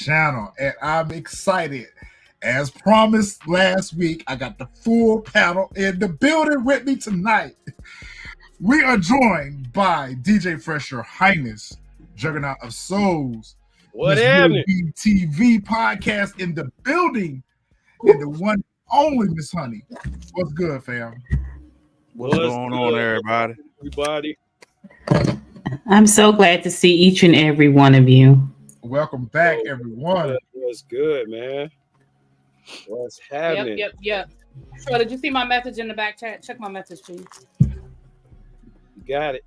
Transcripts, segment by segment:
channel, and I'm excited. As promised last week, I got the full panel in the building with me tonight. We are joined by DJ Fresh Your Highness, Juggernaut of Souls, what happened? TV podcast in the building, and the one only Miss Honey. What's good, fam? What's going on, everybody? I'm so glad to see each and every one of you. Welcome back, everyone. What's good, man? What's happening? Yep. So, did you see my message in the back chat? Check my message, please. You got it.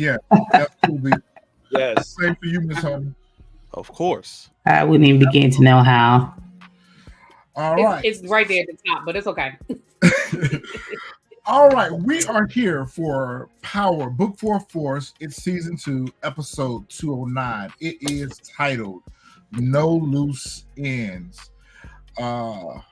Yeah, absolutely. Yes. Same for you, Miss Honey. Of course. I wouldn't even begin to know how. All right. It's right there at the top, but it's okay. All right, we are here for Power Book 4 Force. It's season 2, episode 209. It is titled No Loose Ends. The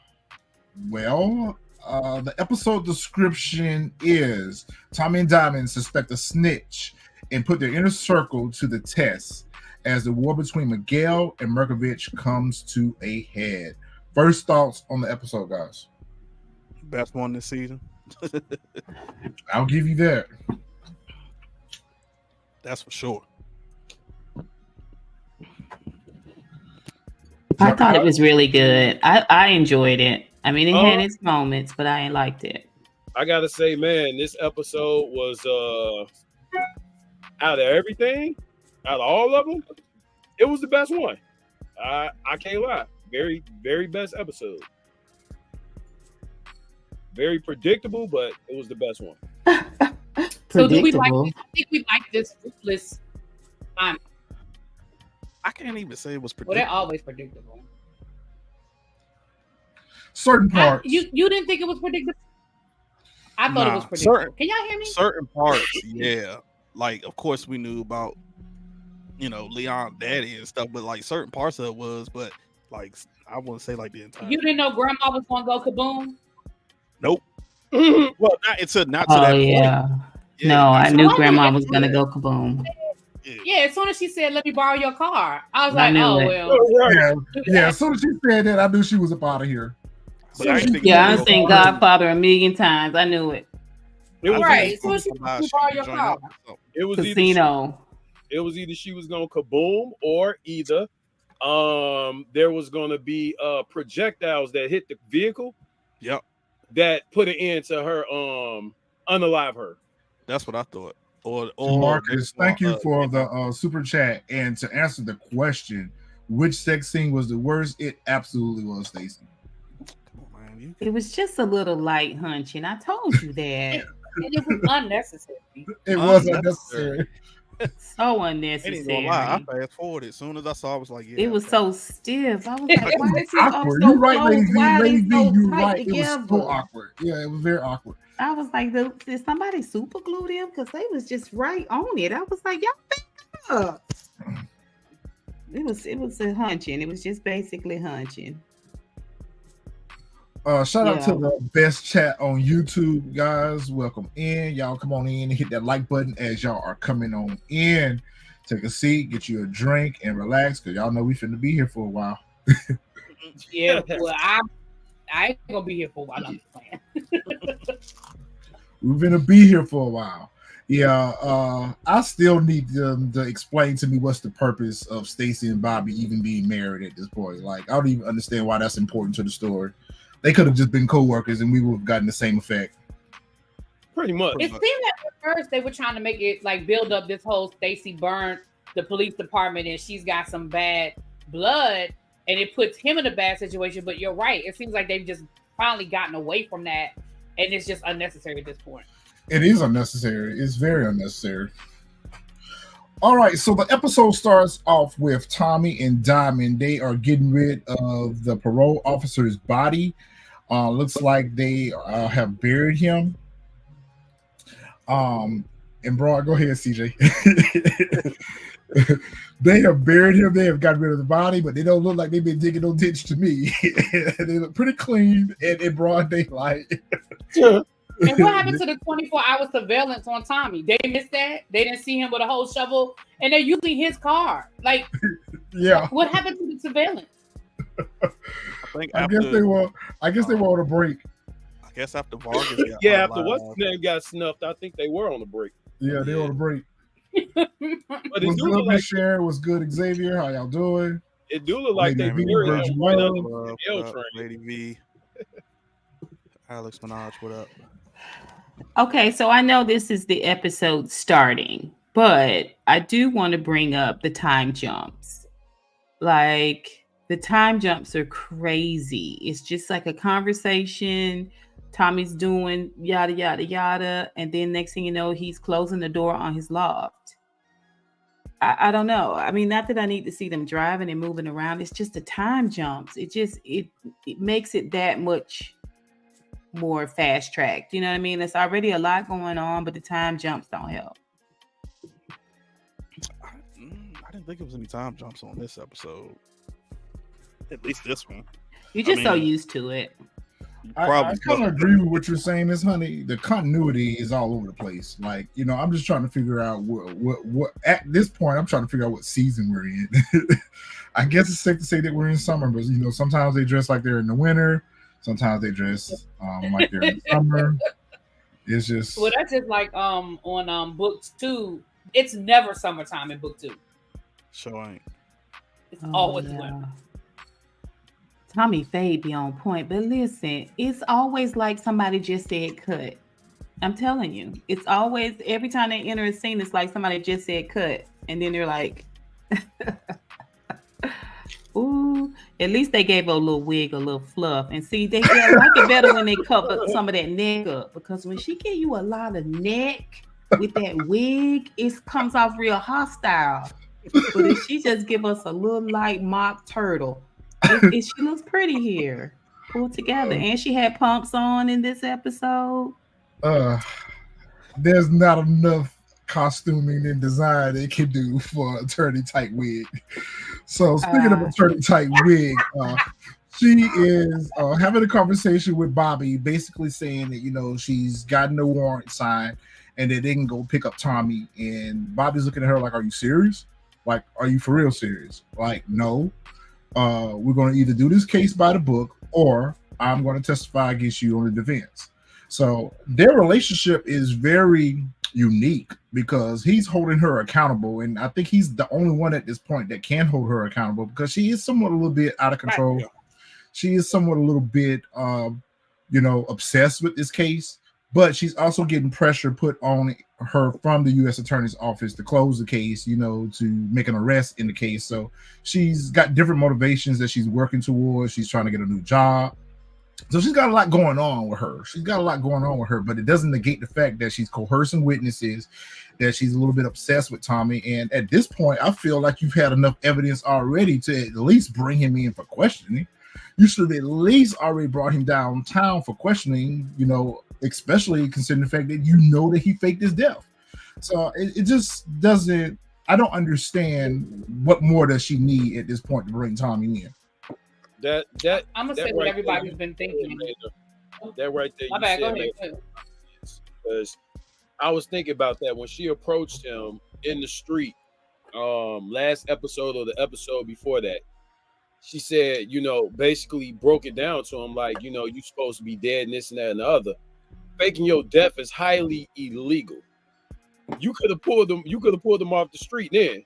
episode description is Tommy and Diamond suspect a snitch and put their inner circle to the test as the war between Miguel and Mirković comes to a head. First thoughts on the episode, guys. Best one this season. I'll give you that. That's for sure. I thought it was really good. I enjoyed it. I mean, it had its moments, but I liked it. I gotta say, man, this episode was out of everything, out of all of them, it was the best one. I can't lie. Very, very best episode. Very predictable, but it was the best one. So do we like? I think we like this ruthless. I can't even say it was predictable. Well, they're always predictable. Certain parts. You didn't think it was predictable? I thought it was predictable. Can y'all hear me? Certain parts, yeah. Like, of course, we knew about, Leon daddy and stuff, but like certain parts of it was, but like I wouldn't say like the entire. You didn't know Grandma was gonna go kaboom? Nope. Well, not to that point. Yeah. No, I knew Grandma was gonna go kaboom. Yeah, as soon as she said, "Let me borrow your car," I was like, "Oh well." Yeah. As soon as she said that, I knew she was up out of here. I seen Godfather a million times. I knew it. It was right. As soon as she borrow your car. It was casino. It was either she was gonna kaboom or either there was gonna be projectiles that hit the vehicle. Yep. That put an end to her unalive her. That's what I thought. Or Marcus, thank you for the super chat. And to answer the question, which sex scene was the worst? It absolutely was, Stacey. It was just a little light hunching. I told you that. It was unnecessary. It was unnecessary. So unnecessary. I fast forwarded. As soon as I saw, I was like, "Yeah." It was so stiff. I was like, "Why is it awkward?" So you're right, Lazy. You're right. Together? It was so awkward. Yeah, it was very awkward. I was like, "Did somebody super glue them?" Because they was just right on it. I was like, "Y'all pick up." It was a hunching. It was just basically hunching. Shout out to the best chat on YouTube, guys. Welcome in. Y'all come on in and hit that like button as y'all are coming on in. Take a seat, get you a drink, and relax, because y'all know we finna be here for a while. Yeah, well, I ain't gonna be here for a while. I'm just playing. We're gonna be here for a while. Yeah, I still need them to explain to me what's the purpose of Stacey and Bobby even being married at this point. Like, I don't even understand why that's important to the story. They could have just been co-workers and we would have gotten the same effect. Pretty much. It seemed like at first they were trying to make it like build up this whole Stacey burned the police department and she's got some bad blood and it puts him in a bad situation. But you're right. It seems like they've just finally gotten away from that and it's just unnecessary at this point. It is unnecessary. It's very unnecessary. All right, so the episode starts off with Tommy and Diamond. They are getting rid of the parole officer's body. Looks like they have buried him. And bro, go ahead, CJ. They have buried him. They have gotten rid of the body, but they don't look like they've been digging no ditch to me. They look pretty clean and in broad daylight. And what happened to the 24-hour surveillance on Tommy? They missed that. They didn't see him with a whole shovel, and they're using his car. Like, yeah. What happened to the surveillance? I guess they were on a break. I guess after Vargas got after what's his name got snuffed, I think they were on a break. Yeah, they were on a break. But What's good, Miss Sharon? What's good, Xavier? How y'all doing? It do look like Lady they V, very Virgin right Love. under the L train. Lady V. Alex Minaj, what up? Okay, so I know this is the episode starting, but I do want to bring up the time jumps. Like, the time jumps are crazy. It's just like a conversation. Tommy's doing yada, yada, yada. And then next thing you know, he's closing the door on his loft. I don't know. I mean, not that I need to see them driving and moving around. It's just the time jumps. It makes it that much more fast tracked. You know what I mean? There's already a lot going on, but the time jumps don't help. I didn't think it was any time jumps on this episode. At least this one. You're just so used to it. I kind of agree with what you're saying, Miss Honey. The continuity is all over the place. Like, you know, I'm just trying to figure out what at this point, I'm trying to figure out what season we're in. I guess it's safe to say that we're in summer, but you know, sometimes they dress like they're in the winter. Sometimes they dress like they're in summer. It's just that's just like on book 2. It's never summertime in book 2. Sure ain't. It's always winter. Tommy Fade be on point, but listen, it's always like somebody just said cut. I'm telling you, it's always every time they enter a scene, it's like somebody just said cut, and then they're like, "Ooh!" At least they gave her a little wig, a little fluff, and see, I like it better when they cover some of that neck up, because when she give you a lot of neck with that wig, it comes off real hostile. But if she just give us a little light mock turtle. She looks pretty here, pulled together, and she had pumps on in this episode. There's not enough costuming and design they can do for a turdy tight wig. So speaking of a turdy tight wig, she is having a conversation with Bobby, basically saying that, you know, she's gotten a warrant signed and that they can go pick up Tommy. And Bobby's looking at her like, "Are you serious? Like, are you for real serious?" Like, no. We're going to either do this case by the book or I'm going to testify against you on the defense. So their relationship is very unique because he's holding her accountable. And I think he's the only one at this point that can hold her accountable because she is somewhat a little bit out of control. Right. She is somewhat a little bit, obsessed with this case, but she's also getting pressure put on her from the U.S. Attorney's Office to close the case, you know, to make an arrest in the case. So she's got different motivations that she's working towards. She's trying to get a new job. So she's got a lot going on with her. But it doesn't negate the fact that she's coercing witnesses, that she's a little bit obsessed with Tommy. And at this point, I feel like you've had enough evidence already to at least bring him in for questioning. You should have at least already brought him downtown for questioning, you know, especially considering the fact that you know that he faked his death. So it just doesn't, I don't understand what more does she need at this point to bring Tommy in. I'm gonna say what everybody's been thinking. That right there. My bad, go ahead. Because I was thinking about that when she approached him in the street, last episode or the episode before that. She said, you know, basically broke it down to him like, you know, you're supposed to be dead and this and that and the other. Faking your death is highly illegal. You could have pulled them off the street then.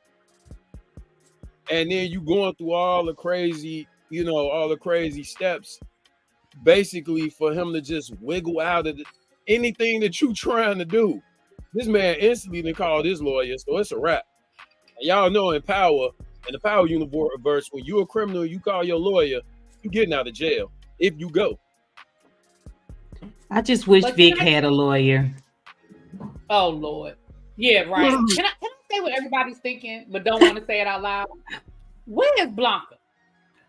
And then you going through all the crazy steps, basically for him to just wiggle out of anything that you trying to do. This man instantly then called his lawyer, so it's a wrap. And y'all know in the Power universe, when you're a criminal, you call your lawyer, you're getting out of jail if you go. I just wish Vic had a lawyer. Oh Lord. Yeah, right. Can I say what everybody's thinking, but don't want to say it out loud? Where is Blanca?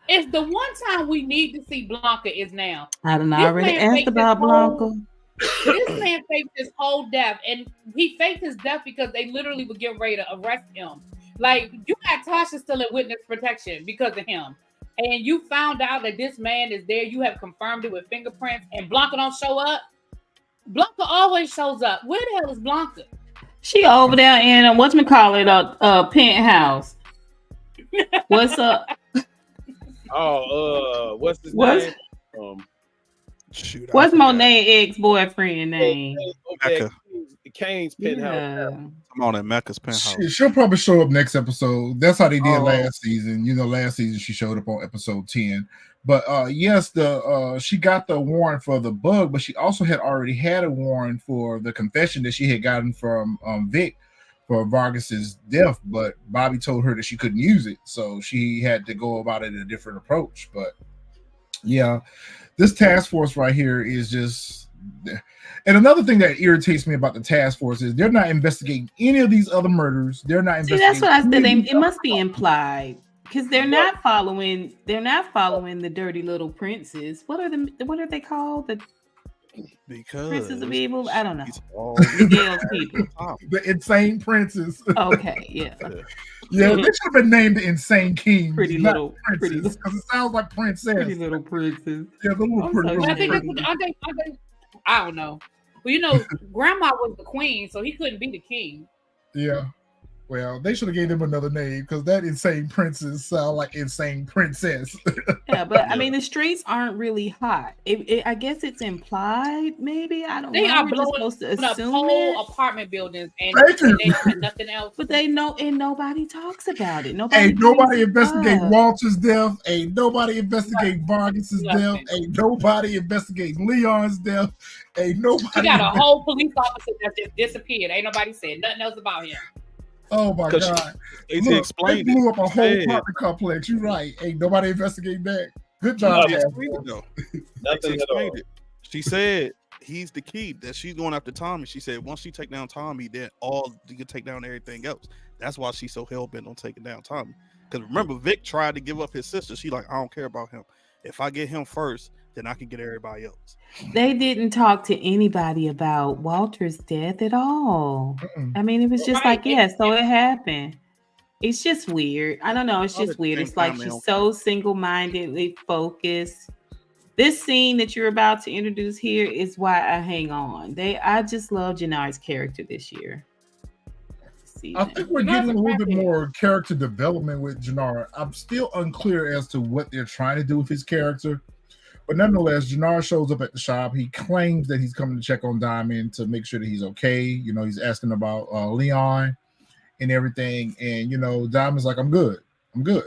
It's the one time we need to see Blanca is now. I don't know. I already asked about Blanca. This man faked his whole death, and he faked his death because they literally were getting ready to arrest him. Like, you got Tasha still in witness protection because of him. And you found out that this man is there. You have confirmed it with fingerprints, and Blanca don't show up. Blanca always shows up. Where the hell is Blanca? She over there in a penthouse. What's up? What's his What's- name? Shoot, What's Monet ex-boyfriend name? Mecca. Kane's penthouse. Yeah. I'm on at Mecca's penthouse. She'll probably show up next episode. That's how they did Oh. last season. You know, last season she showed up on episode 10. But yes, she got the warrant for the bug, but she also had already had a warrant for the confession that she had gotten from Vic for Vargas's death. But Bobby told her that she couldn't use it, so she had to go about it a different approach. But yeah, this task force right here is just. And another thing that irritates me about the task force is they're not investigating any of these other murders. They're not See, investigating. that's what I said. It must be implied because they're not following. They're not following the dirty little princes. What are they called? The Because princes of evil? I don't know. he's all Miguel's people. The insane princes. Okay, yeah. Yeah, they should have been named the Insane Kings. Pretty not little- princes, because it sounds like princess. Pretty little princes. Yeah, the little I'm pretty so little I think princes. I don't know. Well, you know, Grandma was the queen, so he couldn't be the king. Yeah. Well, they should have gave him another name because that insane princess sound like insane princess. Yeah, but I mean, the streets aren't really hot. I guess it's implied. Maybe I don't They know. are We're just blowing supposed to up assume whole it. apartment buildings and Thank you. they have nothing else. But they know, and nobody talks about it. Nobody. Ain't nobody brings it investigate up. Walter's death. Ain't nobody investigate Vargas's death. Nothing. Ain't nobody investigate Leon's death. Ain't nobody. She got a whole police officer that just disappeared. Ain't nobody said nothing else about him. Oh my 'Cause God. They Look, explained they blew it. up a whole Yeah. apartment complex. You're right. Ain't nobody investigate that. Good job. She Task explained it, Force. though. She Nothing at all. explained it. She said he's the key, that she's going after Tommy. She said once she take down Tommy, then you can take down everything else. That's why she's so hell-bent on taking down Tommy. Because remember, Vic tried to give up his sister. She like, I don't care about him. If I get him first, then I can get everybody else. They didn't talk to anybody about Walter's death at all. Mm-mm. I mean, it was just Right. like, yeah, so it happened. It's just weird. I don't know. It's All at just the weird. same It's like time, they she's don't so single-mindedly focused. This scene that you're about to introduce here is why I hang on. I just love Janard's character this year. I think we're getting a little bit more character development with Janard. I'm still unclear as to what they're trying to do with his character. But nonetheless, Janard shows up at the shop. He claims that he's coming to check on Diamond to make sure that he's okay. You know, he's asking about Leon and everything. And, you know, Diamond's like, I'm good. I'm good.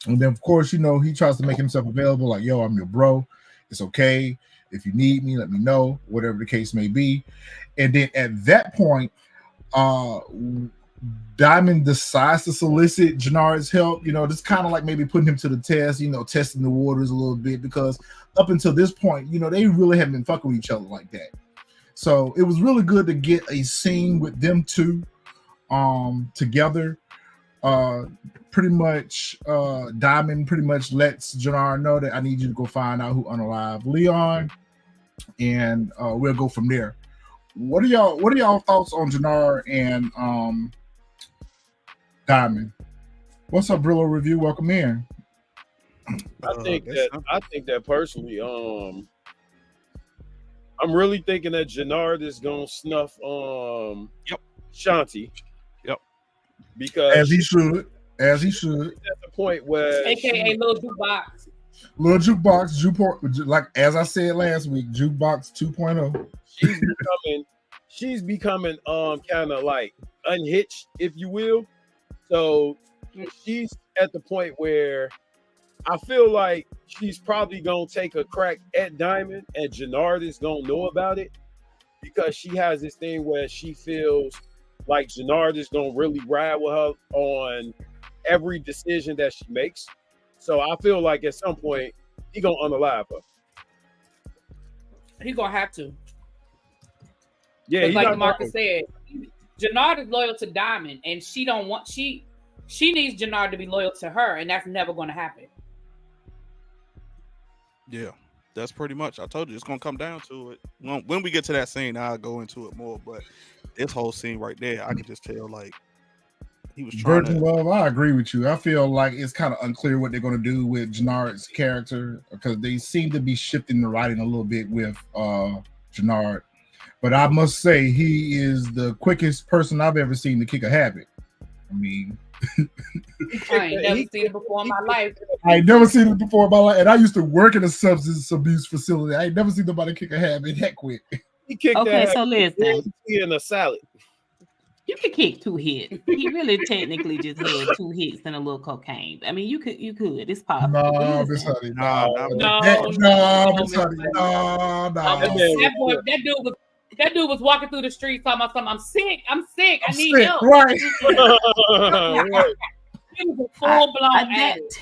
And then, of course, you know, he tries to make himself available. Like, yo, I'm your bro. It's okay. If you need me, let me know, whatever the case may be. And then at that point, Diamond decides to solicit Janard's help, you know, just kind of like maybe putting him to the test, you know, testing the waters a little bit, because up until this point, you know, they really haven't been fucking with each other like that. So it was really good to get a scene with them two together. Pretty much Diamond pretty much lets Janard know that I need you to go find out who unalived Leon, and we'll go from there. What are y'all thoughts on Janard and Diamond? What's up, Brillo Review? Welcome in. I think that personally, I'm really thinking that Janard is gonna snuff Shanti. Yep. Because As he should. At the point where AKA Little Jukebox. Little Jukebox, like as I said last week, Jukebox 2.0. she's becoming kind of like unhitched, if you will. So she's at the point where I feel like she's probably gonna take a crack at Diamond, and Janard is gonna know about it, because she has this thing where she feels like Janard is gonna really ride with her on every decision that she makes. So I feel like at some point he gonna unalive her. He gonna have to. Yeah, like Marcus said, Janard is loyal to Diamond, and she needs Janard to be loyal to her, and that's never gonna happen. Yeah, that's pretty much. I told you it's gonna come down to it. When we get to that scene, I'll go into it more. But this whole scene right there, I can just tell like he was trying Virgin Love, I agree with you. I feel like it's kind of unclear what they're going to do with Janard's character, because they seem to be shifting the writing a little bit with Janard. But I must say, he is the quickest person I've ever seen to kick a habit. I mean, I ain't never seen it before in my life. I ain't never seen it before in my life. And I used to work in a substance abuse facility. I ain't never seen nobody kick a habit that quick. He kicked Okay, that so listen. in a salad. You could kick 2 hits. He really technically just had 2 hits and a little cocaine. I mean, you could. It's possible. No, Listen. Miss Honey. Nah, No, Miss Honey. No. That dude was walking through the streets talking about something. I'm sick. I need Sick, help. right. He was a full blown addict.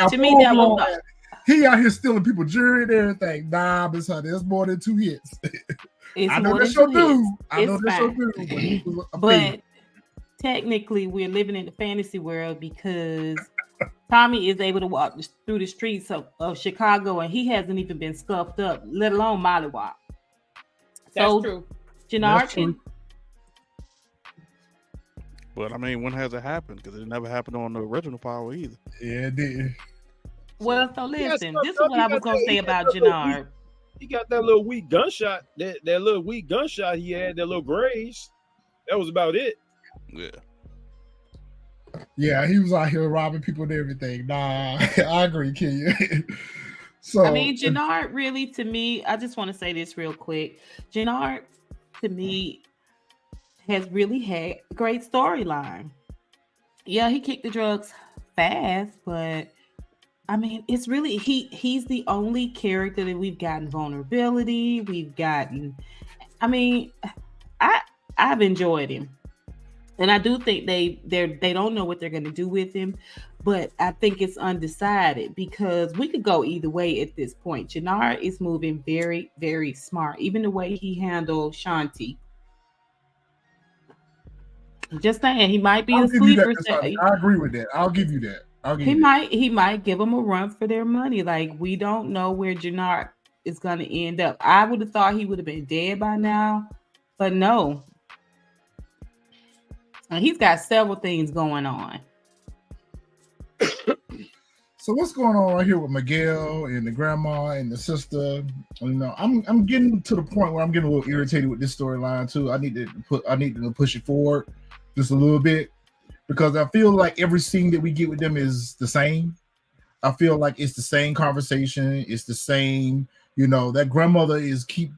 To me, that was he out here stealing people jewelry and everything. Nah, Miss Honey, that's more than 2 hits. I know that's your dude. I know that's your dude. But technically, we're living in the fantasy world because Tommy is able to walk through the streets of Chicago and he hasn't even been scuffed up, let alone mollywop. That's true. Janard can. But I mean, when has it happened? Because it never happened on the original Power either. Yeah, it did. Well, so listen, this is what I was going to say about Janard. He got that little weak gunshot. That little weak gunshot he had, that little graze. That was about it. Yeah. Yeah, he was out here robbing people and everything. Nah, I agree, Kenya. So I mean, Janard really, to me, I just want to say this real quick. Janard, to me, has really had a great storyline. Yeah, he kicked the drugs fast, but I mean, it's really he's the only character that we've gotten vulnerability. We've gotten, I mean, I've enjoyed him. And I do think they don't know what they're going to do with him, but I think it's undecided because we could go either way at this point. Janard is moving very, very smart. Even the way he handled Shanti. Just saying, he might be a sleeper. I agree with that. I'll give you that. He might give them a run for their money. Like, we don't know where Janard is going to end up. I would have thought he would have been dead by now, but no. And he's got several things going on. So what's going on right here with Miguel and the grandma and the sister? You know, I'm getting to the point where I'm getting a little irritated with this storyline too. I need to push it forward just a little bit because I feel like every scene that we get with them is the same. I feel like it's the same conversation. It's the same. You know, that grandmother keep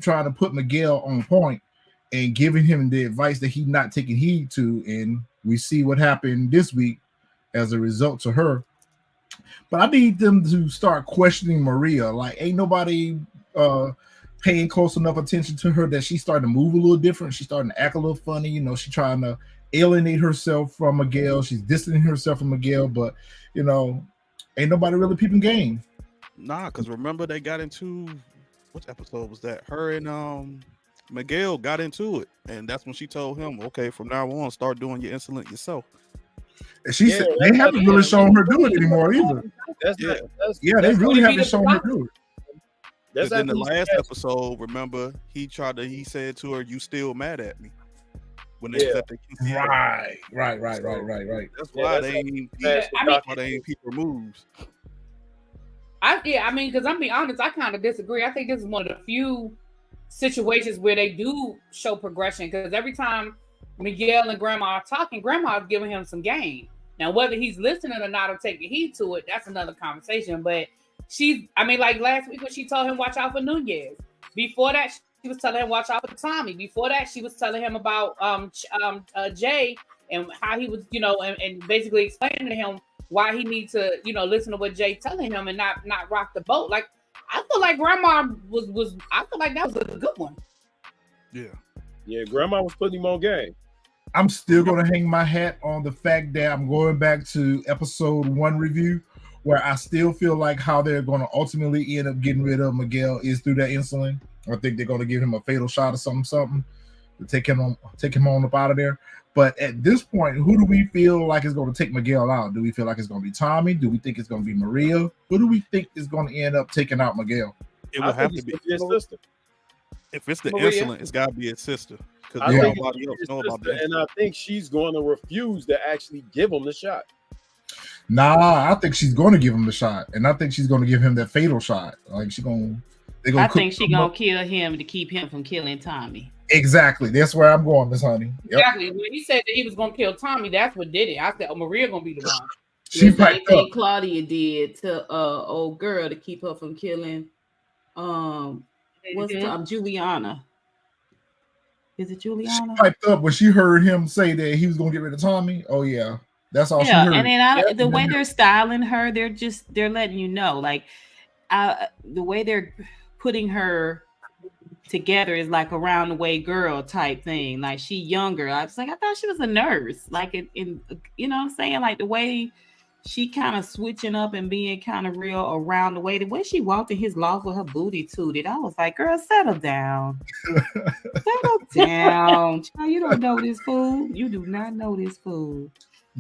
trying to put Miguel on point and giving him the advice that he's not taking heed to. And we see what happened this week as a result to her. But I need them to start questioning Mireya. Like, ain't nobody paying close enough attention to her that she's starting to move a little different. She's starting to act a little funny. You know, she's trying to alienate herself from Miguel. She's distancing herself from Miguel. But, you know, ain't nobody really peeping game. Nah, because remember they got into, what episode was that? Her and Miguel got into it, and that's when she told him, okay, from now on, start doing your insulin yourself. And she said they haven't really shown her do it anymore either. They really haven't shown her do it. That's in the last episode, remember, he said to her, you still mad at me. When they said they Right. That's why they ain't people moves. I mean, because I'm being honest, I kind of disagree. I think this is one of the few situations where they do show progression, because every time Miguel and Grandma are talking, Grandma is giving him some game. Now, whether he's listening or not or taking heed to it, that's another conversation. But like last week when she told him watch out for Nunez. Before that, she was telling him watch out for Tommy. Before that, she was telling him about Jay and how he was, and basically explaining to him why he needs to, listen to what Jay telling him and not rock the boat. Like, I feel like Grandma I feel like that was a good one. Yeah, Grandma was putting him on game. I'm still going to hang my hat on the fact that I'm going back to episode 1 review, where I still feel like how they're going to ultimately end up getting rid of Miguel is through that insulin. I think they're going to give him a fatal shot or something to take him on up out of there. But at this point, who do we feel like is going to take Miguel out? Do we feel like it's going to be Tommy? Do we think it's going to be Mireya? Who do we think is going to end up taking out Miguel? It will have to be his sister. If it's the insulin, it's got to be his sister. Because nobody else knows about that. And I think she's going to refuse to actually give him the shot. Nah, I think she's going to give him the shot. And I think she's going to give him that fatal shot. Like, I think she gonna kill him to keep him from killing Tommy. Exactly. That's where I'm going, Miss Honey. Yep. Exactly. When he said that he was gonna kill Tommy, that's what did it. I said, "Oh, Mireya gonna be the one." She the same piped thing up. Claudia did to old girl to keep her from killing Juliana. Is it Juliana? She piped up when she heard him say that he was gonna get rid of Tommy. Oh yeah. That's all she heard. And then the way they're styling her, they're letting you know, like the way they're putting her together is like a round the way girl type thing. Like she younger. I was like, I thought she was a nurse. Like in you know what I'm saying? Like the way she kind of switching up and being kind of real around the way she walked in his loft with her booty tooted. I was like, girl, settle down. Settle down. Child, you don't know this food. You do not know this food.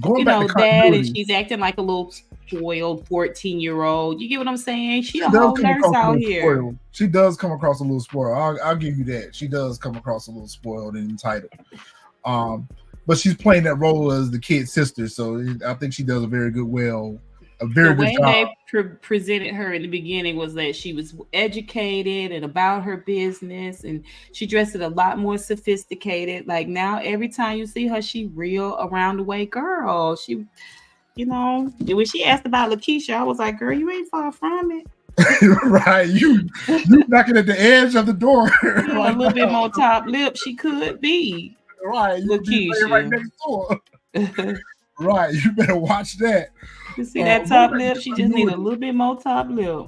Going back to Dad, and she's acting like a little spoiled 14-year-old. You get what I'm saying? She a whole nurse out here. Spoiled. She does come across a little spoiled. I'll give you that. She does come across a little spoiled and entitled. But she's playing that role as the kid's sister, so I think she does a very good job. The way they presented her in the beginning was that she was educated and about her business, and she dressed it a lot more sophisticated. Like now, every time you see her, she real around the way girl. She, you know, when she asked about Lakeisha, I was like, girl, you ain't far from it. Right, you knocking at the edge of the door. A little bit more top lip, she could be. Right, Lakeisha. Right next door. Right, you better watch that. You see that top lip? She just need a little bit more top lip.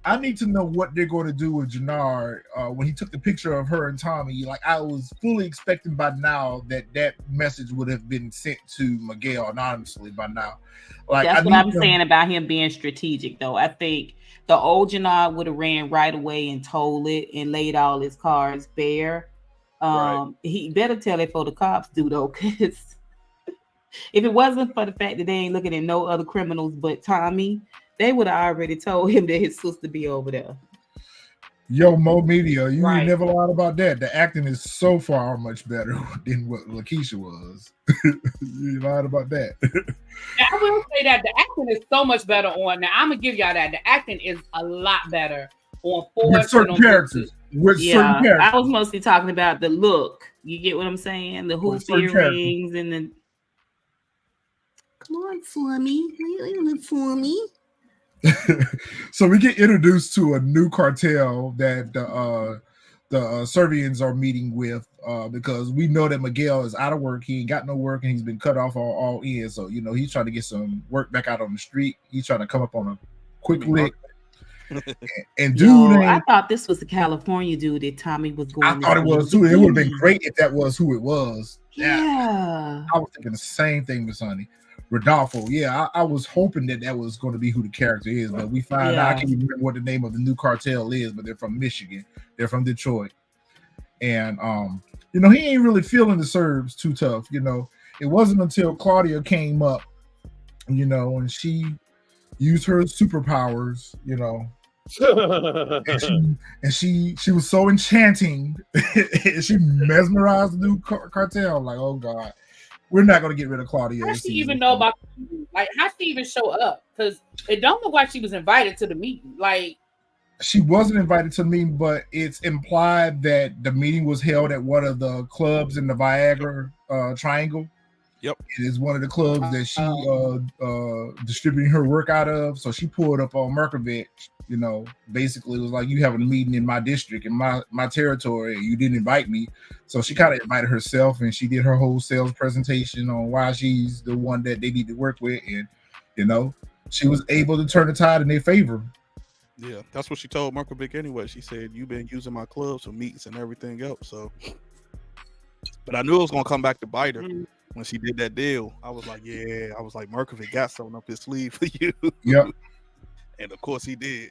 I need to know what they're going to do with Janard when he took the picture of her and Tommy. Like I was fully expecting by now that message would have been sent to Miguel anonymously by now. Like that's what I'm saying about him being strategic, though. I think the old Janard would have ran right away and told it and laid all his cards bare. Right. He better tell it for the cops do though, because if it wasn't for the fact that they ain't looking at no other criminals but Tommy, they would have already told him that his sister be over there. Yo, Mo Media, you never lied about that. The acting is so far much better than what Lakeisha was. You lied about that. Yeah, I will say that the acting is so much better on. Now, I'm going to give y'all that. The acting is a lot better on with certain characters. Certain characters. I was mostly talking about the look. You get what I'm saying? The hoop earrings and the... Come on, Flummy. Look for me. So we get introduced to a new cartel that the Serbians are meeting with because we know that Miguel is out of work. He ain't got no work and he's been cut off all in. So, you know, he's trying to get some work back out on the street. He's trying to come up on a quick lick. And I thought this was the California dude that Tommy was going. I thought it was too. It would have been great if that was who it was. Yeah. I was thinking the same thing, Miss Honey. Rodolfo. Yeah, I was hoping that was going to be who the character is, but we find out I can't even remember what the name of the new cartel is, but they're from Michigan. They're from Detroit. And you know, he ain't really feeling the Serbs too tough. You know, it wasn't until Claudia came up, you know, and she used her superpowers, you know. and she was so enchanting. She mesmerized the new cartel. Like, oh God, we're not going to get rid of Claudia. How she even know about, like, how she even show up? Because it don't look like she was invited to the meeting. Like, she wasn't invited to the meeting, but it's implied that the meeting was held at one of the clubs in the Viagra Triangle. Yep, it is one of the clubs that she distributing her work out of. So she pulled up on Mirković. You know, basically it was like, you having a meeting in my district, in my territory, you didn't invite me. So she kind of invited herself, and she did her whole sales presentation on why she's the one that they need to work with, and you know, she was able to turn the tide in their favor. Yeah, that's what she told Mirković anyway. She said, "You've been using my clubs for meetings and everything else." So, but I knew it was gonna come back to bite her when she did that deal. I was like, Mirković got something up his sleeve for you. Yep. And of course he did.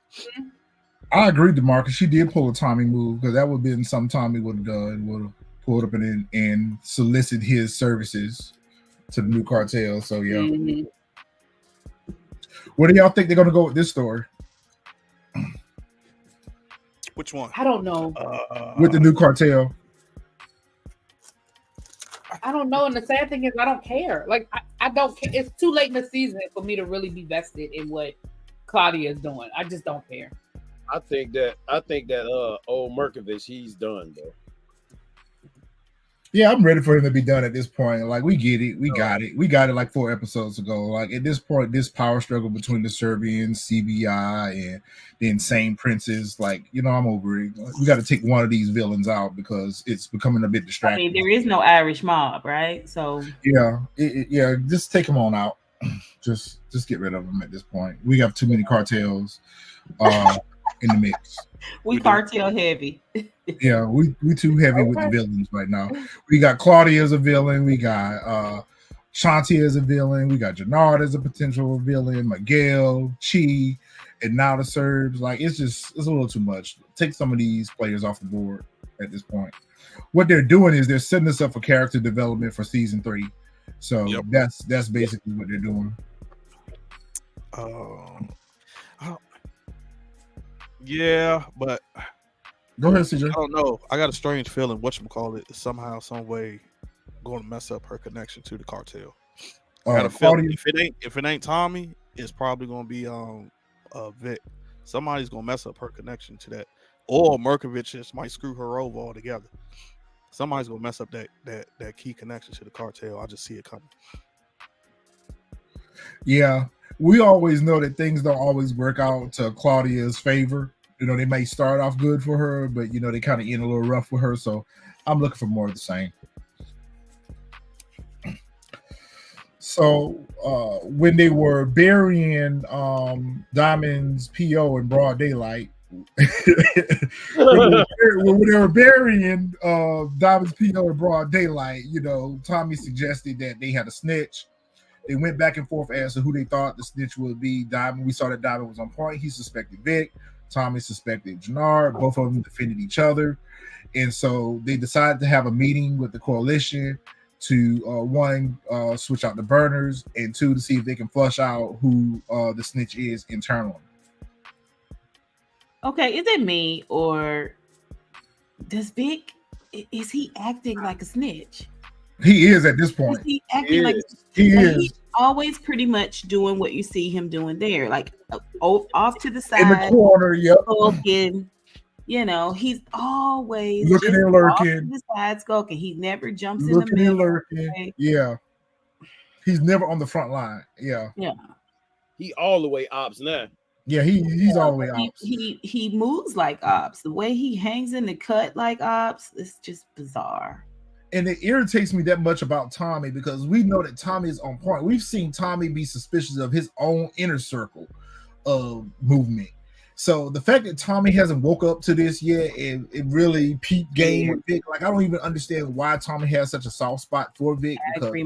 I agreed to Marcus. She did pull a Tommy move, because that would have been something Tommy would have done. Would have pulled up and solicit his services to the new cartel. So yeah. Mm-hmm. Where do y'all think they're gonna go with this story? Which one? I don't know. With the new cartel. I don't know. And the sad thing is, I don't care. Like, I don't care. It's too late in the season for me to really be vested in what Claudia is doing. I just don't care. I think that old Mirković, he's done though. Yeah, I'm ready for him to be done at this point. Like, we get it. We got it like 4 episodes ago. Like, at this point, this power struggle between the Serbians, CBI, and the insane princes, like, I'm over it. We got to take one of these villains out because it's becoming a bit distracting. I mean, there is no Irish mob, right? So yeah, just take them on out. Just get rid of them at this point. We have too many cartels in the mix. We cartel heavy. Yeah, we too heavy with the villains right now. We got Claudia as a villain. We got Shanti as a villain. We got Janard as a potential villain. Miguel, Chi, and now the Serbs. Like, it's a little too much. Take some of these players off the board at this point. What they're doing is they're setting us up for character development for season 3. So that's basically what they're doing. Yeah, but go ahead, CJ. I don't know. I got a strange feeling whatchamacallit is somehow, some way going to mess up her connection to the cartel. I got a feeling if it ain't Tommy, it's probably going to be Vic. Somebody's going to mess up her connection to that, or Mirković just might screw her over altogether. Somebody's going to mess up that key connection to the cartel. I just see it coming. Yeah. We always know that things don't always work out to Claudia's favor. They may start off good for her, but they kind of end a little rough with her. So I'm looking for more of the same. So when they were burying Diamond's PO in broad daylight, when they were burying Diamond's PO in broad daylight, Tommy suggested that they had a snitch. They went back and forth as to who they thought the snitch would be. Diamond. We saw that Diamond was on point. He suspected Vic. Tommy suspected Janard. Both of them defended each other. And so they decided to have a meeting with the coalition to, one, switch out the burners, and 2, to see if they can flush out who the snitch is internally. Okay, is it me, or does Vic, is he acting like a snitch? He is at this point. Is he acting like he is. He's always pretty much doing what you see him doing there, like off to the side in the corner. Yep. Skulking. He's always looking and lurking. Off to the side skulking. He never jumps looking in the middle. And lurking. Yeah. He's never on the front line. Yeah. Yeah. He all the way ops now. Yeah, he's all the way ops. He moves like ops. The way he hangs in the cut like ops is just bizarre. And it irritates me that much about Tommy because we know that Tommy is on point. We've seen Tommy be suspicious of his own inner circle of movement. So the fact that Tommy hasn't woke up to this yet, and it really peaked game with Vic. Like, I don't even understand why Tommy has such a soft spot for Vic. Because they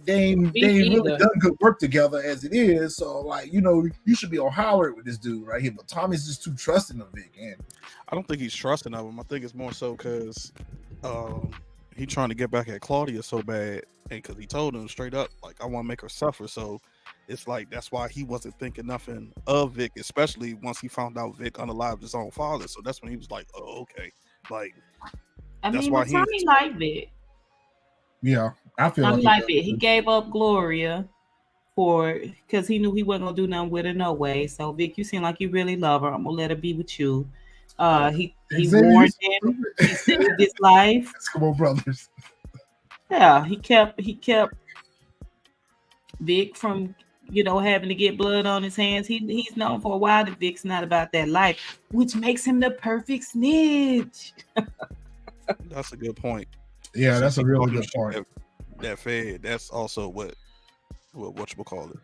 ain't really done good work together as it is. So, like, you should be on Howard with this dude right here. But Tommy's just too trusting of Vic. And I don't think he's trusting of him. I think it's more so because he trying to get back at Claudia so bad, and because he told him straight up, like, I want to make her suffer. So it's like that's why he wasn't thinking nothing of Vic, especially once he found out Vic unalived his own father. So that's when he was like, "Oh, okay." Like, that's why Tommy liked Vic. Yeah, I feel Tommy liked Vic. He gave up Gloria because he knew he wasn't gonna do nothing with her no way. So Vic, you seem like you really love her. I'm gonna let her be with you. He warned him. He saved his life. Eskimo brothers. Yeah, he kept Vic from having to get blood on his hands. He's known for a while that Vic's not about that life, which makes him the perfect snitch. That's a good point. Yeah, that's a really good point. That fed. That's also what you call it.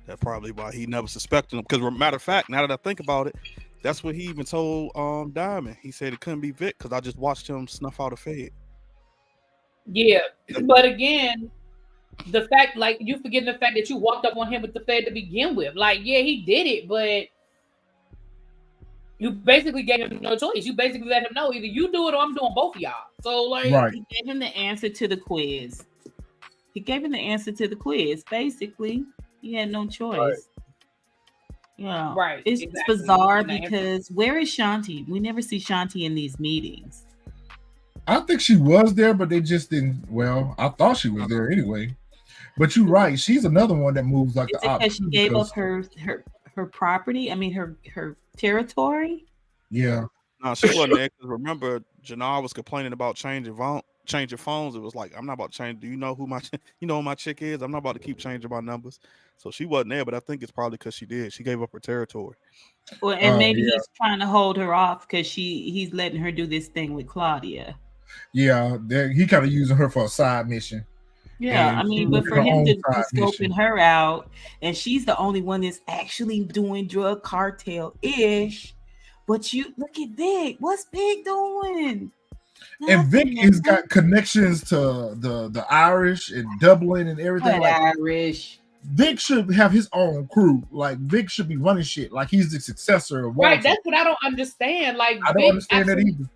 That's probably why he never suspected him. Because matter of fact, now that I think about it, that's what he even told Diamond. He said it couldn't be Vic because I just watched him snuff out a fed. Yeah, but again, the fact, like, you forgetting the fact that you walked up on him with the fed to begin with. Like, yeah, he did it, but you basically gave him no choice. You basically let him know either you do it or I'm doing both of y'all. So, like, right. He gave him the answer to the quiz. Basically, he had no choice. Right. Yeah, right. It's bizarre because where is Shanti? We never see Shanti in these meetings. I think she was there, but they just didn't. Well, I thought she was there anyway. But you're right. She's another one that moves like the opposite. She gave up her property. I mean, her territory. Yeah. No, she wasn't there. 'Cause remember, Janard was complaining about changing phones. It was like, I'm not about to change. Do you know who my chick is? I'm not about to keep changing my numbers. So she wasn't there, but I think it's probably because she did. She gave up her territory. Well, and maybe he's trying to hold her off because he's letting her do this thing with Claudia. Yeah, he kind of using her for a side mission. Yeah, I mean, but for him to be scoping her out, and she's the only one that's actually doing drug cartel-ish. But you look at Vic. What's Vic doing? And Vic has got connections to the Irish and Dublin and everything. Like Irish. Vic should have his own crew. Like Vic should be running shit. Like he's the successor of Walter. Right, that's what I don't understand. Like I don't understand that either.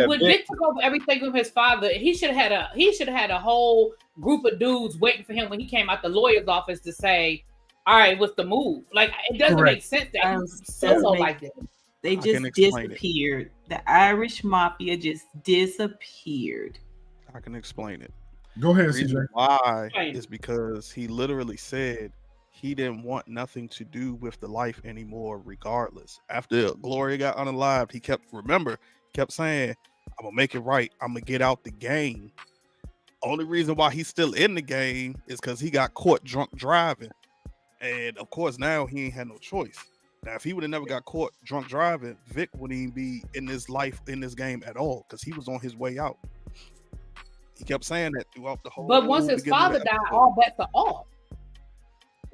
When Vic took over everything from his father, he should have had a whole group of dudes waiting for him when he came out the lawyer's office to say, "All right, what's the move?" Like it doesn't make sense that he's solo like that. They just disappeared. The Irish mafia just disappeared. I can explain it. Go ahead, CJ. Why is because he literally said he didn't want nothing to do with the life anymore, regardless. After Gloria got unalived, he kept saying, "I'm gonna make it right. I'm gonna get out the game." Only reason why he's still in the game is because he got caught drunk driving, and of course now he ain't had no choice. Now, if he would have never got caught drunk driving, Vic wouldn't even be in this game at all because he was on his way out. He kept saying that throughout the whole. But once his father died, all bets are off.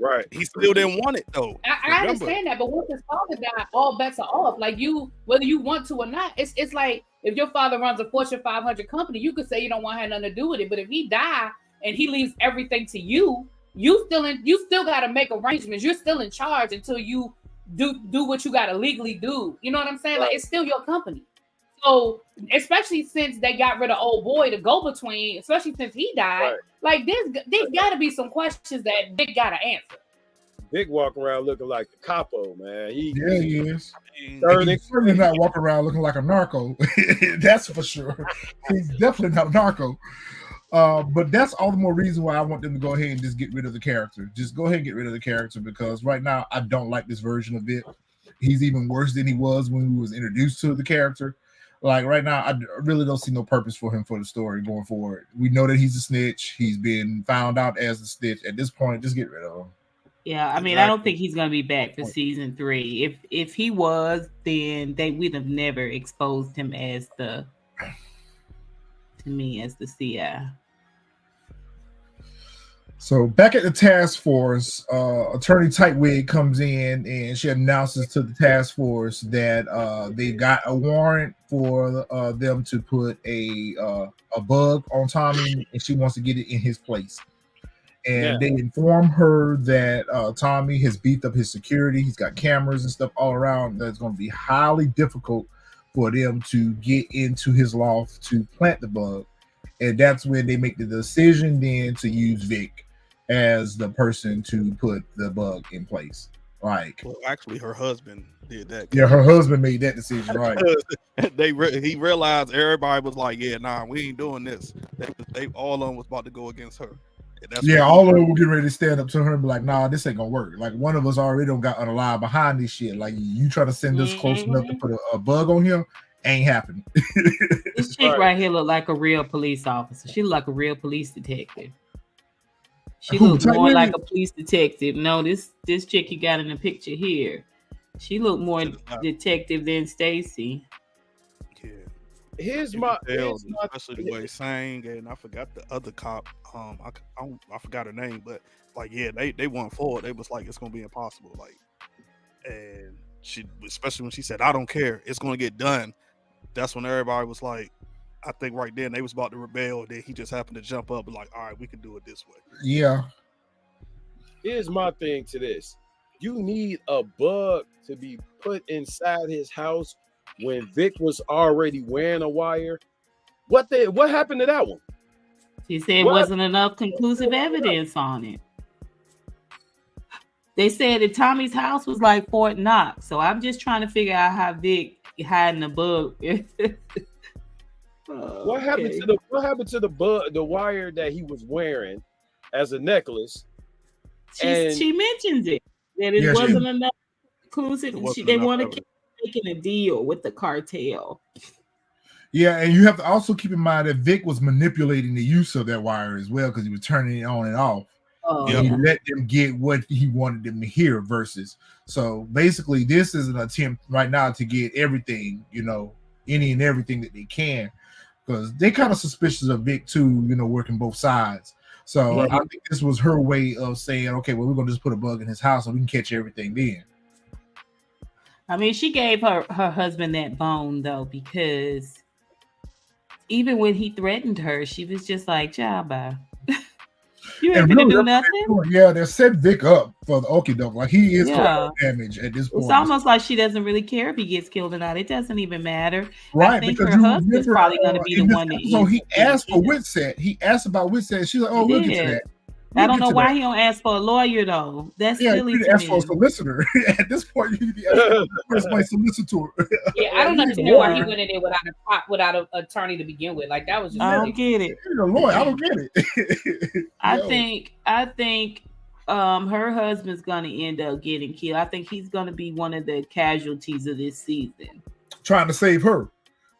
Right. He still didn't want it though. I understand that, but once his father died, all bets are off. Like whether you want to or not, it's like if your father runs a Fortune 500 company, you could say you don't want to have nothing to do with it. But if he died and he leaves everything to you, you still got to make arrangements. You're still in charge until you do what you got to legally do. You know what I'm saying? Like it's still your company. So especially since they got rid of old boy, the go-between, especially since he died, like there's got to be some questions that Vic got to answer. Vic walking around looking like the capo, man. He is. He's certainly not walking around looking like a narco. That's for sure. He's definitely not a narco. But that's all the more reason why I want them to go ahead and just get rid of the character. Just go ahead and get rid of the character because right now I don't like this version of Vic. He's even worse than he was when he was introduced to the character. Like right now, I really don't see no purpose for him for the story going forward. We know that he's a snitch. He's been found out as a snitch. At this point, just get rid of him. Yeah, I mean, I don't think he's gonna be back for season 3. If he was, then we'd have never exposed him as the CI. So back at the task force, Attorney Tightwig comes in and she announces to the task force that they got a warrant for them to put a bug on Tommy, and she wants to get it in his place. And they inform her that Tommy has beefed up his security. He's got cameras and stuff all around. That's going to be highly difficult for them to get into his loft to plant the bug. And that's when they make the decision then to use Vic as the person to put the bug in place. Like, well, actually, her husband did that. Yeah, her husband made that decision, right? He realized everybody was like, "Yeah, nah, we ain't doing this." They all of them was about to go against her. All of them were getting ready to stand up to her and be like, "Nah, this ain't gonna work." Like one of us already don't got unalive behind this shit. Like you try to send us close enough to put a bug on him, ain't happening. This chick right here look like a real police officer. She look like a real police detective. She looked more like a police detective. No, this chick you got in the picture here, she looked more detective than Stacy. Yeah. Especially the way he sang, and I forgot the other cop. I forgot her name, but like, yeah, they went forward. They was like, it's gonna be impossible. Like, and she, especially when she said, "I don't care, it's gonna get done." That's when everybody was like, I think right then they was about to rebel. Then he just happened to jump up and like, all right, we can do it this way. Yeah. Here's my thing to this. You need a bug to be put inside his house when Vic was already wearing a wire. What happened to that one? She said it wasn't enough conclusive evidence on it. They said that Tommy's house was like Fort Knox. So I'm just trying to figure out how Vic hiding a bug. What happened to the wire that he was wearing as a necklace? She mentions it that it wasn't enough exclusive. It wasn't They enough want to evidence. keep making a deal with the cartel. Yeah, and you have to also keep in mind that Vic was manipulating the use of that wire as well because he was turning it on and off. Oh, And he yeah. let them get what he wanted them to hear versus. So basically, this is an attempt right now to get everything, any and everything that they can, because they kind of suspicious of Vic too, working both sides. So Right. I think this was her way of saying, okay, well, we're gonna just put a bug in his house so we can catch everything then. I mean, she gave her husband that bone though, because even when he threatened her, she was just like, "Ciao, bye." You ain't gonna do nothing. Yeah, they set Vic up for the okie doke. Like he is collateral Yeah. damage at this point. It's almost like she doesn't really care if he gets killed or not. It doesn't even matter. Right, I think because her you husband's remember, probably going to be in the this one that episode, he ends up asked for getting Witset. He asked about Witset. She's like, "Oh, He we'll get to did. that." I don't know why he don't ask for a lawyer though. That's Yeah, silly you need to to ask for a me. solicitor. At this point, you need to ask for somebody solicitor. Yeah, I don't You need a understand why he lawyer. went in there without an attorney to begin with. Like that was just I don't ridiculous. get it. You need a lawyer. I don't get it. I Yo. think her husband's gonna end up getting killed. I think he's gonna be one of the casualties of this season. Trying to save her.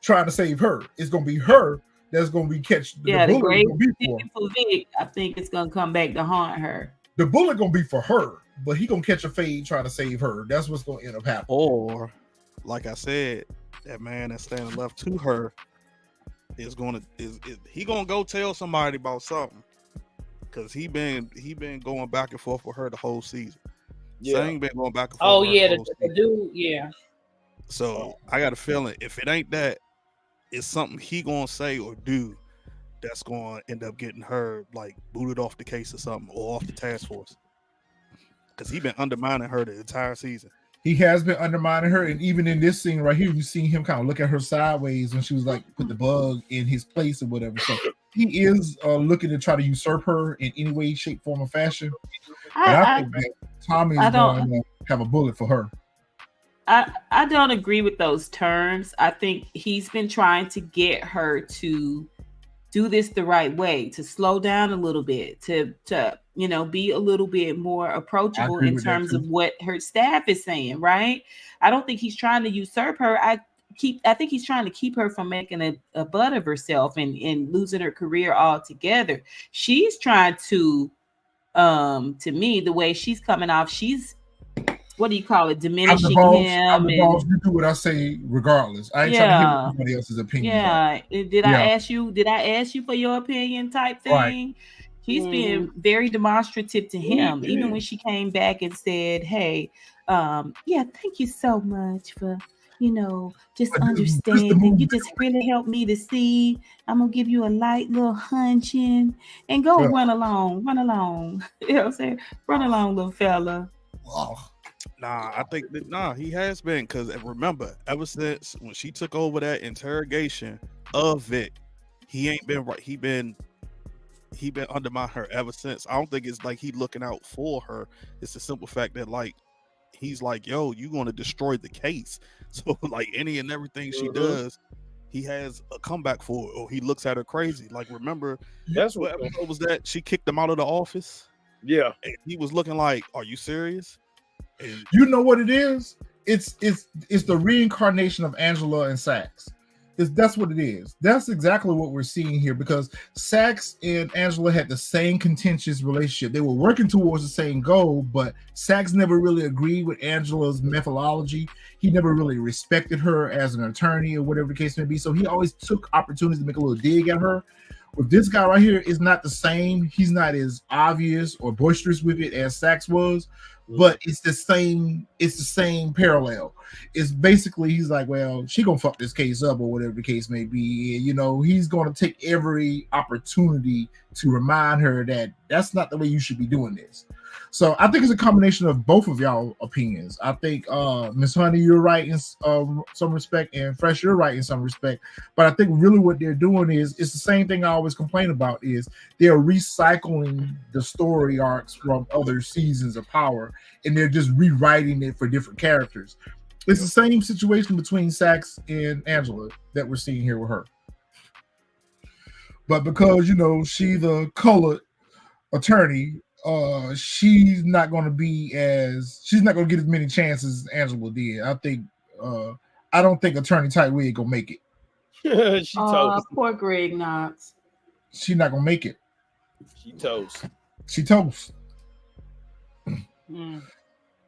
It's gonna be her that's gonna be catch. Yeah, The the bullet great gonna be for. for Vic, I think it's gonna come back to haunt her. The bullet gonna be for her, but he gonna catch a fade trying to save her. That's what's gonna end up happening. Or, like I said, that man that's standing left to her is gonna go tell somebody about something, because he been going back and forth with her the whole season. Yeah. Sang been going back and forth. Oh with her yeah, the whole the season. dude, yeah. So I got a feeling if it ain't that, it's something he gonna say or do that's gonna end up getting her like booted off the case or something, or off the task force, because he been undermining her the entire season. He has been undermining her, and even in this scene right here, you see him kind of look at her sideways when she was like put the bug in his place or whatever. So he is looking to try to usurp her in any way, shape, form, or fashion. And I think that Tommy is going to have a bullet for her. I don't agree with those terms. I think he's been trying to get her to do this the right way, to slow down a little bit, to be a little bit more approachable in terms of what her staff is saying, right? I don't think he's trying to usurp her. I think he's trying to keep her from making a butt of herself and losing her career altogether. She's trying to me, the way she's coming off, she's, what do you call it, diminishing him. You do what I say regardless. I ain't trying to hear somebody else's opinion. Yeah. Did I ask you for your opinion type thing? Right. She's being very demonstrative to him, even when she came back and said, "Hey, thank you so much for, just understanding. You just really helped me to see. I'm gonna give you a light little hunching and go run along. You know what I'm saying? Run along, little fella." Oh. I think that he has been, because remember, ever since when she took over that interrogation of Vic, he ain't been right. He been undermining her ever since. I don't think it's like he looking out for her. It's the simple fact that like he's like, "Yo, you going to destroy the case." So like any and everything she does, he has a comeback for it, or he looks at her crazy. Like, remember, that's what episode was that? She kicked him out of the office. Yeah, and he was looking like, "Are you serious?" And you know what it is? It's the reincarnation of Angela and Sax. That's what it is. That's exactly what we're seeing here, because Sax and Angela had the same contentious relationship. They were working towards the same goal, but Sax never really agreed with Angela's methodology. He never really respected her as an attorney or whatever the case may be. So he always took opportunities to make a little dig at her. With this guy right here, it's not the same. He's not as obvious or boisterous with it as Sax was, but it's the same parallel. It's basically, he's like, well, she gonna fuck this case up or whatever the case may be. And, he's gonna take every opportunity to remind her that that's not the way you should be doing this. So I think it's a combination of both of y'all opinions. I think Miss Honey, you're right in some respect, and Fresh, you're right in some respect. But I think really what they're doing is, it's the same thing I always complain about, is they're recycling the story arcs from other seasons of Power, and they're just rewriting it for different characters. It's the same situation between Sax and Angela that we're seeing here with her. But because, she the colored attorney, she's not going to get as many chances as Angela did. I don't think Attorney Tightwig gonna make it. She toast. Poor Greg Knox. She's not gonna make it. She toast. She toast.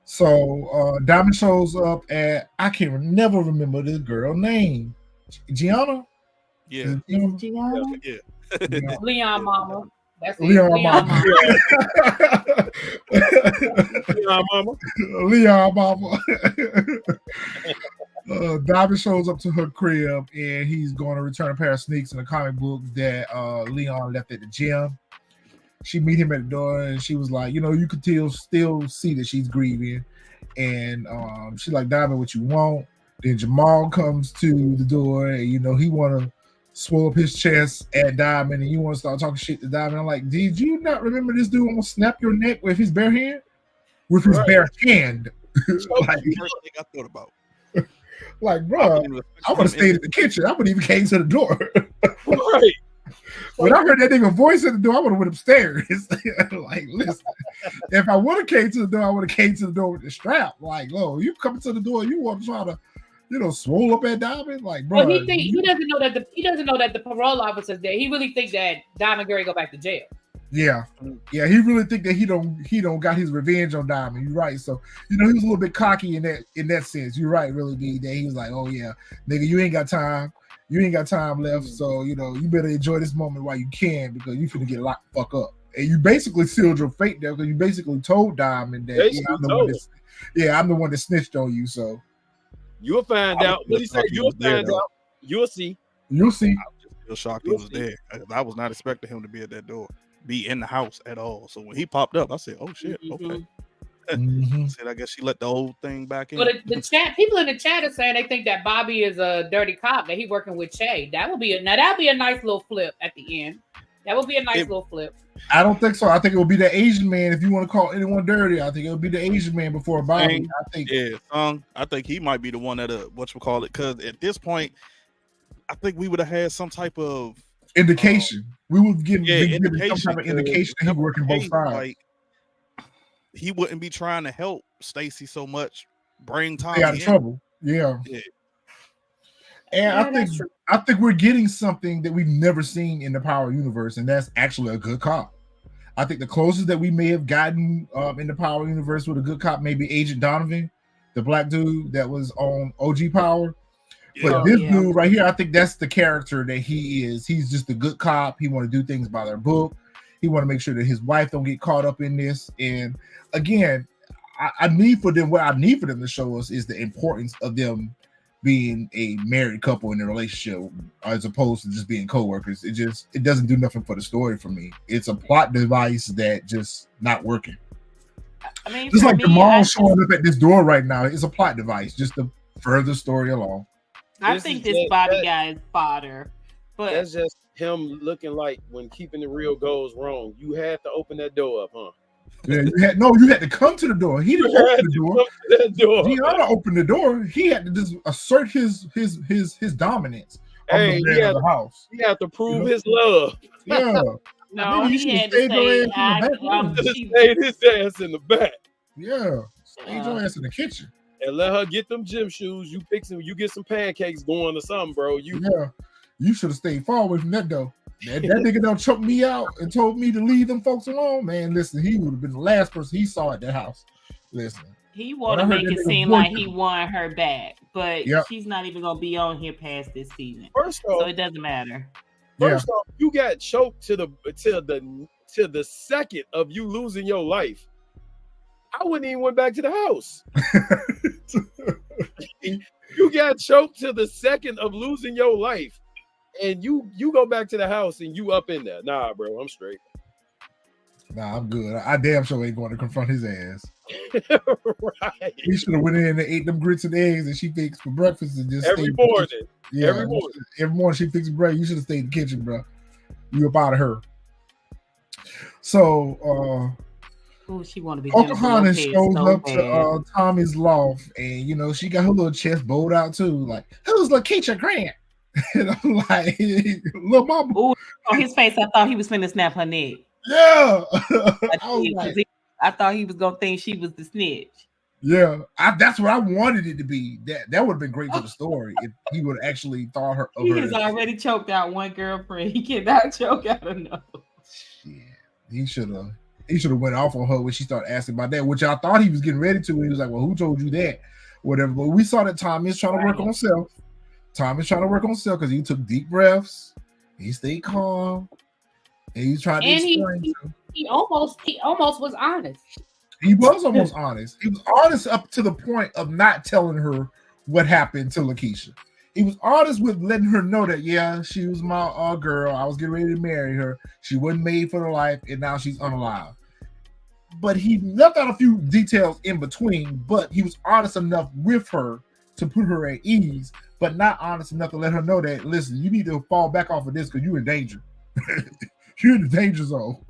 So Diamond shows up at I can never remember this girl name. Gianna? Yeah. Gianna? Yeah. Leon Mama. That's it. Leon Mama. Leon Mama. Leon Mama. Diamond shows up to her crib and he's going to return a pair of sneaks and a comic book that Leon left at the gym. She meet him at the door and she was like, you could still see that she's grieving. And she's like, Diamond, what you want? Then Jamal comes to the door and, he want to swell up his chest at Diamond and you want to start talking shit to Diamond. I'm like, did you not remember this dude almost snap your neck with his bare hand? With his bare hand. Like, first thing I thought about. Like, bro, I would have stayed in the kitchen. I wouldn't even came to the door. Right. When I heard that nigga voice at the door, I would have went upstairs. Like, listen, if I would have came to the door, I would have came to the door with the strap. Like, oh, you coming to the door, you want to try to, swole up at Diamond? Like, bro. Well, he doesn't know that the parole officer's there. He really thinks that Diamond Gary go back to jail. Yeah, he really think that he don't got his revenge on Diamond. You're right. So he was a little bit cocky in that sense. You're right, really, D. That he was like, oh yeah, nigga, you ain't got time. You ain't got time left. So you better enjoy this moment while you can because you finna get locked the fuck up. And you basically sealed your fate there because you basically told Diamond that I'm the one that snitched on you. So you'll find out. What he said? You'll find out. You'll see. You'll see. I was just still shocked he was there. I was not expecting him to be at that door. Be in the house at all. So when he popped up, I said, "Oh shit, okay." I said, "I guess she let the old thing back in." But the chat, people in the chat are saying they think that Bobby is a dirty cop, that he working with Che. That'll be a nice little flip at the end. That would be a nice little flip. I don't think so. I think it will be the Asian man. If you want to call anyone dirty, I think it will be the Asian man before Bobby. I think he might be the one that because at this point, I think we would have had some type of indication. We would give some type of indication that he's working both sides. Like, he wouldn't be trying to help Stacy so much. Bring Tommy stay out of trouble. Yeah. And I think we're getting something that we've never seen in the Power universe, and that's actually a good cop. I think the closest that we may have gotten in the Power universe with a good cop may be Agent Donovan, the black dude that was on OG Power. But this dude right here, I think that's the character that he is. He's just a good cop. He want to do things by their book. He want to make sure that his wife don't get caught up in this. And again, what I need for them to show us is the importance of them being a married couple in a relationship as opposed to just being co-workers. It doesn't do nothing for the story for me. It's a plot device that just not working. I mean, just like Jamal showing up at this door right now, it's a plot device just to further the story along. I think this Bobby guy is fodder, but that's just him looking like when keeping it real goes wrong. You had to open that door up, huh? Yeah, you had to come to the door. He didn't open the door. Gianna opened the door. He had to just assert his dominance on the house. He had to prove his love. Yeah. No, he had to say, stayed his ass in the back. Yeah, stayed your ass in the kitchen. And let her get them gym shoes. You get some pancakes going or something, bro. You should have stayed far away from that door. That nigga done choked me out and told me to leave them folks alone. Man, listen, he would have been the last person he saw at that house. Listen. He want to make it seem like he wanted her back, but she's not even gonna be on here past this season. So it doesn't matter. First off, you got choked to the second of you losing your life. I wouldn't even went back to the house. You got choked to the second of losing your life, and you go back to the house and you up in there. Nah, bro, I'm straight. Nah, I'm good. I damn sure ain't going to confront his ass. Right. He should have went in and ate them grits and eggs that she fixed for breakfast and just every morning. Yeah, every morning she fixed bread. You should have stayed in the kitchen, bro. You up out of her. So, she want to be. Pocahontas shows up to Tommy's loft, and she got her little chest bowed out too. Like, who's LaKeisha Grant? And I'm like, little mama. Ooh, on his face, I thought he was finna snap her neck. Yeah. I thought he was gonna think she was the snitch. Yeah, that's what I wanted it to be. That would have been great for the story if he would have actually thought her. He has already choked out one girlfriend. He cannot choke out another. Shit, he should have went off on her when she started asking about that, which I thought he was getting ready to. He was like, "Well, who told you that?" Whatever. But we saw that Tommy is trying to work on himself. Tommy is trying to work on himself because he took deep breaths. He stayed calm. And he's trying to explain. He almost was honest. He was almost honest. He was honest up to the point of not telling her what happened to Lakeisha. He was honest with letting her know that, yeah, she was my girl. I was getting ready to marry her. She wasn't made for the life, and now she's unalive. But he left out a few details in between, but he was honest enough with her to put her at ease, but not honest enough to let her know that, listen, you need to fall back off of this because you're in danger. You're in the danger zone.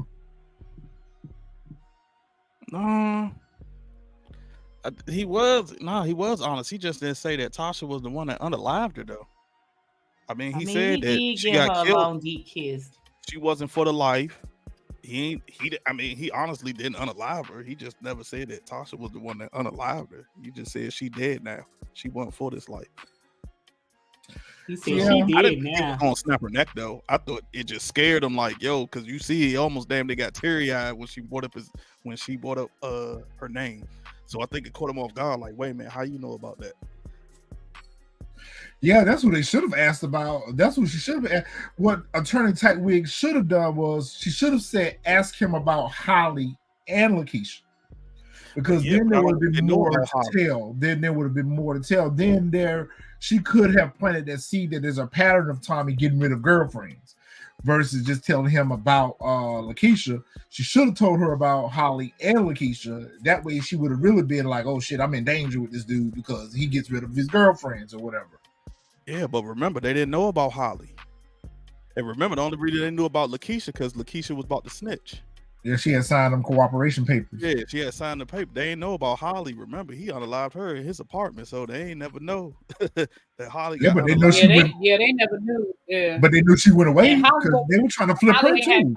No, he was honest. He just didn't say that Tasha was the one that unalived her, though. I mean, he said that she got killed. Long, deep kiss. She wasn't for the life. He honestly didn't unalive her. He just never said that Tasha was the one that unalived her. He just said she dead now. She wasn't for this life. He said she did. I didn't think he was gonna snap her neck though. I thought it just scared him, like, yo, because you see, he almost damn near got teary-eyed when she brought up her name. So I think it caught him off guard. Like, wait a minute, how you know about that? Yeah, that's what they should have asked about. That's what she should have asked. What Attorney Tightwig should have done was she should have said, ask him about Holly and Lakeisha. Because then there would have been more to tell. Then there would have been more to tell. Then she could have planted that seed that there's a pattern of Tommy getting rid of girlfriends versus just telling him about Lakeisha. She should have told her about Holly and Lakeisha. That way she would have really been like, oh shit, I'm in danger with this dude because he gets rid of his girlfriends or whatever. Yeah, but remember, they didn't know about Holly. And remember, the only reason they knew about Lakeisha because Lakeisha was about to snitch. Yeah, she had signed them cooperation papers. Yeah, she had signed the paper. They ain't know about Holly. Remember, he unalived her in his apartment, so they ain't never know that Holly got but they know she went. Yeah, they never knew. Yeah, but they knew she went away because they were trying to flip her too.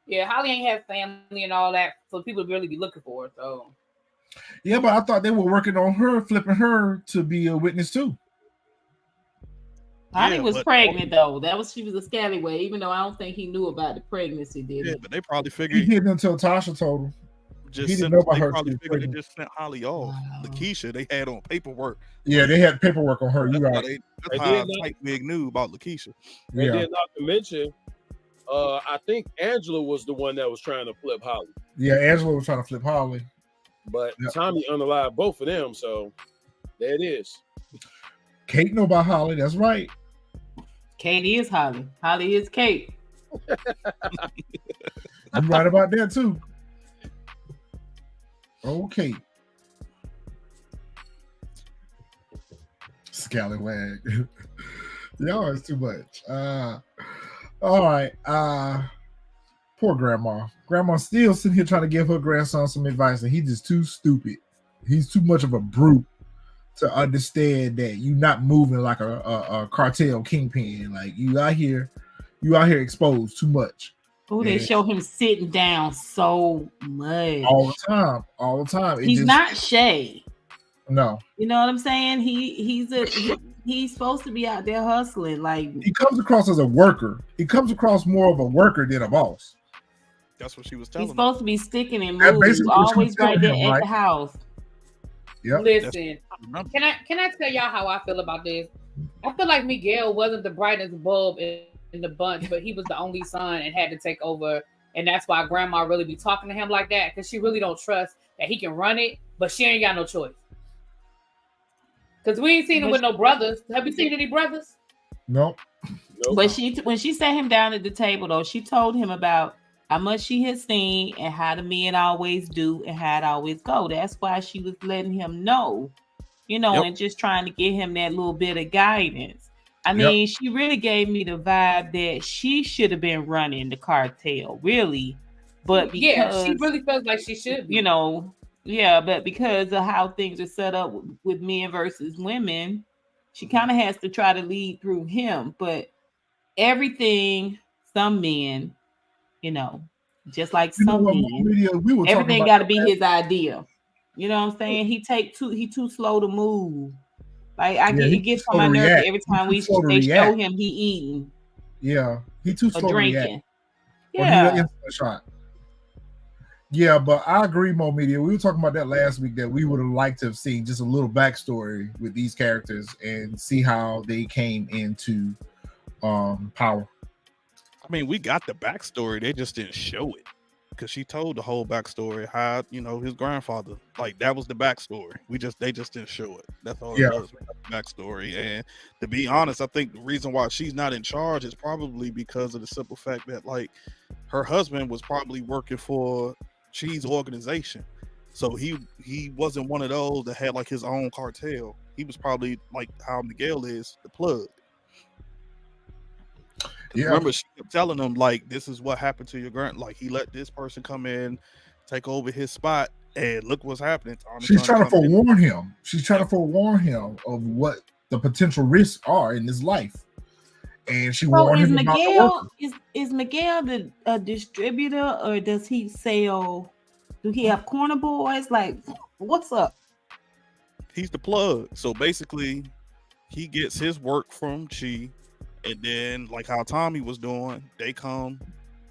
Yeah, Holly ain't have family and all that, so people really be looking for her. So. Yeah, but I thought they were working on her, flipping her to be a witness too. Holly was pregnant though. She was a scallywag, even though I don't think he knew about the pregnancy, did he? Yeah, but they probably figured he didn't until Tasha told him. He didn't know about her. Probably figured they just sent Holly off. Wow. Lakeisha, they had on paperwork. Yeah, they had paperwork on her. You right. That's how Tightwig knew about Lakeisha. And then not to mention, I think Angela was the one that was trying to flip Holly. Yeah, Angela was trying to flip Holly. But Tommy unalived both of them, so there it is. Kate know about Holly, that's right. Kate is Holly. Holly is Kate. I'm right about that too. Okay. Scallywag. Y'all is too much. All right. Poor grandma. Grandma still sitting here trying to give her grandson some advice, and he's just too stupid. He's too much of a brute to understand that you're not moving like a cartel kingpin. Like you out here exposed too much. Oh, they show him sitting down so much. All the time. He's not Shay. No. You know what I'm saying? He's supposed to be out there hustling. Like he comes across as a worker. He comes across more of a worker than a boss. That's what she was telling him. He's supposed to be sticking and moving. Always right there at the house. Yep. Listen, can I tell y'all how I feel about this? I feel like Miguel wasn't the brightest bulb in the bunch, but he was the only son and had to take over, and that's why Grandma really be talking to him like that because she really don't trust that he can run it, but she ain't got no choice. Because we ain't seen him with no brothers. Have you seen any brothers? Nope. But when she sat him down at the table, though, she told him about how much she had seen and how the men always do and how it always go. That's why she was letting him know, and just trying to give him that little bit of guidance. I mean, she really gave me the vibe that she should have been running the cartel, really. But because, she really feels like she should be. But because of how things are set up with men versus women, she kind of has to try to lead through him. But everything some men just like You know some what, men. Media, we were talking Everything about got to be his idea. You know what I'm saying? He too slow to move. Like it he's too gets on slow my to nerves react. every He's time too slow to they show react. him he eating Yeah, he's too or slow to react. drinking. Or need an Yeah. instant shot. Yeah, but I agree, Mo Media. We were talking about that last week that we would have liked to have seen just a little backstory with these characters and see how they came into power. I mean, we got the backstory. They just didn't show it because she told the whole backstory. How his grandfather, like that was the backstory. They just didn't show it. That's all it was. We got the backstory. And to be honest, I think the reason why she's not in charge is probably because of the simple fact that like her husband was probably working for Chi's organization. So he wasn't one of those that had like his own cartel. He was probably like how Miguel is, the plug. Yeah. Remember, she kept telling him like, "This is what happened to your grand. Like, he let this person come in, take over his spot, and look what's happening." She's trying to forewarn him. She's trying to forewarn him of what the potential risks are in his life, and she warned him about the worker. Is Miguel the distributor, or does he sell? Do he have corner boys? Like, what's up? He's the plug. So basically, he gets his work from Chi. And then, like how Tommy was doing, they come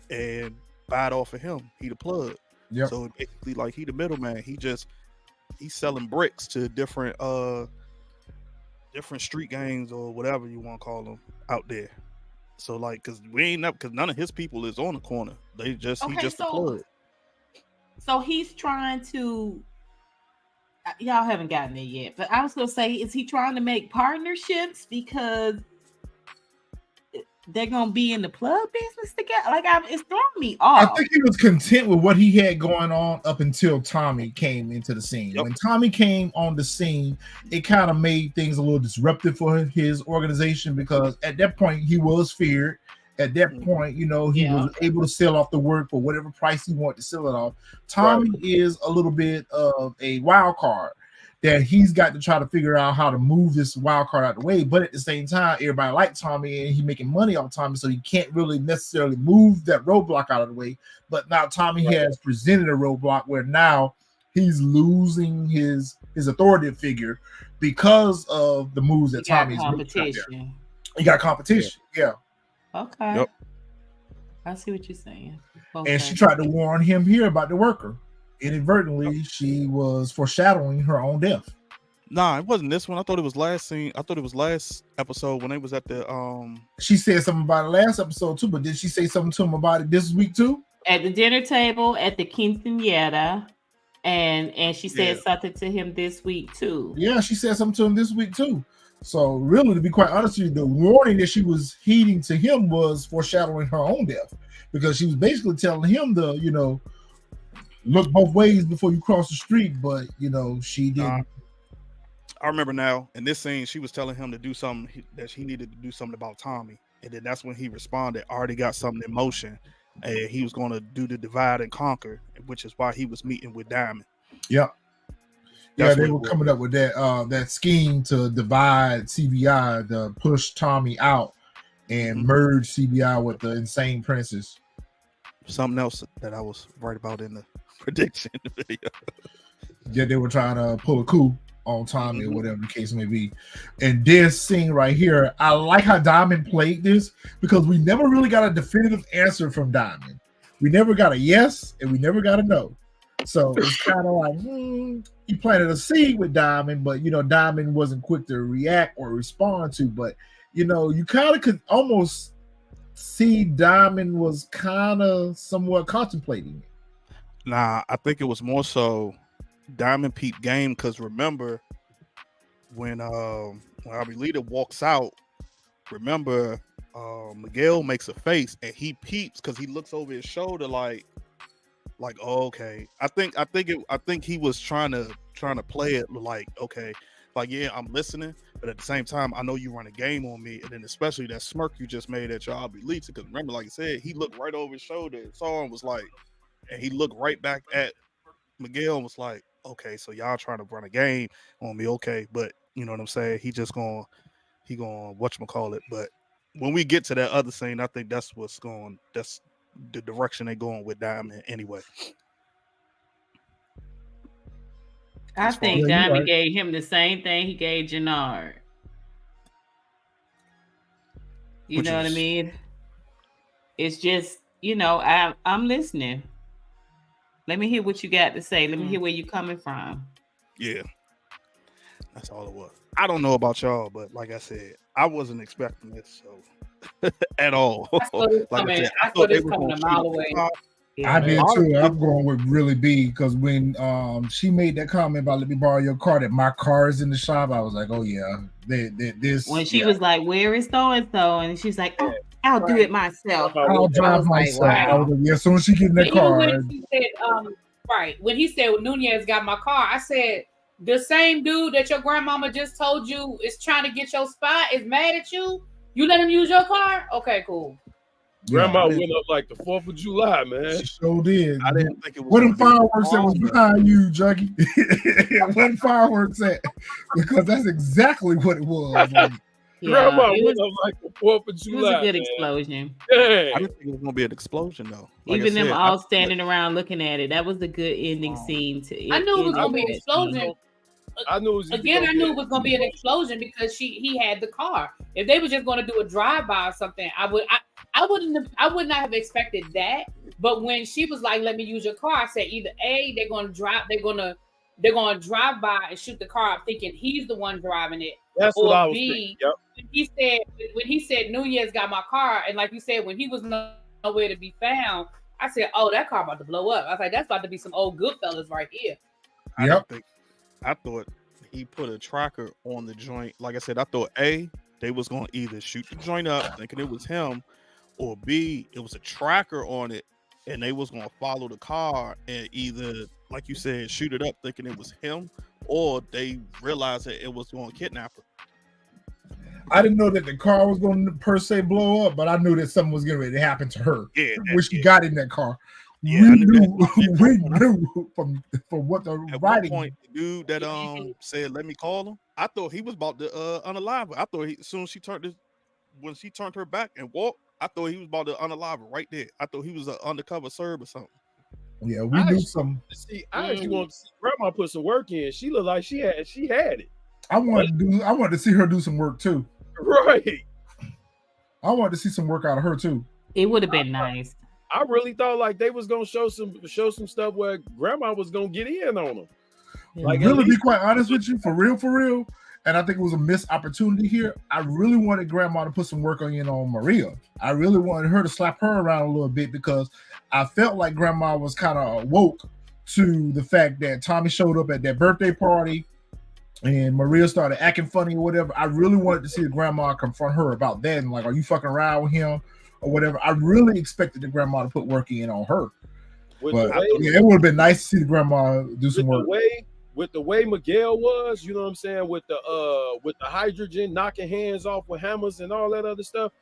and buy it off of him. He the plug. Yep. So basically, like he the middleman. He's selling bricks to different street gangs or whatever you want to call them out there. So like, cause none of his people is on the corner. He just the plug. So he's trying to. Y'all haven't gotten there yet, but I was gonna say, is he trying to make partnerships because they're gonna be in the plug business together? Like, it's throwing me off. I think he was content with what he had going on up until Tommy came into the scene. Yep. When Tommy came on the scene, it kind of made things a little disruptive for his organization because at that point he was feared. At that point, he was able to sell off the work for whatever price he wanted to sell it off. Tommy is a little bit of a wild card that he's got to try to figure out how to move this wild card out of the way. But at the same time, everybody likes Tommy and he's making money off Tommy, so he can't really necessarily move that roadblock out of the way. But now Tommy has presented a roadblock where now he's losing his authoritative figure because of the moves that Tommy's competition. He got competition, yeah. Okay. Yep. I see what you're saying. Okay. And she tried to warn him here about the worker. Inadvertently, she was foreshadowing her own death. Nah, it wasn't this one. I thought it was last scene. I thought it was last episode when they was at the She said something about it last episode too, but did she say something to him about it this week too? At the dinner table at the quinceañera, and she said something to him this week too. Yeah, she said something to him this week too. So really, to be quite honest with you, the warning that she was heeding to him was foreshadowing her own death because she was basically telling him to, look both ways before you cross the street, but she didn't. I remember now in this scene, she was telling him to do something that he needed to do something about Tommy, and then that's when he responded. I already got something in motion, and he was going to do the divide and conquer, which is why he was meeting with Diamond. Yep. Yeah, they were coming up with that scheme to divide CBI, to push Tommy out and merge CBI with the Insane Princess. Something else that I was right about in the prediction video. Yeah, they were trying to pull a coup on Tommy or whatever the case may be. And this scene right here, I like how Diamond played this because we never really got a definitive answer from Diamond. We never got a yes and we never got a no. So it's kind of like he planted a seed with Diamond, but Diamond wasn't quick to react or respond to. But you kind of could almost see Diamond was kind of somewhat contemplating it. Nah, I think it was more so Diamond peep game because remember when Abuelita walks out, remember Miguel makes a face and he peeps because he looks over his shoulder like oh, okay. I think he was trying to play it like okay, like yeah, I'm listening, but at the same time, I know you run a game on me, and then especially that smirk you just made at your Abuelita, because remember, like I said, he looked right over his shoulder, saw him, was like, and he looked right back at Miguel and was like, okay, so y'all trying to run a game on me, okay, but you know what I'm saying? He gonna whatchamacallit. But when we get to that other scene, I think that's the direction they're going with Diamond anyway. I think Yeah, Diamond right. gave him the same thing he gave Janard. You Which know what I is- mean? It's just, I'm listening. Let me hear what you got to say. Let me hear where you're coming from. Yeah, that's all it was. I don't know about y'all, but like I said, I wasn't expecting this so at all. I saw this coming. I saw this coming a mile away. Yeah. I did too. Honestly- I'm going with really B because when she made that comment about let me borrow your car, that my car is in the shop, I was like, oh yeah, this. When she was like, "Where is so and so?" and she's like, "Oh, I'll do it myself." I'll drive myself. I was like, yeah, as soon as she get in that Even car, when he said, when he said Nunez got my car, I said the same dude that your grandmama just told you is trying to get your spot is mad at you. You let him use your car? Okay, cool. Grandma went up like the 4th of July, man. She sure did. I didn't think it was. What them gonna be fireworks that was longer. behind you, Juggy? What them fireworks at? Because that's exactly what it was. Like, Grandma it went was, up like the 4th of it was July. a good man. explosion. Dang. I didn't think it was gonna be an explosion though. Like Even I them said, all I- standing around looking at it. That was a good ending scene to it. I knew it was gonna be an ended explosion. I knew it was Again, I knew it was gonna be an explosion because he had the car. If they were just gonna do a drive-by or something, I would not have expected that. But when she was like, "Let me use your car," I said either A, they're gonna drive by and shoot the car up, thinking he's the one driving it. That's Or what I was B, thinking. Yep. when he said Nunez got my car, and like you said, when he was nowhere to be found, I said, "Oh, that car about to blow up." I was like, "That's about to be some old Goodfellas right here." I thought he put a tracker on the joint. Like I said, I thought A, they was gonna either shoot the joint up thinking it was him, or B, it was a tracker on it and they was gonna follow the car and either, like you said, shoot it up thinking it was him, or they realized that it was going to kidnap her. I didn't know that the car was going to per se blow up, but I knew that something was getting ready to happen to her Yeah, when she got in that car. Yeah, we I knew knew from what the At writing. one point, the dude that said, "Let me call him," I thought he was about to unalive her. I thought as soon as she when she turned her back and walked, I thought he was about to unalive her right there. I thought he was an undercover serb or something. Yeah, we knew some. See, I actually want to see Grandma put some work in. She looked like she had it. I wanted to see her do some work too. Right. I wanted to see some work out of her too. It would have been nice. I really thought like they was gonna show some stuff where Grandma was gonna get in on them. Like, really, be quite honest with you, for real. And I think it was a missed opportunity here. I really wanted Grandma to put some work on Mireya. I really wanted her to slap her around a little bit because I felt like Grandma was kind of woke to the fact that Tommy showed up at that birthday party and Mireya started acting funny or whatever. I really wanted to see the Grandma confront her about that and like, are you fucking around with him or whatever. I really expected the Grandma to put work in on her. But it would have been nice to see the Grandma do some work. With the way Miguel was, you know what I'm saying, with the hydrogen knocking hands off with hammers and all that other stuff,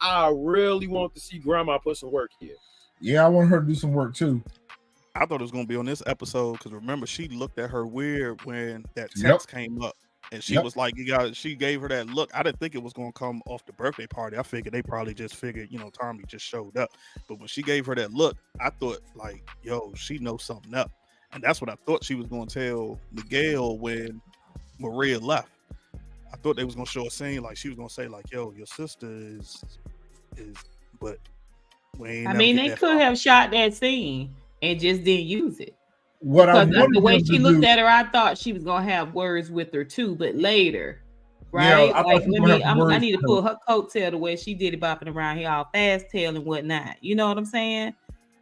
I really want to see Grandma put some work here. Yeah, I want her to do some work too. I thought it was gonna be on this episode because remember she looked at her weird when that text came up, and she was like, she gave her that look. I didn't think it was gonna come off the birthday party. I figured they probably just figured, Tommy just showed up. But when she gave her that look, I thought like, yo, she knows something up. And that's what I thought she was going to tell Miguel when Mireya left. I thought they was going to show a scene like she was going to say like, yo, your sister is, but we ain't. I mean, they could have shot that scene and just didn't use it. Because the way she looked at her, I thought she was going to have words with her too, but later, right? Yeah, I need to pull her coattail the way she did it, bopping around here all fast tail and whatnot. You know what I'm saying?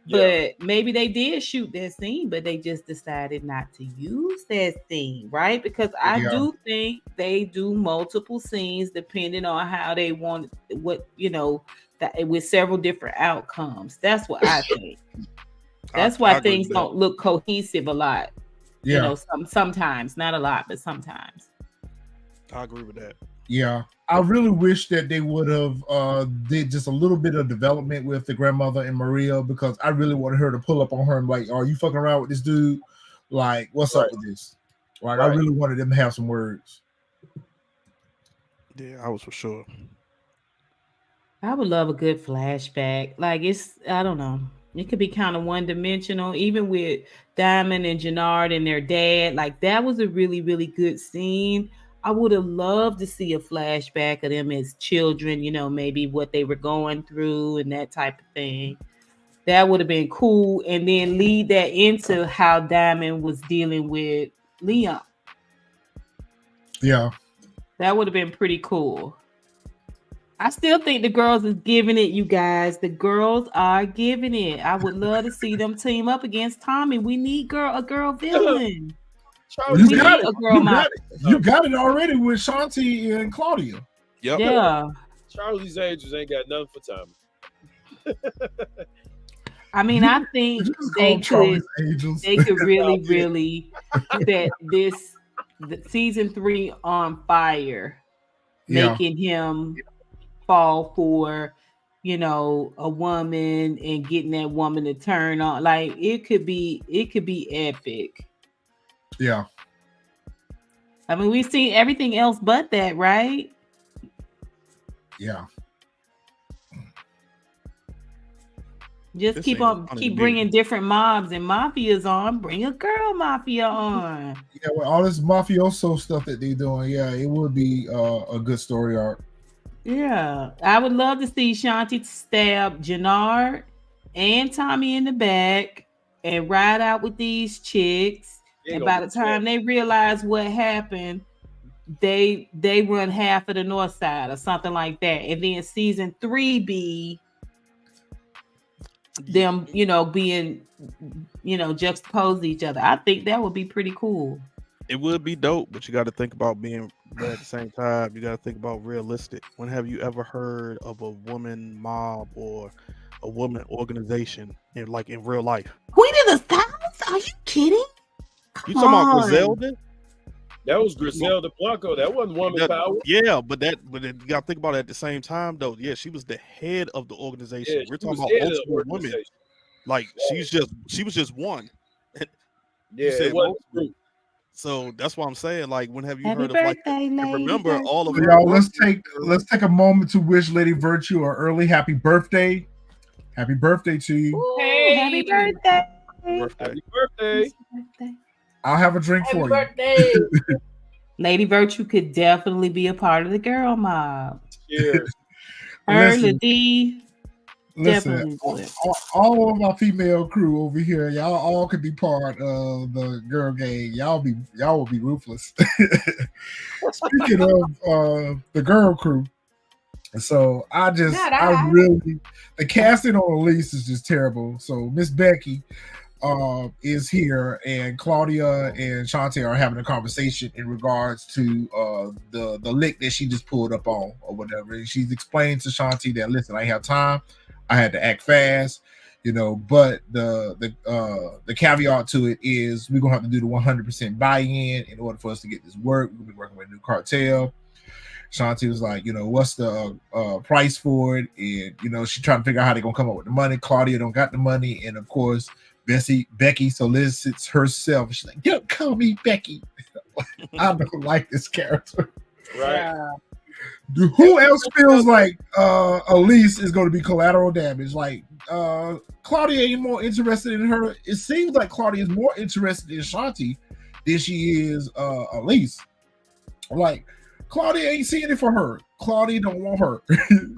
But maybe they did shoot that scene, but they just decided not to use that scene, right? Because I do think they do multiple scenes depending on how they want that with several different outcomes. That's what I think. That's why things don't look cohesive a lot. Yeah. Sometimes, not a lot, but sometimes. I agree with that. Yeah. I really wish that they would have did just a little bit of development with the grandmother and Mireya because I really wanted her to pull up on her and like, are you fucking around with this dude? Like, what's up with this? Like, I really wanted them to have some words. Yeah, I was for sure. I would love a good flashback. Like I don't know. It could be kind of one dimensional, even with Diamond and Janard and their dad. Like that was a really, really good scene. I would have loved to see a flashback of them as children, maybe what they were going through and that type of thing. That would have been cool. And then lead that into how Diamond was dealing with Leon. Yeah. That would have been pretty cool. I still think the girls is giving it, you guys. The girls are giving it. I would love to see them team up against Tommy. We need a girl villain. You got it. You got it already with Shanti and Claudia. Yep. Yeah. Charlie's Angels ain't got nothing for Tommy. I mean, I think they could really, really set the season 3 on fire, making him fall for, a woman and getting that woman to turn on. Like it could be epic. Yeah. I mean, we've seen everything else but that, right? Yeah. Just keep bringing different mobs and mafias on. Bring a girl mafia on. Yeah, with all this mafioso stuff that they're doing, yeah, it would be a good story arc. Yeah, I would love to see Shanti stab Janard and Tommy in the back and ride out with these chicks. And by the time they realize what happened, they run half of the north side or something like that. And then season 3 be them, being, juxtaposed to each other. I think that would be pretty cool. It would be dope, but you got to think about being, but at the same time, you got to think about realistic. When have you ever heard of a woman mob or a woman organization in real life? Queen of the South? Are you kidding? You talking about Griselda? That was Griselda Blanco. That wasn't woman power. Yeah, but you got to think about it at the same time, though. Yeah, she was the head of the organization. We're talking about multiple women. Like she was just one. Yeah, it wasn't true. So that's what I'm saying. Like, when have you Happy heard birthday, of Lady remember Virtue. all of So y'all, let's take a moment to wish Lady Virtue an early happy birthday. Happy birthday to you. Ooh, happy birthday. Happy birthday. I'll have a drink for you. Lady Virtue could definitely be a part of the girl mob. Cheers. Listen, all of my female crew over here, y'all all could be part of the girl gang. Y'all will be ruthless. Speaking of the girl crew, so the casting on Elise is just terrible. So Miss Becky is here, and Claudia and Shanti are having a conversation in regards to the lick that she just pulled up on or whatever. And she's explaining to Shanti that, listen, I ain't have time. I had to act fast, but the caveat to it is we're gonna have to do the 100% buy-in in order for us to get this work. We're gonna be working with a new cartel. Shanti was like, what's the price for it? And she's trying to figure out how they're gonna come up with the money. Claudia don't got the money, and of course Becky solicits herself. She's like, don't call me Becky. I don't like this character. Right. Yeah. Who else feels like Elise is going to be collateral damage? Like Claudia ain't more interested in her. It seems like Claudia is more interested in Shanti than she is Elise. Like Claudia ain't seeing it for her. Claudia don't want her.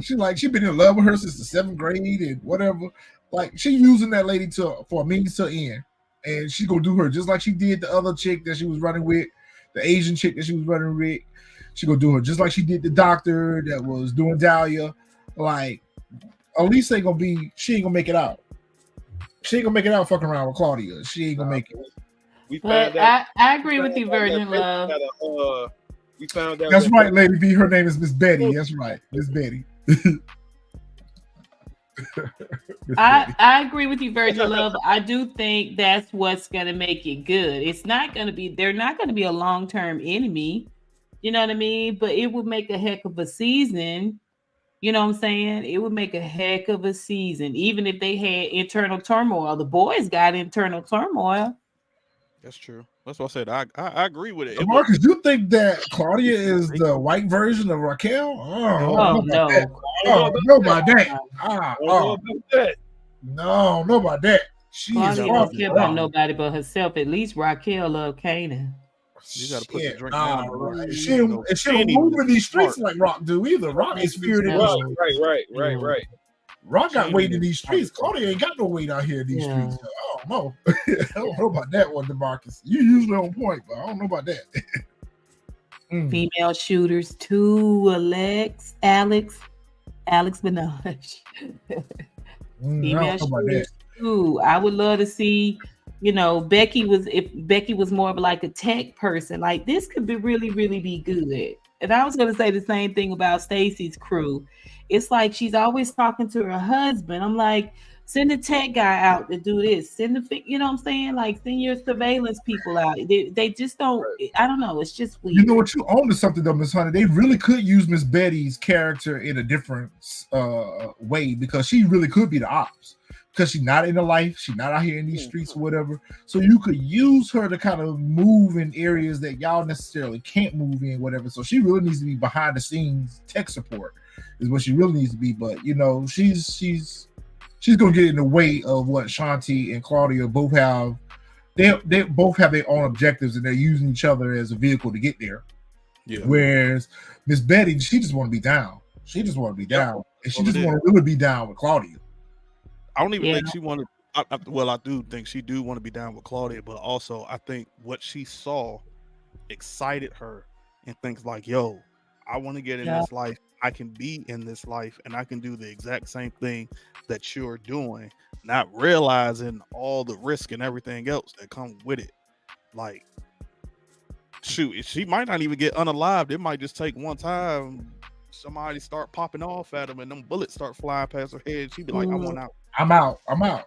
She been in love with her since the 7th grade and whatever. Like she using that lady for a means to end, and she gonna do her just like she did the other chick that she was running with, the Asian chick that she was running with. She gonna do her just like she did the doctor that was doing Dahlia. Like Elise she ain't gonna make it out. She ain't gonna make it out fucking around with Claudia. She ain't gonna make it. But I agree with you, Virgin Love. We found out. That's right, Lady V. Her name is Miss Betty. That's right, Miss Betty. I agree with you, Virgin Love. I do think that's what's gonna make it good. They're not gonna be a long-term enemy. You know what I mean? But it would make a heck of a season. You know what I'm saying? It would make a heck of a season, even if they had internal turmoil. The boys got internal turmoil. That's true. That's what I said. I agree with it. Marcus, you think that Claudia is the white version of Raquel? Oh no. Oh, know about that. Know about that. No, know about that. She Claudia is don't care about nobody but herself. At least Raquel love Kanan. You got to put the drink down. down. Right. She don't move in these streets like Rock do either. Rock is spirited. Right. Rock got weight in these streets. Claudia ain't got no weight out here in these streets. I don't know. I don't know about that one, DeMarcus. You usually on point, but I don't know about that. Female shooters too, Alex Minaj. Female shooters too. I would love to see, Becky was more of like a tech person. Like this could be really, really be good. And I was gonna say the same thing about Stacey's crew. It's like she's always talking to her husband. I'm like, send the tech guy out to do this. Send the, you know what I'm saying? Like, send your surveillance people out. They just don't. I don't know. It's just weird. You know what? You own to something though, Miss Honey. They really could use Miss Betty's character in a different way because she really could be the ops. Because she's not in the life, she's not out here in these streets or whatever. So you could use her to kind of move in areas that y'all necessarily can't move in, whatever. So she really needs to be behind the scenes tech support, is what she really needs to be. But she's gonna get in the way of what Shanti and Claudia both have. They both have their own objectives, and they're using each other as a vehicle to get there. Yeah. Whereas Miss Betty, she just want to be down. She just want to be down, and she just want to really be down with Claudia. I don't even think she wanted. I do think she do want to be down with Claudia, but also I think what she saw excited her and thinks like, "Yo, I want to get in this life. I can be in this life, and I can do the exact same thing that you're doing." Not realizing all the risk and everything else that comes with it. Like, shoot, she might not even get unalived. It might just take one time. Somebody start popping off at him, and them bullets start flying past her head. She'd be like, "I want out. I'm out."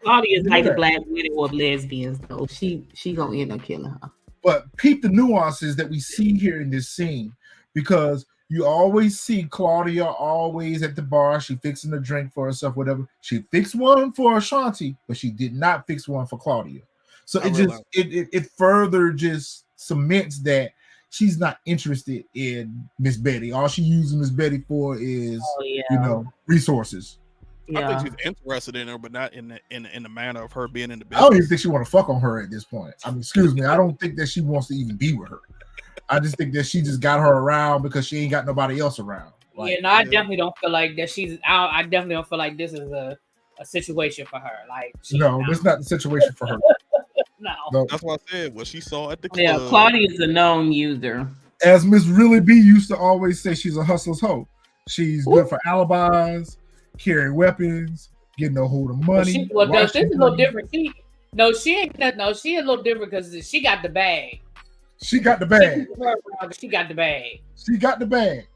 Claudia's like the Black Widow of lesbians, though. She gonna end up killing her. But peep the nuances that we see here in this scene, because you always see Claudia always at the bar. She fixing a drink for herself, whatever. She fixed one for Shanti, but she did not fix one for Claudia. So it further just cements that she's not interested in Miss Betty. All she using Miss Betty for is resources. Yeah. I think she's interested in her, but not in the manner of her being in the business. I don't even think she want to fuck on her at this point. I mean, excuse me. I don't think that she wants to even be with her. I just think that she just got her around because she ain't got nobody else around. Like, I definitely don't feel like that she's out. I definitely don't feel like this is a situation for her. Like, no, it's not the situation for her. No. That's what I said. What she saw at the club. Yeah, Claudia's a known user. As Miss Really B used to always say, she's a hustler's hoe. She's good for alibis, carrying weapons, getting a hold of money. This is a little different. She ain't. No, she a little different because she got the bag. She got the bag. She got the bag. She got the bag.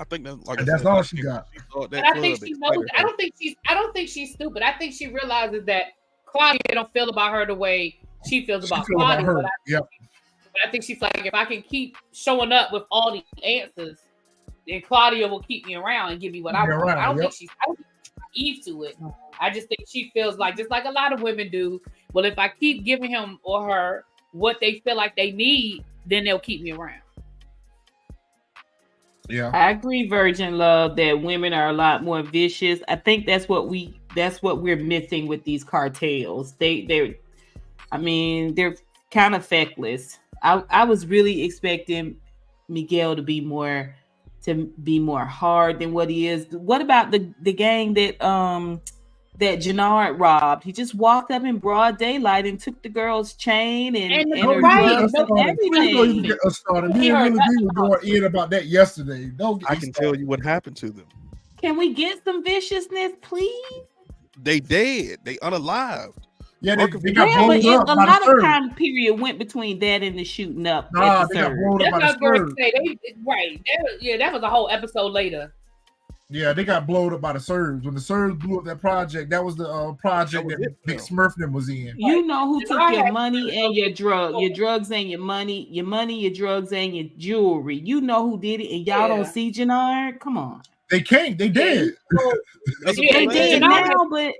I think that's all she got. I think she knows. I don't think she's stupid. I think she realizes that Claudia don't feel about her the way she feels about Claudia. But I think she's like, if I can keep showing up with all the answers, then Claudia will keep me around and give me what I want. I don't think she's naive to it. I just think she feels like, just like a lot of women do, well, if I keep giving him or her what they feel like they need, then they'll keep me around. Yeah, I agree, Virgin Love, that women are a lot more vicious. I think that's what we're missing with these cartels. They're kind of feckless. I was really expecting Miguel to be more hard than what he is. What about the gang that Janard robbed? He just walked up in broad daylight and took the girl's chain and her drugs and everything. Me and Really B were going in about that yesterday. I can tell you what happened to them. Can we get some viciousness, please? They dead. They unalived. Yeah, they got blown up. A lot of time period went between that and the shooting up. They got blown up by the Serb. That was a whole episode later. Yeah, they got blown up by the Serbs. When the Serbs blew up that project, that was the project that Big Smurfdom was in. You know who took your money and your drugs and your money, your drugs and your jewelry. You know who did it, and y'all don't see Janard? Come on. They can't. They did. They did now, but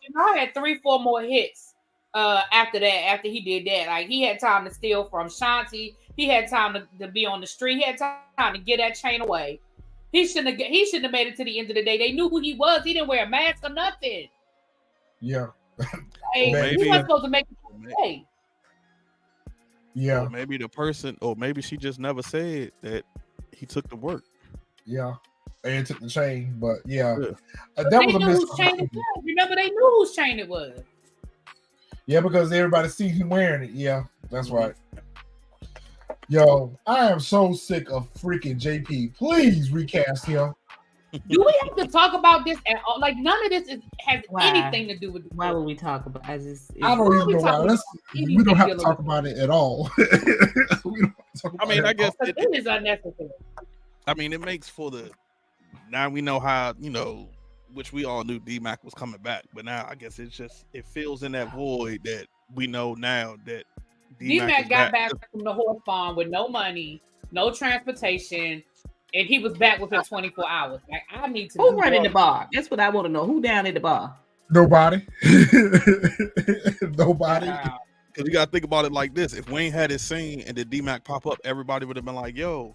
Janard had 3-4 more hits after that, after he did that. Like he had time to steal from Shanti. He had time to be on the street. He had time to get that chain away. He shouldn't have made it to the end of the day. They knew who he was. He didn't wear a mask or nothing. Yeah. Hey, he was supposed to make it away. Yeah. Or maybe the person, or maybe she just never said that he took the work. Yeah. And took the chain, but yeah. But that they was a knew whose chain it was. Remember, they knew whose chain it was. Yeah, because everybody see him wearing it. Yeah, that's right. Yo, I am so sick of freaking JP. Please recast him. Do we have to talk about this at all? Like none of this has anything to do with. Why would we talk about? I don't even know why. We don't have to talk about it at all. I mean, I guess it is unnecessary. I mean, it makes for the. Now we know how, which we all knew D-Mac was coming back, but now I guess it fills in that void that we know now that D-Mac got back from the horse farm with no money, no transportation, and he was back within 24 hours. Like, I need to know. Who running the bar? That's what I want to know. Who down at the bar? Nobody. Nobody. Because you got to think about it like this. If Wayne had his scene and the D-Mac pop up, everybody would have been like, yo,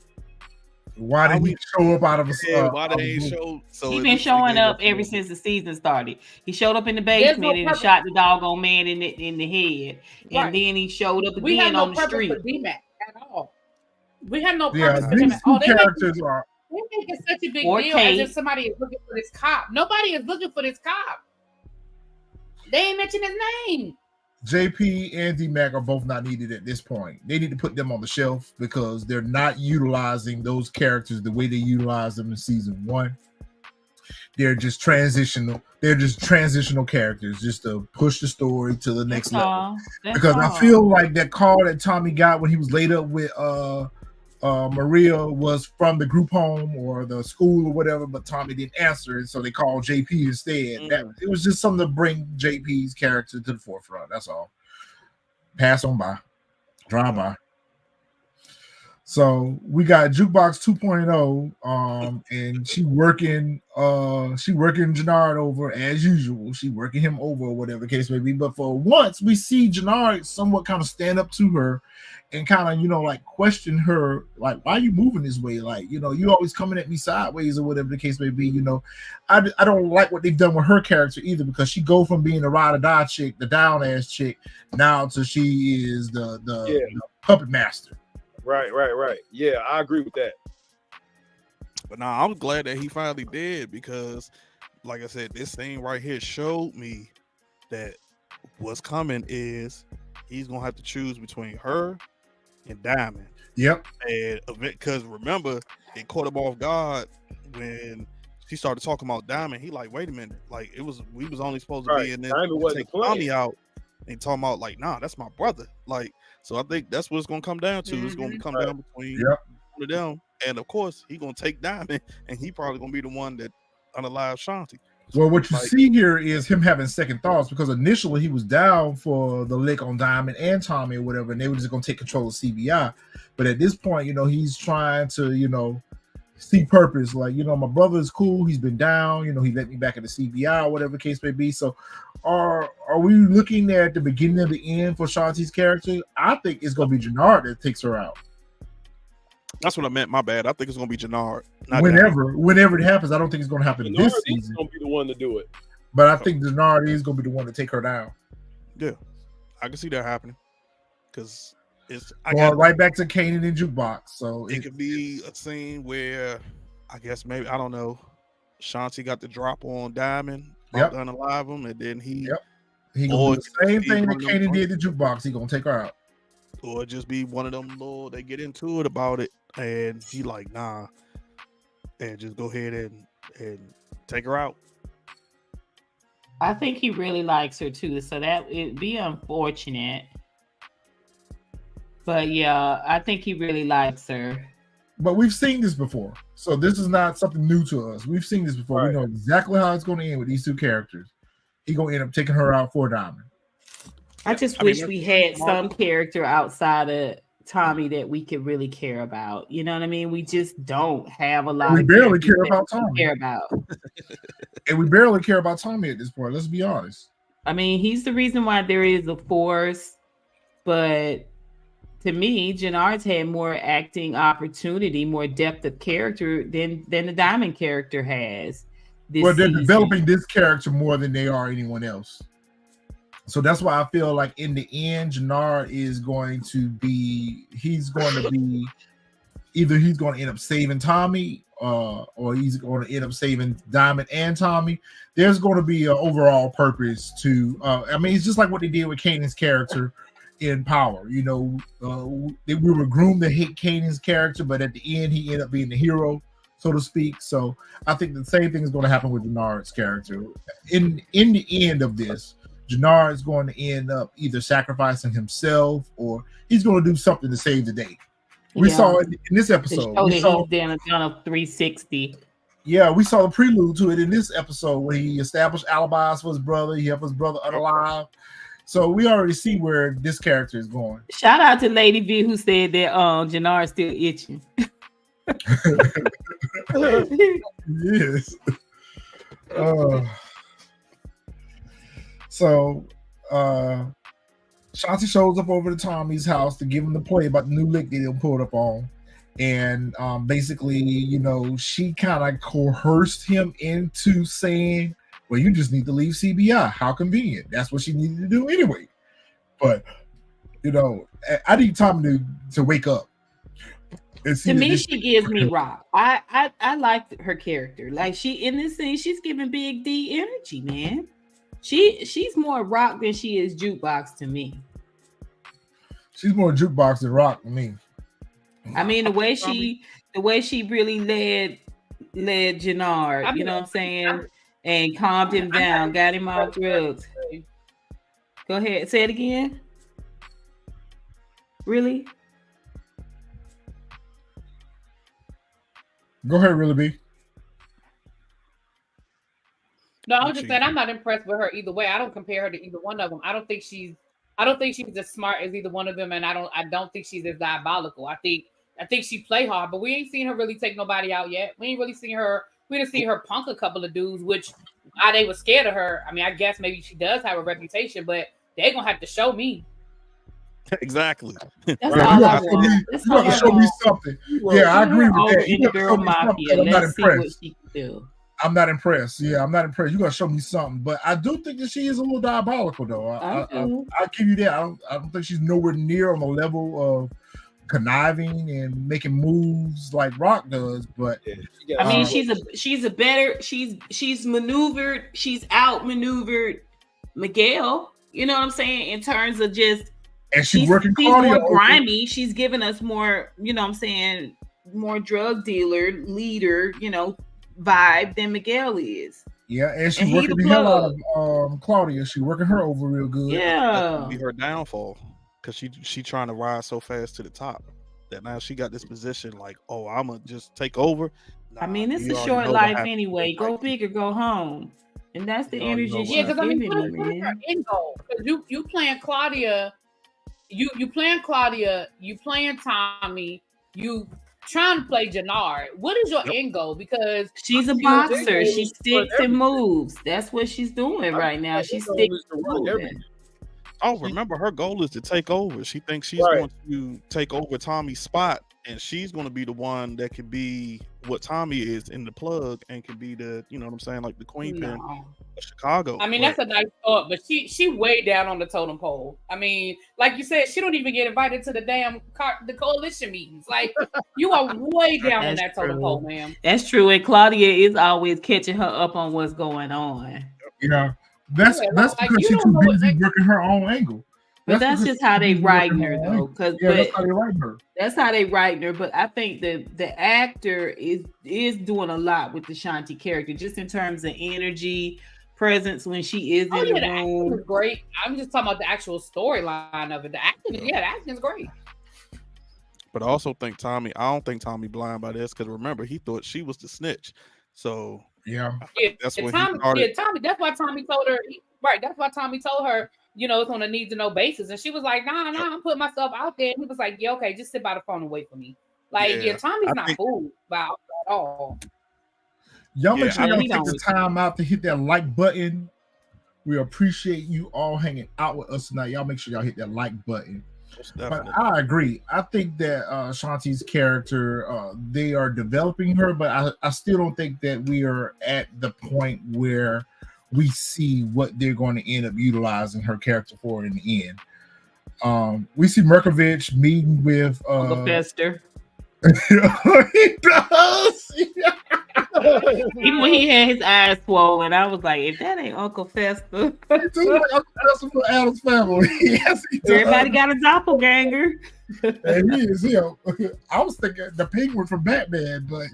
why did he show up out of a why did he show? So he's been showing up ever since the season started. He showed up in the basement and shot the doggone man in the head, and then he showed up again on the street. For D-Mac at all. We have no purpose for him. These characters are. They make it such a big deal as if somebody is looking for this cop. Nobody is looking for this cop. They ain't mention his name. JP and D-Mac are both not needed at this point. They need to put them on the shelf because they're not utilizing those characters the way they utilized them in season 1. They're just transitional. They're just transitional characters just to push the story to the next level. Because I feel like that call that Tommy got when he was laid up with Mireya was from the group home or the school or whatever, but Tommy didn't answer it, so they called JP instead. It was just something to bring JP's character to the forefront. That's all. Pass on by, drive by. So we got Jukebox 2.0, and she working Janard over as usual. She working him over or whatever the case may be. But for once, we see Janard somewhat kind of stand up to her and kind of, like question her, like, why are you moving this way? Like, you always coming at me sideways or whatever the case may be. I don't like what they've done with her character either, because she go from being a ride or die chick, the down ass chick, now to she is the puppet master. Right. Yeah, I agree with that. But now I'm glad that he finally did, because, like I said, this thing right here showed me that what's coming is he's gonna have to choose between her and Diamond. Yep. And because remember, it caught him off guard when she started talking about Diamond. He like, wait a minute, like we was only supposed to be in there to take Tommy out, and talking about like, nah, that's my brother. Like, so I think that's what it's gonna come down to. It's gonna come down between one of them, and of course he gonna take Diamond, and he probably gonna be the one that unalive Shanti. Well, what you see here is him having second thoughts, because initially he was down for the lick on Diamond and Tommy or whatever, and they were just going to take control of CBI. But at this point, he's trying to, see purpose. Like, my brother is cool. He's been down. He let me back at the CBI or whatever the case may be. So are we looking at the beginning of the end for Shanti's character? I think it's going to be Janard that takes her out. That's what I meant. My bad. I think it's going to be Janard. Whenever it happens, I don't think it's going to happen this season. He's going to be the one to do it. But I think Janard is going to be the one to take her down. Yeah, I can see that happening. Because right back to Kanan and Jukebox. So it could be a scene where I guess maybe, I don't know, Shanti got the drop on Diamond, unalive him, and then he gonna do the same thing that Kanan did to Jukebox. He gonna take her out. Or just be one of them little, they get into it about it, and he like, nah, and just go ahead and take her out. I think he really likes her too, so that it'd be unfortunate. But yeah, I think he really likes her. But we've seen this before, so this is not something new to us. We've seen this before. Right. We know exactly how it's going to end with these two characters. He's going to end up taking her out for Diamond. I just wish we had some character outside of Tommy that we could really care about. You know what I mean? We just don't have a lot. We barely care about Tommy. And we barely care about Tommy at this point. Let's be honest. I mean, he's the reason why there is a force, but to me, Janard's had more acting opportunity, more depth of character than the Diamond character has. Well, they're developing this character more than they are anyone else. So that's why I feel like in the end, Janard is going to be, either he's going to end up saving Tommy, or he's going to end up saving Diamond and Tommy. There's going to be an overall purpose to, I mean, it's just like what they did with Kanan's character in Power. You know, we were groomed to hate Kanan's character, but at the end, he ended up being the hero, so to speak. So I think the same thing is going to happen with Janard's character. In the end of this, Janard is going to end up either sacrificing himself or he's going to do something to save the day. We saw it in this episode. He's done a 360. Yeah, we saw the prelude to it in this episode where he established alibis for his brother. He helped his brother unalive. So we already see where this character is going. Shout out to Lady V who said that Janard's still itching. Yes. So Shanti shows up over to Tommy's house to give him the play about the new lick they pulled up on. And basically, you know, she kind of coerced him into saying, well, you just need to leave CBI. How convenient. That's what she needed to do anyway. But, you know, I need Tommy to wake up. To me, she gives me rock. I like her character. Like, she in this scene, she's giving Big D energy, man. She's more rock than she is jukebox to me. She's more jukebox than rock to me. I mean, the way she really led Janard, you know what I'm saying, and calmed him down, got him off drugs. Go ahead, say it again. Really? Go ahead, Really B. No, I'm just saying I'm not impressed with her either way. I don't compare her to either one of them. I don't think she's as smart as either one of them, and I don't think she's as diabolical. I think she play hard, but we ain't seen her really take nobody out yet. We ain't really seen her. We didn't see her punk a couple of dudes, which they were scared of her. I mean, I guess maybe she does have a reputation, but they're gonna have to show me. Exactly. That's all I want. You got to show me something. Yeah, I agree with that. You got to show me something. I'm not impressed. I'm not impressed. Yeah, I'm not impressed. You got to show me something. But I do think that she is a little diabolical, though. I'll give you that. I don't think she's nowhere near on the level of conniving and making moves like Rock does. But I mean, she's maneuvered. She's outmaneuvered Miguel. You know what I'm saying? In terms of just. And she's working Claudia more grimy. She's giving us more, you know what I'm saying, more drug dealer, leader, you know, vibe than Miguel is. Yeah, and she's working the hell out of Claudia. She's working her over real good. Yeah. Be her downfall because she trying to rise so fast to the top that now she got this position like, oh, I'm going to just take over. Nah, I mean, it's a short life anyway. Go big or go home. And that's the energy she's because I mean, what is her end goal? Because you playing Claudia. You playing Claudia, you playing Tommy, you trying to play Janard. What is your end goal? Because she's a boxer. She sticks and moves. That's what she's doing right now. She sticks and moving. Oh, remember, her goal is to take over. She thinks she's going to take over Tommy's spot, and she's going to be the one that can be what Tommy is in the plug and can be the, you know what I'm saying, like the queen pin of Chicago. I mean, that's a nice thought, but she way down on the totem pole. I mean, like you said, she don't even get invited to the damn the coalition meetings. Like, you are way down on that totem pole, ma'am. That's true, and Claudia is always catching her up on what's going on. Yeah. That's because she's too busy working her own angle. But that's just how they writing her, though. That's how they writing her. That's how they writing her. But I think the actor is doing a lot with the Shanti character, just in terms of energy, presence when she is in the room. Is great. I'm just talking about the actual storyline of it. The acting is great. But I also think Tommy. I don't think Tommy blind by this because remember he thought she was the snitch. So. That's what Tommy. That's why Tommy told her. That's why Tommy told her. You know, it's on a need to know basis, and she was like, "Nah, I'm putting myself out there." And he was like, "Yeah, okay, just sit by the phone and wait for me." Like, Tommy's not fooled by at all. Y'all make sure y'all take the time out to hit that like button We appreciate you all hanging out with us tonight. Y'all make sure y'all hit that like button. But I agree. I think that Shanti's character, they are developing her, but I still don't think that we are at the point where we see what they're going to end up utilizing her character for in the end. We see Mirković meeting with Uncle Fester. He does. Even when he had his eyes swollen, I was like, if that ain't Uncle Fester. Like Uncle Fester from Adam's Family. Yes, he does. Everybody got a doppelganger. And he is him. I was thinking the penguin from Batman, but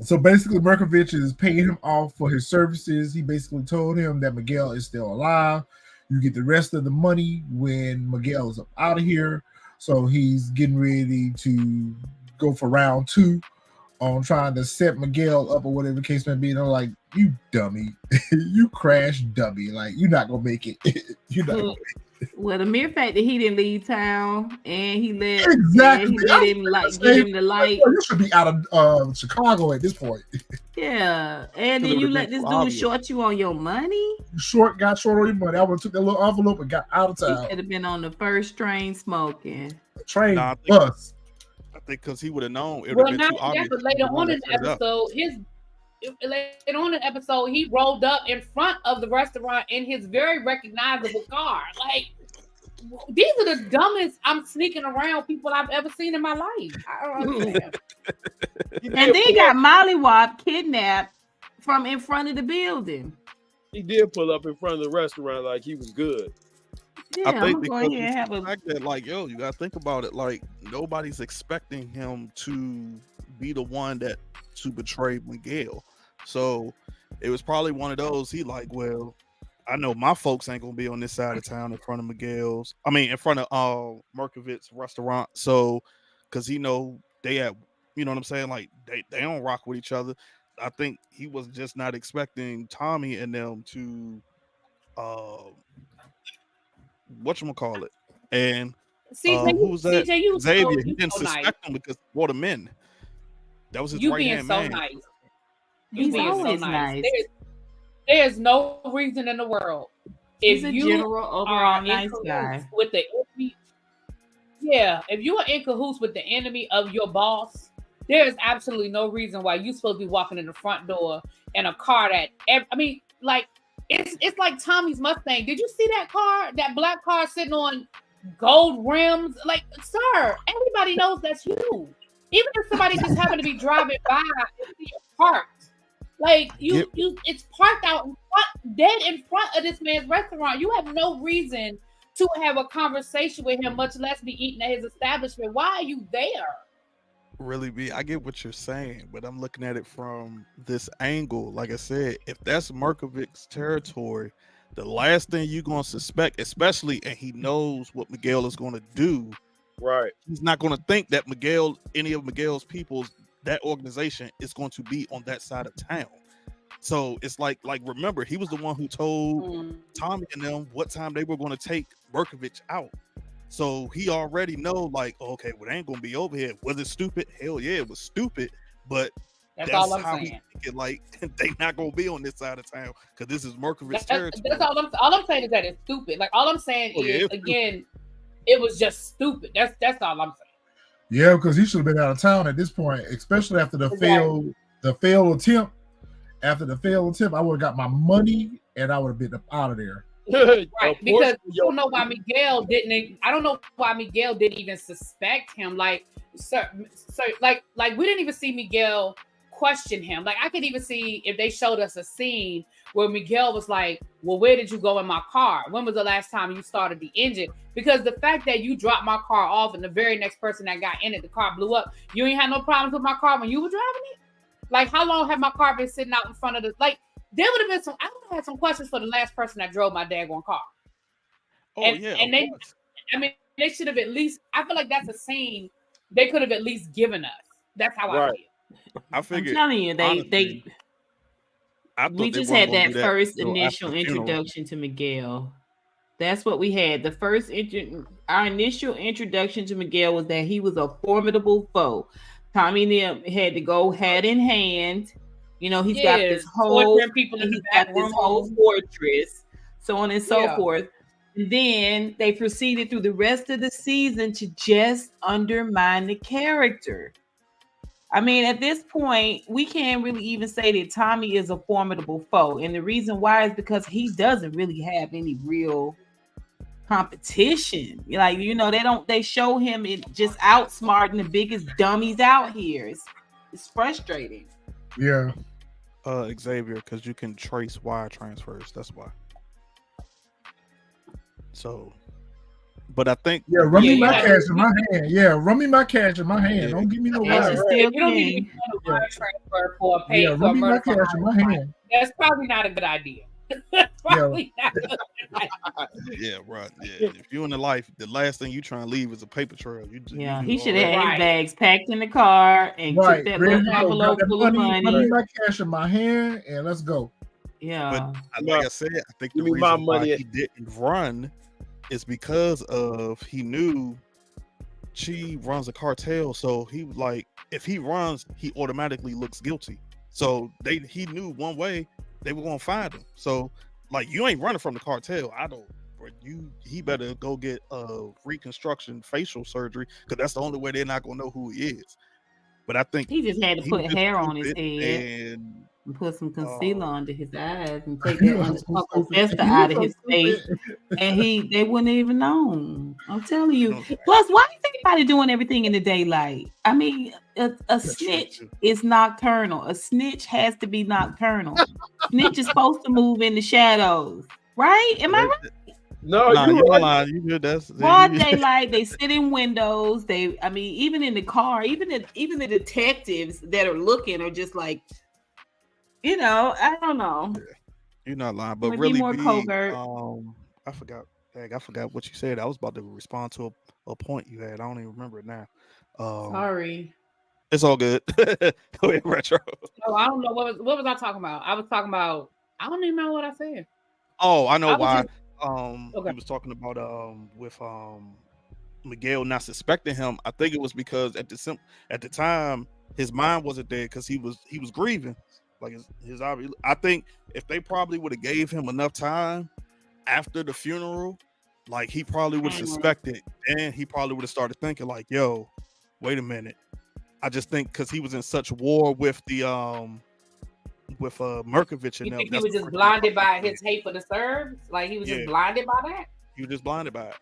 so basically Mirković is paying him off for his services. He basically told him that Miguel is still alive. You get the rest of the money when Miguel is up out of here. So he's getting ready to go for round 2 on trying to set Miguel up or whatever the case may be. And I'm like, you dummy. You crash dummy. Like, you're not going to make it. You're not gonna make it. Well, the mere fact that he didn't leave town and he let exactly. He let him give him the light. You should be out of Chicago at this point. Yeah, and then you let this dude short you on your money. Got short on your money. I would have took that little envelope and got out of town. He should have been on the first train smoking. Bus. I think because he would have known. It would have been too obvious. But later on in the episode, he rolled up in front of the restaurant in his very recognizable car. Like, these are the dumbest I'm sneaking around people I've ever seen in my life. I don't understand. And then he got mollywopped, kidnapped from in front of the building. He did pull up in front of the restaurant like he was good. Yeah, I think I'm going here and have the fact that, like, yo, you gotta think about it. Like, nobody's expecting him to be the one to betray Miguel. So it was probably one of those. He like, well, I know my folks ain't gonna be on this side of town in front of Miguel's. I mean, in front of Mirković's restaurant. So, because he know they have, you know what I'm saying? Like they don't rock with each other. I think he was just not expecting Tommy and them to, whatchamacallit. And who's that? CJ, Xavier. He didn't suspect him because brought him in. That was his right hand man. Nice. He's always so nice. There's no reason in the world. He's a general overall nice guy. With the enemy, if you are in cahoots with the enemy of your boss, there is absolutely no reason why you're supposed to be walking in the front door in a car it's like Tommy's Mustang. Did you see that car? That black car sitting on gold rims? Like, sir, everybody knows that's you. Even if somebody just happened to be driving by and see it parked. Like it's parked out in front, dead in front of this man's restaurant. You have no reason to have a conversation with him, much less be eating at his establishment. Why are you there? Really, I get what you're saying, but I'm looking at it from this angle. Like I said, if that's Mirković's territory, the last thing you're gonna suspect, especially, and he knows what Miguel is gonna do. Right. He's not gonna think that any of Miguel's people, that organization is going to be on that side of town. So it's like remember, he was the one who told Tommy and them what time they were going to take Mirković out. So he already know, like, okay, well, they ain't gonna be over here. Was it stupid? Hell yeah, it was stupid. But that's all I'm saying. Like, they not gonna be on this side of town because this is Mirković's territory. That's all I'm saying is that it's stupid. Like, all I'm saying is again, it was just stupid. That's all I'm saying. Yeah, because he should have been out of town at this point, especially after the failed attempt. After the failed attempt, I would have got my money and I would have been up out of there. Right, because you don't know why Miguel didn't. I don't know why Miguel didn't even suspect him. Like, like we didn't even see Miguel question him. Like, I could even see if they showed us a scene where Miguel was like, well, where did you go in my car? When was the last time you started the engine? Because the fact that you dropped my car off and the very next person that got in it, the car blew up, you ain't had no problems with my car when you were driving it? Like, how long have my car been sitting out in front of the, like, there would have been some, I would have had some questions for the last person that drove my daggone car. And they should have at least, I feel like that's a scene they could have at least given us. That's how I feel. I figured. I'm telling you, we just had that first initial introduction to Miguel. That's what we had. Our initial introduction to Miguel was that he was a formidable foe. Tommy and them had to go hand in hand. You know, he's got this people in he's the got back this room. whole fortress, so on and so Yeah. forth. And then they proceeded through the rest of the season to just undermine the character. I mean, at this point, we can't really even say that Tommy is a formidable foe. And the reason why is because he doesn't really have any real competition. Like, you know, they show him it just outsmarting the biggest dummies out here. It's frustrating. Yeah. Xavier, because you can trace wire transfers. That's why. So, but I think run me my cash in my hand. Yeah, run me my cash in my hand. Yeah. Don't give me no That's wire. just still You don't need to king. be doing a wire transfer for a pay for Run a me my murder. cash in my hand. That's probably not a good idea. That's probably not a good idea. yeah, right. Yeah, if you're in the life, the last thing you trying to leave is a paper trail. He should have had Right. his bags packed in the car and took that little envelope full of money. Run me my cash in my hand and let's go. Yeah, But like I said, I think the Give me my reason why money. he didn't run is because of he knew she runs a cartel. So he was like, if he runs, he automatically looks guilty. So he knew one way they were gonna find him. So like, you ain't running from the cartel. He better go get reconstruction facial surgery, because that's the only way they're not gonna know who he is. But I think he just had to he put was hair on his stupid head and and put some concealer under his eyes and take He that was so Uncle stupid. Fester He was out of so his stupid. face, and they wouldn't even know. I'm telling you. you know, Plus, why is anybody doing everything in the daylight? I mean, a snitch true. is nocturnal. A snitch has to be nocturnal. Snitch is supposed to move in the shadows, right? Am I right? No, Nah, you you're right. lying. You good? That's Broad daylight. They sit in windows. Even in the car, even the detectives that are looking are just like, you know, I don't know. You're not lying, but Maybe really, more covert. I forgot. Dang, I forgot what you said. I was about to respond to a point you had. I don't even remember it now. Sorry. It's all good. Go ahead, Retro. No, I don't know what was I talking about. I was talking about. I don't even know what I said. Oh, I know I was why. just- He was talking about with Miguel not suspecting him. I think it was because at the time his mind wasn't there because he was grieving. Like his I think if they probably would have gave him enough time after the funeral, like he probably would have suspected, and he probably would have started thinking like, yo, wait a minute. I just think because he was in such war with the Mirković and You them. think he that's was the just first blinded thing I by thought. his hate for the Serbs? Like he was Yeah. just blinded by that? You just blinded by it.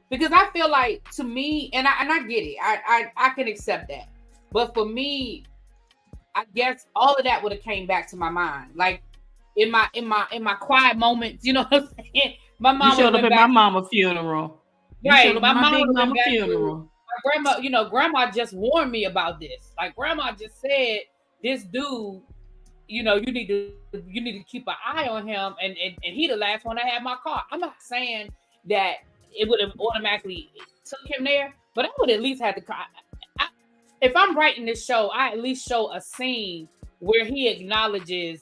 Because I feel like, to me, and I get it. I can accept that. But for me, I guess all of that would have came back to my mind. Like in my quiet moments, you know what I'm saying? My mom You showed up went at back. my mama funeral. You Right, showed up my at my mom big would've been mama back to- funeral. My grandma, grandma just warned me about this. Like grandma just said, this dude, you need to keep an eye on him, and he the last one to have my car. I'm not saying that it would have automatically took him there, but I would at least have to. If I'm writing this show, I at least show a scene where he acknowledges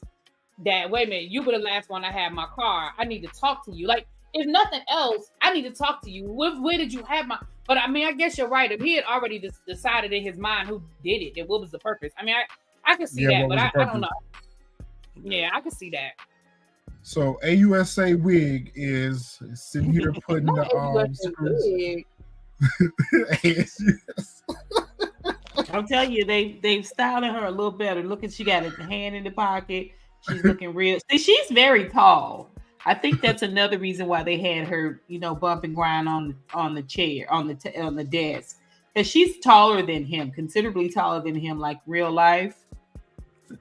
that, wait a minute, you were the last one to have my car. I need to talk to you. Like, if nothing else, I need to talk to you. Where did you have my? But I mean, I guess you're right. If he had already decided in his mind who did it, then what was the purpose? I mean, I can see that, but I don't know. Yeah, I can see that. So AUSA Wig is sitting here putting the screws. I'll tell you, they've styled her a little better. Look at, she got a hand in the pocket. She's looking real. See, she's very tall. I think that's another reason why they had her, bump and grind on the chair, on the desk, because she's taller than him, considerably taller than him, like real life.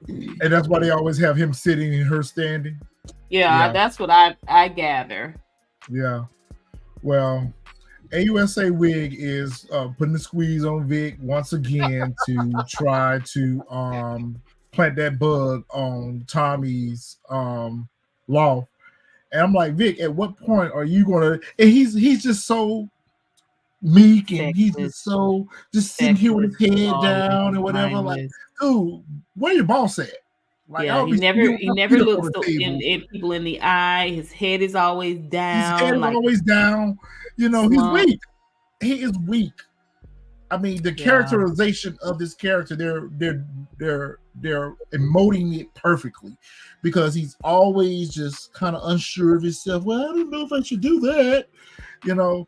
And that's why they always have him sitting and her standing. Yeah. That's what I gather. Yeah. Well, AUSA Wig is putting the squeeze on Vic once again to try to plant that bug on Tommy's loft. And I'm like, Vic, at what point are you gonna? And he's just so meek, and he's just sitting here with his head down and whatever. Like, dude, where your boss at? Like, yeah, he never looks in people in the eye. His head is always down. His head is always down. He's weak. He is weak. I mean, the characterization of this character, they're emoting it perfectly, because he's always just kind of unsure of himself. Well, I don't know if I should do that, you know.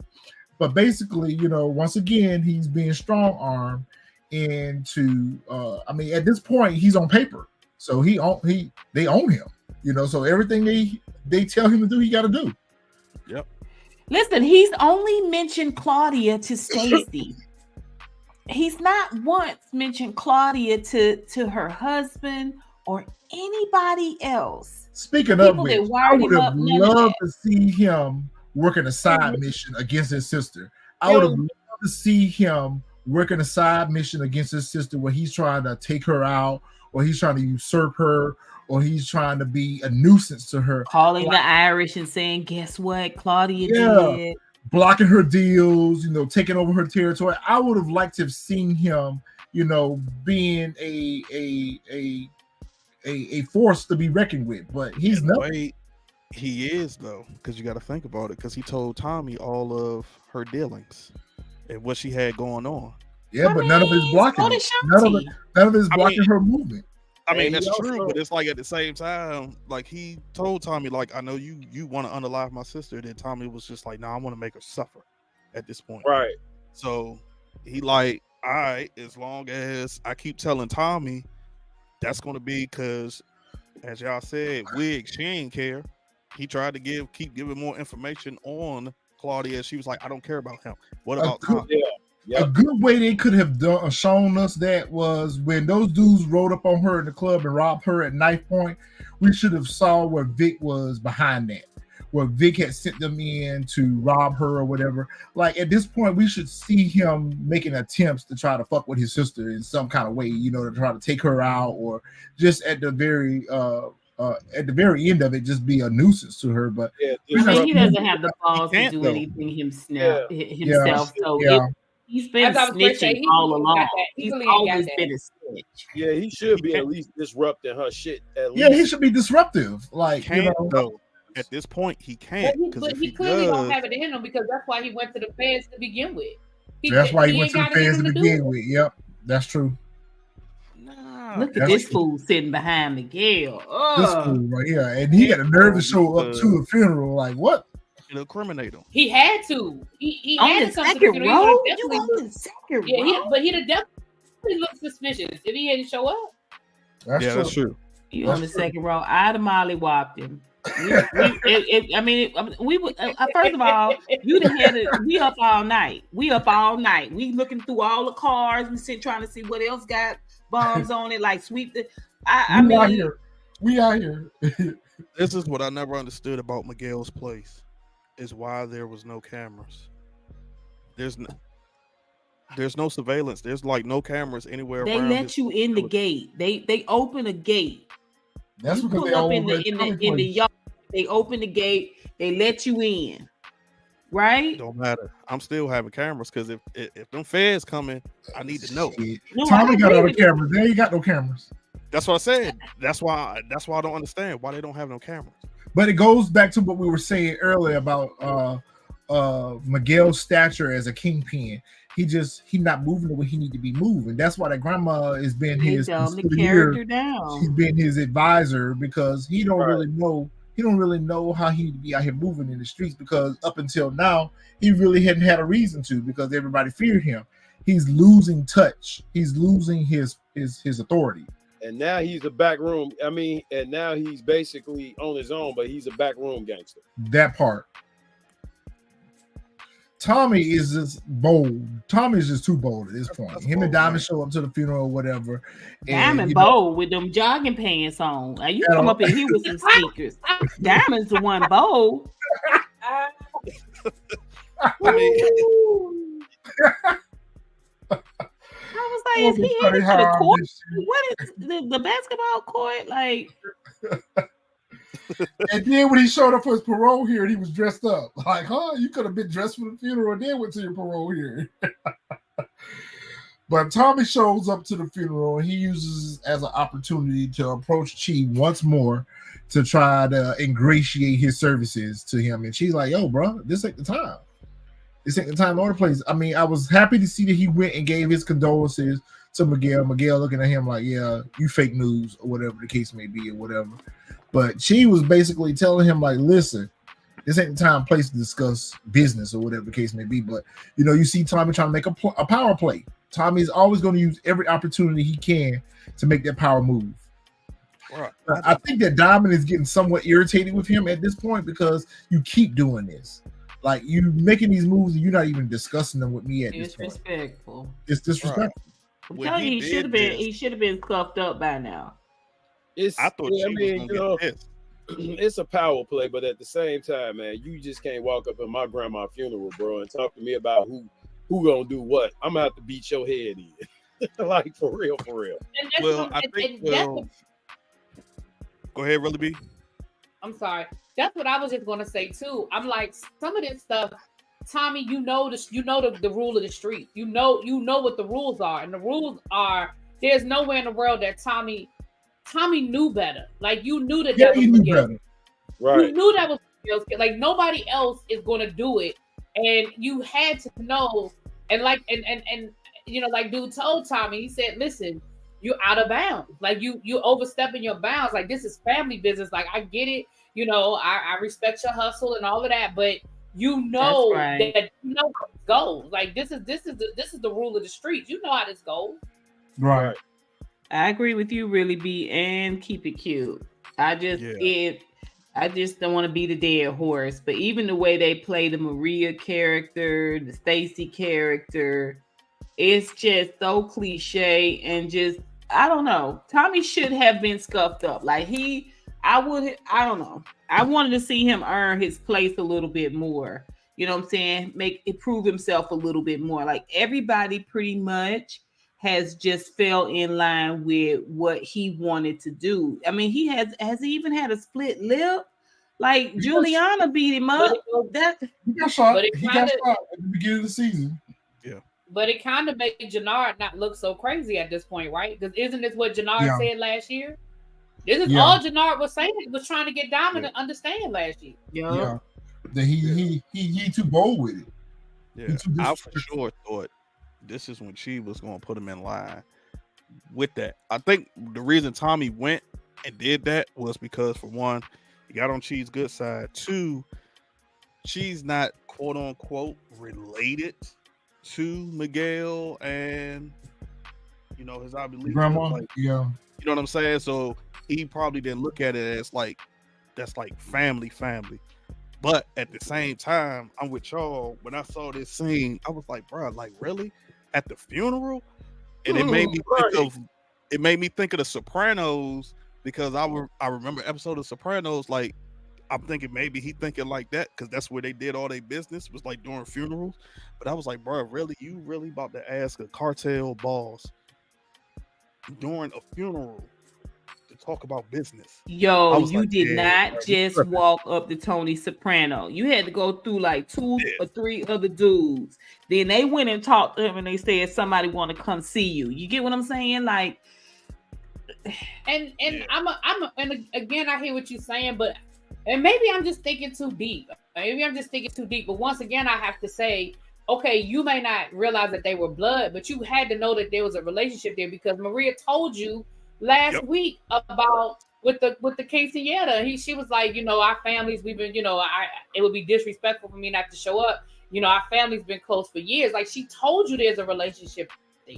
But basically, you know, once again, he's being strong armed into. I mean, at this point, he's on paper, so they own him, you know. So everything they tell him to do, he got to do. Yep. Listen, he's only mentioned Claudia to Stacy. He's not once mentioned Claudia to her husband or anybody else. Speaking of which, I would have loved to see him working a side mission against his sister. I would have loved to see him working a side mission against his sister where he's trying to take her out, or he's trying to usurp her, or he's trying to be a nuisance to her. Calling the Irish and saying, guess what? Claudia did. Blocking her deals, you know, taking over her territory. I would have liked to have seen him, you know, being a force to be reckoned with, but he's not. He is, though, because you got to think about it, because he told Tommy all of her dealings and what she had going on. Yeah, but none of his blocking. None of his blocking her movement. I mean, that's true, but it's like at the same time, like he told Tommy, like, I know you want to unalive my sister. Then Tommy was just like, I want to make her suffer at this point. Right. So he like, all right, as long as I keep telling Tommy, that's going to be, because as y'all said, Wig, she ain't care. He tried to keep giving more information on Claudia. She was like, I don't care about him. What about Tommy? A good way they could have shown us that was when those dudes rode up on her in the club and robbed her at knife point. We should have saw where Vic was behind that, where Vic had sent them in to rob her or whatever. Like at this point, we should see him making attempts to try to fuck with his sister in some kind of way, you know, to try to take her out, or just at the very end of it, just be a nuisance to her. But he doesn't have the balls to do anything himself. So he's been snitching all along. He's always been a snitch. Yeah, he should be at least disrupting her shit. He should be disruptive. Like, at this point, he can't. But he clearly don't have it in him, because that's why he went to the feds to begin with. That's why he went to the feds to begin with. Yep, that's true. Look at this fool sitting behind Miguel. This fool right here, and he got a nerve to show up to a funeral. Like what? Incriminate him. He had to. He had to come to the funeral. You on the second row? But he'd have definitely looked suspicious if he hadn't show up. That's true. You on the second row? I'd have mollywopped him. We would. First of all, you'd have had it. We up all night. We looking through all the cars. We trying to see what else got bombs on it. Like sweep the. We out here. This is what I never understood about Miguel's place. Is why there was no cameras. There's no surveillance. There's like no cameras anywhere. They let you in the gate. They open a gate. That's because they up in the yard. They open the gate. They let you in. Right? Don't matter. I'm still having cameras, because if them feds coming, I need to know. No, Tommy got all the cameras. They ain't got no cameras. That's what I said. That's why I don't understand why they don't have no cameras. But it goes back to what we were saying earlier about Miguel's stature as a kingpin. He's not moving the way he need to be moving. That's why that grandma has been his character down. She's been his advisor, because he don't really know how he'd be out here moving in the streets, because up until now he really hadn't had a reason to, because everybody feared him. He's losing touch. He's losing his authority. And now he's a backroom. And now he's basically on his own, but he's a backroom gangster. That part. Tommy is just bold. Tommy is just too bold at this point. Him and Diamond show up to the funeral or whatever. Diamond bold with them jogging pants on. Like, you come up in here with some sneakers. Diamond's the one bold. I was like, is he headed to the court? What is the basketball court? Like, and then when he showed up for his parole hearing, he was dressed up. Like, you could have been dressed for the funeral and then went to your parole hearing. But Tommy shows up to the funeral, and he uses it as an opportunity to approach Chi once more to try to ingratiate his services to him. And she's like, yo, bro, this ain't the time. This ain't the time or the place. I mean, I was happy to see that he went and gave his condolences to Miguel. Miguel looking at him like, yeah, you fake news or whatever the case may be or whatever. But she was basically telling him like, listen, this ain't the time place to discuss business or whatever the case may be. But, you know, you see Tommy trying to make a power play. Tommy is always going to use every opportunity he can to make that power move. Right. I think that Diamond is getting somewhat irritated with him at this point because you keep doing this. Like, you making these moves and you're not even discussing them with me at this point. Disrespectful. It's disrespectful. I'm telling you, he should have been cuffed up by now. I thought she was gonna get pissed. It's a power play, but at the same time, man, you just can't walk up at my grandma's funeral, bro, and talk to me about who gonna do what. I'm gonna have to beat your head in. Like, for real. Well, I think go ahead, Really B. I'm sorry. That's what I was just gonna say too. I'm like, some of this stuff, Tommy, you know the rule of the street. You know what the rules are, and the rules are there's nowhere in the world that Tommy knew better. Like, you knew that was Miguel. Right. You knew that was Miguel's kid. Like, nobody else is gonna do it, and you had to know. And like, and you know, like dude told Tommy, he said, listen, you're out of bounds. Like, you overstepping your bounds. Like, this is family business. Like, I get it. You know, I respect your hustle and all of that, but you know that you know how it goes. Like, this is the rule of the streets. You know how this goes. Right. I agree with you, Really B, and keep it cute. I just don't want to be the dead horse, but even the way they play the Mireya character, the Stacy character, it's just so cliche and just, I don't know. Tommy should have been scuffed up. Like, I don't know. I wanted to see him earn his place a little bit more. You know what I'm saying? Prove himself a little bit more. Like, everybody pretty much has just fell in line with what he wanted to do. I mean, he has even had a split lip. Like, Juliana beat him up. He got shot. He got shot at the beginning of the season. Yeah. But it kind of made Janard not look so crazy at this point, right? Because isn't this what Janard said last year? This is all Janard was saying. Was trying to get Diamond to understand last year. Yeah. That he too bold with it. Yeah. I for sure thought this is when she was going to put him in line with that. I think the reason Tommy went and did that was because, for one, he got on Chi's good side. Two, she's not quote unquote related to Miguel and, you know, his grandma. Like, you know what I'm saying? So he probably didn't look at it as like that's like family. But at the same time, I'm with y'all. When I saw this scene, I was like, bro, like, really? At the funeral? And it made me think of The Sopranos, because I remember episode of Sopranos, like, I'm thinking maybe he thinking like that because that's where they did all their business, was like during funerals. But I was like, bro, really? You really about to ask a cartel boss during a funeral to talk about business? Yo, you did not just walk up to Tony Soprano. You had to go through like 2 or 3 other dudes. Then they went and talked to him and they said somebody want to come see you. You get what I'm saying? Like, and and again, I hear what you're saying, but maybe I'm just thinking too deep. But once again, I have to say, okay, you may not realize that they were blood, but you had to know that there was a relationship there, because Mireya told you last week about with the quinceañera. She was like, you know, our families, we've been, you know, it would be disrespectful for me not to show up. You know, our family's been close for years. Like, she told you there's a relationship there.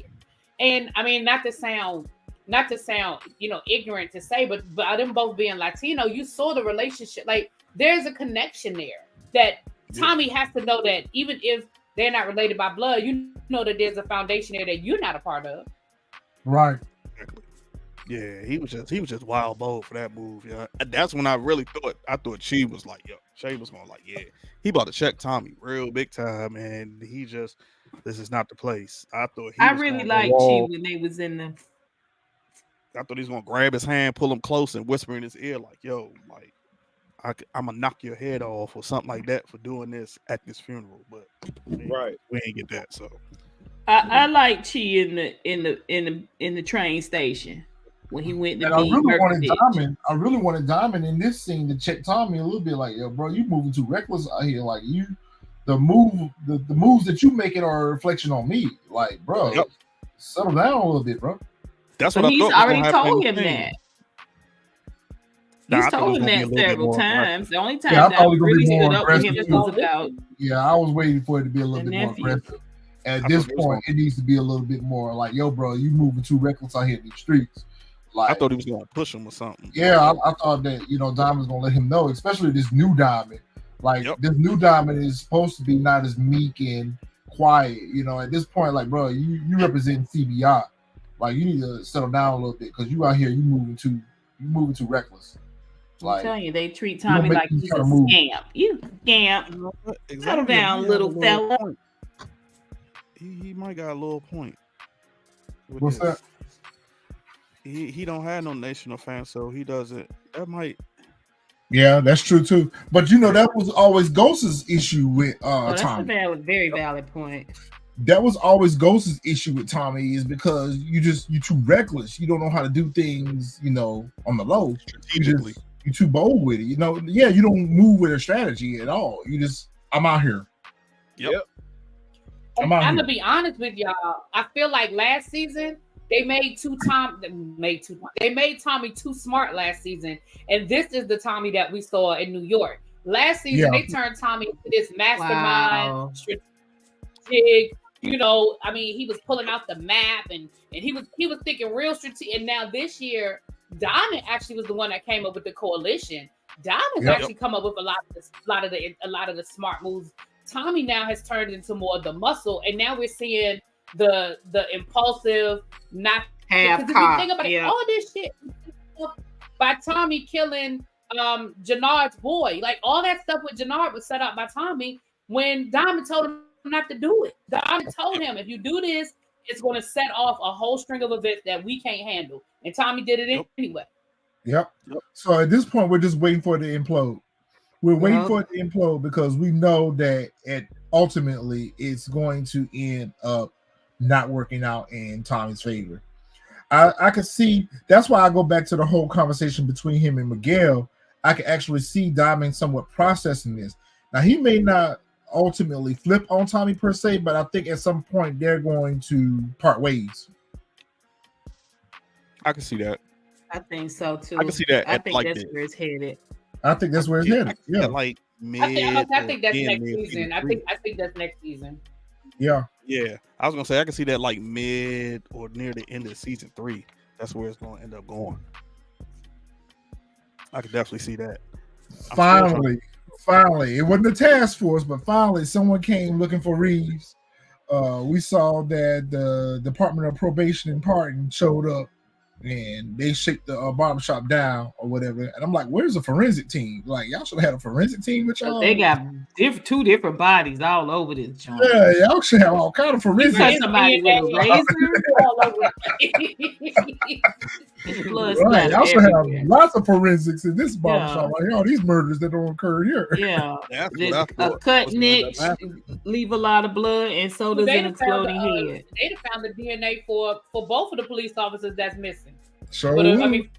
And I mean, not to sound, you know, ignorant to say, but them both being Latino, you saw the relationship. Like, there's a connection there that Tommy has to know, that even if they're not related by blood, you know that there's a foundation there that you're not a part of. Right. Yeah, he was just wild bold for that move. Yeah, that's when I really thought she was like, yo, Shay was going like, yeah, he about to check Tommy real big time, and this is not the place. I really liked Chi when they was in the. I thought he was gonna grab his hand, pull him close, and whisper in his ear like, yo, like, I'm gonna knock your head off or something like that for doing this at this funeral. But we ain't get that. So I like Chi in the train station when he went to I really wanted Diamond in this scene to check Tommy a little bit, like, yo, bro, you moving too reckless out here. Like, the moves that you making are a reflection on me. Like, bro, settle down a little bit, bro. That's But what I he's thought. already told him that. Nah, He's I thought it told was him gonna be a that little bit several more times. The only I time thought it was that gonna really be more stood up with him aggressive. was about Yeah, I was waiting for it to be a little the bit more nephew. aggressive. At I this thought it was point, it needs to be a little bit more like, yo, bro, you moving too reckless out here in these streets. I Like, thought he was gonna push him or something. yeah, I thought that, you know, Diamond's gonna let him know, especially this new Diamond. Like, this new Diamond is supposed to be not as meek and quiet. You know, at this point, like, bro, you represent CBI. Like, you need to settle down a little bit because you out here, you moving too reckless. I'm telling you, they treat you don't Tommy make like these he's a kind of moves. scamp. You scamp. Settle down, little fella. He might got a little point. What's that? He don't have no national fans, so he doesn't. That might. Yeah, that's true too. But you know, that was always Ghost's issue with That's Tommy. a very valid point. That was always Ghost's issue with Tommy, is because you're too reckless. You don't know how to do things, you know, on the low. Strategically. You're too bold with it. You know, yeah, you don't move with a strategy at all. I'm out here. Yep. I'm gonna be honest with y'all. I feel like last season they made Tommy too smart last season, and this is the Tommy that we saw in New York. Last season they turned Tommy into this mastermind, strategic. You know, I mean, he was pulling out the map and he was thinking real strategic. And now this year, Diamond actually was the one that came up with the coalition. Diamond's actually come up with a lot of the smart moves. Tommy now has turned into more of the muscle, and now we're seeing the impulsive, not half because if you think about it, all this shit by Tommy killing Janard's boy, like all that stuff with Janard was set up by Tommy when Diamond told him not to do it. Diamond told him, if you do this, it's going to set off a whole string of events that we can't handle, and Tommy did it anyway. Yep. So at this point, we're just waiting for it to implode. We're waiting for it to implode because we know that ultimately it's going to end up not working out in Tommy's favor. I could see, that's why I go back to the whole conversation between him and Miguel. I can actually see Diamond somewhat processing this. Now, he may not ultimately flip on Tommy per se, but I think at some point they're going to part ways. I can see that. I think so too. I can see that. I think that's where it's headed. I think that's where it's headed. Yeah, like I think that's next season. I think that's next season. Yeah. I was gonna say I can see that like mid or near the end of season 3. That's where it's gonna end up going. I could definitely see that. Finally, it wasn't the task force, but finally someone came looking for Reeves. We saw that the Department of Probation and Pardon showed up, and they shake the barbershop down or whatever. And I'm like, where's the forensic team? Like, y'all should have had a forensic team with y'all. They got two different bodies all over this joint. Yeah, y'all should have all kind of forensic. You somebody with a razor all over. Right, y'all should have lots of forensics in this barbershop. Like, all these murders that don't occur here. Yeah, a cut niche leave a lot of blood, and so does an exploding head. They found the DNA for both of the police officers that's missing. Sure.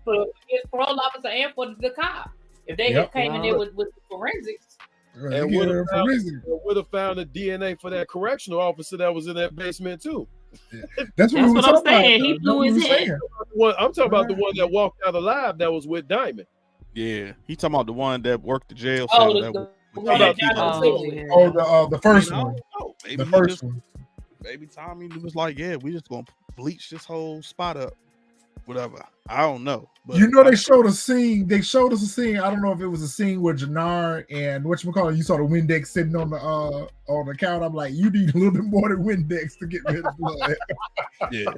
For his parole officer and for the cop. If they came in there with forensics. And would have found the DNA for that correctional officer that was in that basement too. That's what I'm saying. He blew his head. I'm talking about the one that walked out alive that was with Diamond. Yeah, he talking about the one that worked the jail cell. The first one. The first one. Maybe Tommy was like, "Yeah, we just gonna bleach this whole spot up." Whatever. I don't know. But you know, they showed us a scene. I don't know if it was a scene where Janard and you saw the Windex sitting on the couch. I'm like, you need a little bit more than Windex to get rid of blood. Yeah.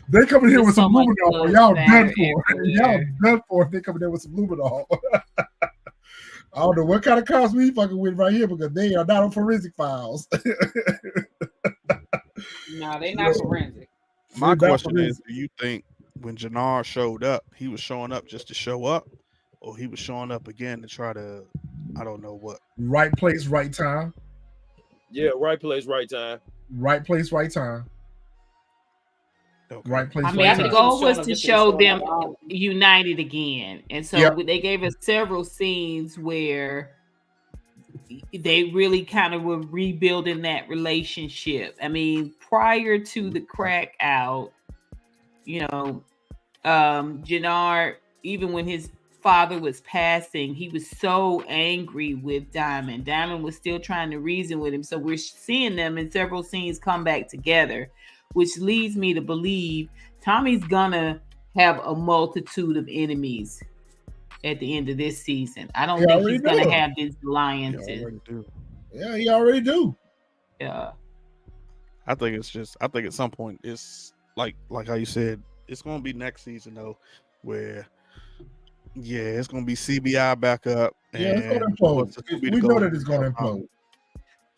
They come in here with some luminol. Y'all done for. Y'all done for if they come in there with some luminol. I don't know what kind of cops we fucking with right here because they are not on forensic files. No, they're not forensic. My question is, do you think when Janard showed up, he was showing up just to show up, or he was showing up again to try to, I don't know what. Right place, right time. Yeah, right place, right time. Right place, right time. Okay. Right place, I mean, right time. the goal was to show them united again. And so they gave us several scenes where they really kind of were rebuilding that relationship. I mean, prior to the crack out, Janard, even when his father was passing, he was so angry with Diamond. Diamond was still trying to reason with him. So we're seeing them in several scenes come back together, which leads me to believe Tommy's gonna have a multitude of enemies at the end of this season. I don't think he's gonna have these alliances. He already do. Yeah. I think at some point it's like how you said, it's gonna be next season though, where it's gonna be CBI back up. Yeah, it's gonna implode. We know that it's gonna implode.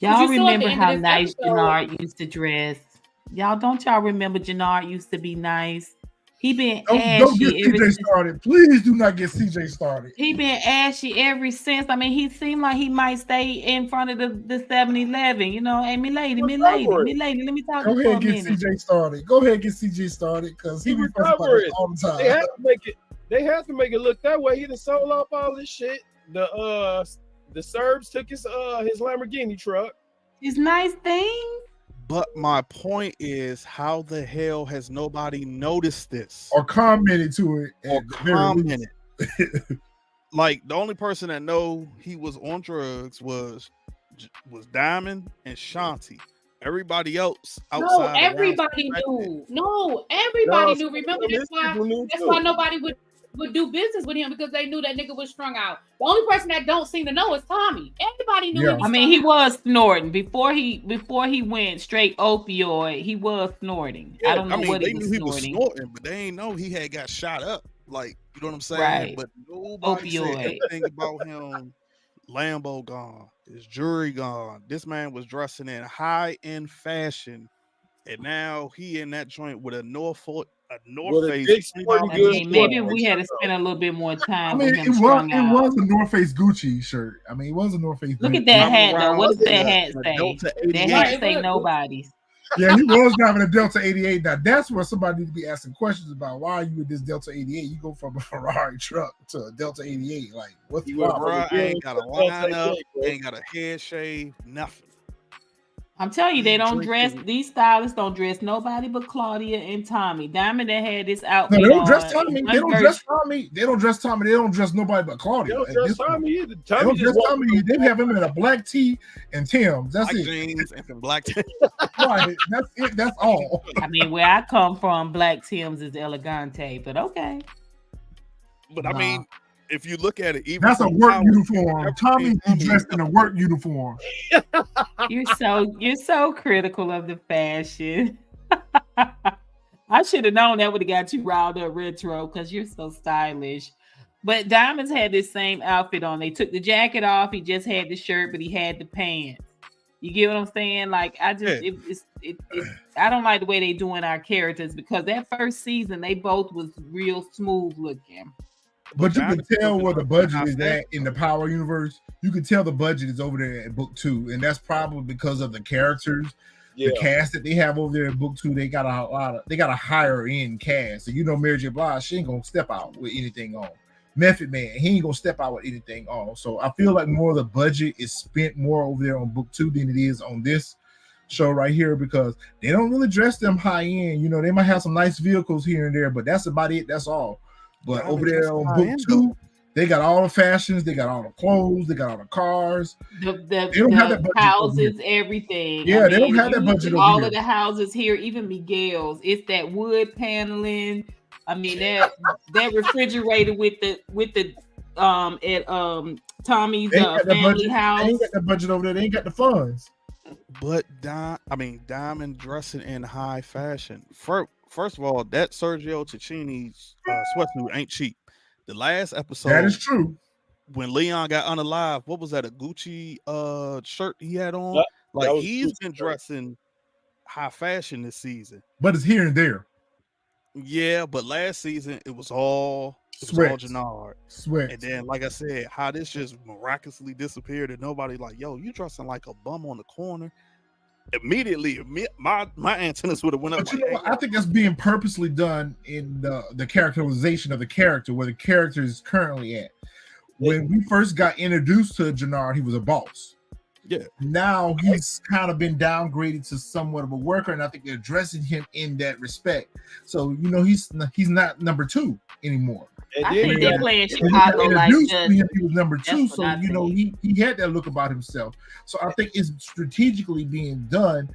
Y'all remember how nice Janard used to dress? Don't y'all remember Janard used to be nice? He been ashy. Don't get CJ started. Please do not get CJ started. He been ashy ever since. I mean, he seemed like he might stay in front of the 7-Eleven. Hey, me lady, let me talk to you for a minute. Go ahead and get CJ started. Because he be fussing all the time. They have to make it look that way. He done sold off all this shit. The Serbs took his Lamborghini truck. His nice thing. But my point is, how the hell has nobody noticed this or commented to it? Like, the only person that know he was on drugs was Diamond and Shanti. Everybody else outside. No, everybody knew. Everybody knew. Remember, that's why nobody would do business with him, because they knew that nigga was strung out. The only person that don't seem to know is Tommy. Everybody knew. I mean, he was snorting before he went straight opioid. He was snorting. I don't know what he was snorting. He was snorting, but they ain't know he had got shot up. Like, you know what I'm saying? Right. But nobody said anything about him. Lambo gone, his jewelry gone. This man was dressing in high-end fashion, and now he in that joint with a North Face. Maybe we had to spend a little bit more time. It was a North Face Gucci shirt. I mean, it was a North Face. Look at that hat though. What does that hat say? That hat say nobody's. Yeah, he was driving a Delta 88. Now that's where somebody needs to be asking questions about why are you with this Delta 88? You go from a Ferrari truck to a Delta 88. Like, what's the problem? I ain't got a line up, ain't got a head shave, nothing. I'm telling you, they don't dress. These stylists don't dress nobody but Claudia and Tommy. Diamond that had this outfit. No, they don't dress Tommy. They don't dress Tommy. They don't dress Tommy. They don't dress nobody but Claudia. They don't dress Tommy either. They don't dress Tommy. They have him in a black tee and Tim's. That's black it. Jeans and some black Tim's. Right. That's it. That's all. I mean, where I come from, black Tim's is elegante, but okay. But I mean, if you look at it, even that's a work uniform. Tommy dressed in a work uniform. You're so critical of the fashion. I should have known that would have got you riled up retro because you're so stylish. But Diamonds had this same outfit on. They took the jacket off. He just had the shirt, but he had the pants. You get what I'm saying? Like, I just I don't like the way they doing our characters, because that first season they both was real smooth looking. But you can tell where the budget is at in the Power universe. You can tell the budget is over there at book 2, and that's probably because of the characters, the cast that they have over there in book 2. They got a higher end cast. So Mary J. Blige, she ain't gonna step out with anything on. Method Man, he ain't gonna step out with anything on. So I feel like more of the budget is spent more over there on book 2 than it is on this show right here, because they don't really dress them high end. They might have some nice vehicles here and there, but that's about it. That's all. But over there on book 2, they got all the fashions, they got all the clothes, they got all the cars. They don't have that budget houses, everything. Yeah, they don't have that budget over all here. Of the houses here, even Miguel's, it's that wood paneling. I mean, that refrigerator with the at Tommy's family house. They ain't got the budget over there. They ain't got the funds. But Diamond dressing in high fashion. First of all, that Sergio Tacchini's sweatsuit ain't cheap. The last episode, that is true. When Leon got unalive, what was that? A Gucci shirt he had on? Like, he's been dressing high fashion this season. But it's here and there. Yeah, but last season it was all Janard. Sweat. And then, like I said, how this just miraculously disappeared and nobody like, yo, you dressing like a bum on the corner. Immediately, my antennas would have went up. But I think that's being purposely done in the characterization of the character, where the character is currently at. When we first got introduced to Janard, he was a boss. Yeah. Now he's kind of been downgraded to somewhat of a worker, and I think they're addressing him in that respect. So he's not number 2 anymore. And I then think you they got- play in When he Chicago got like introduced just to him, he was number 2. that's So what I think. he had that look about himself. So I think it's strategically being done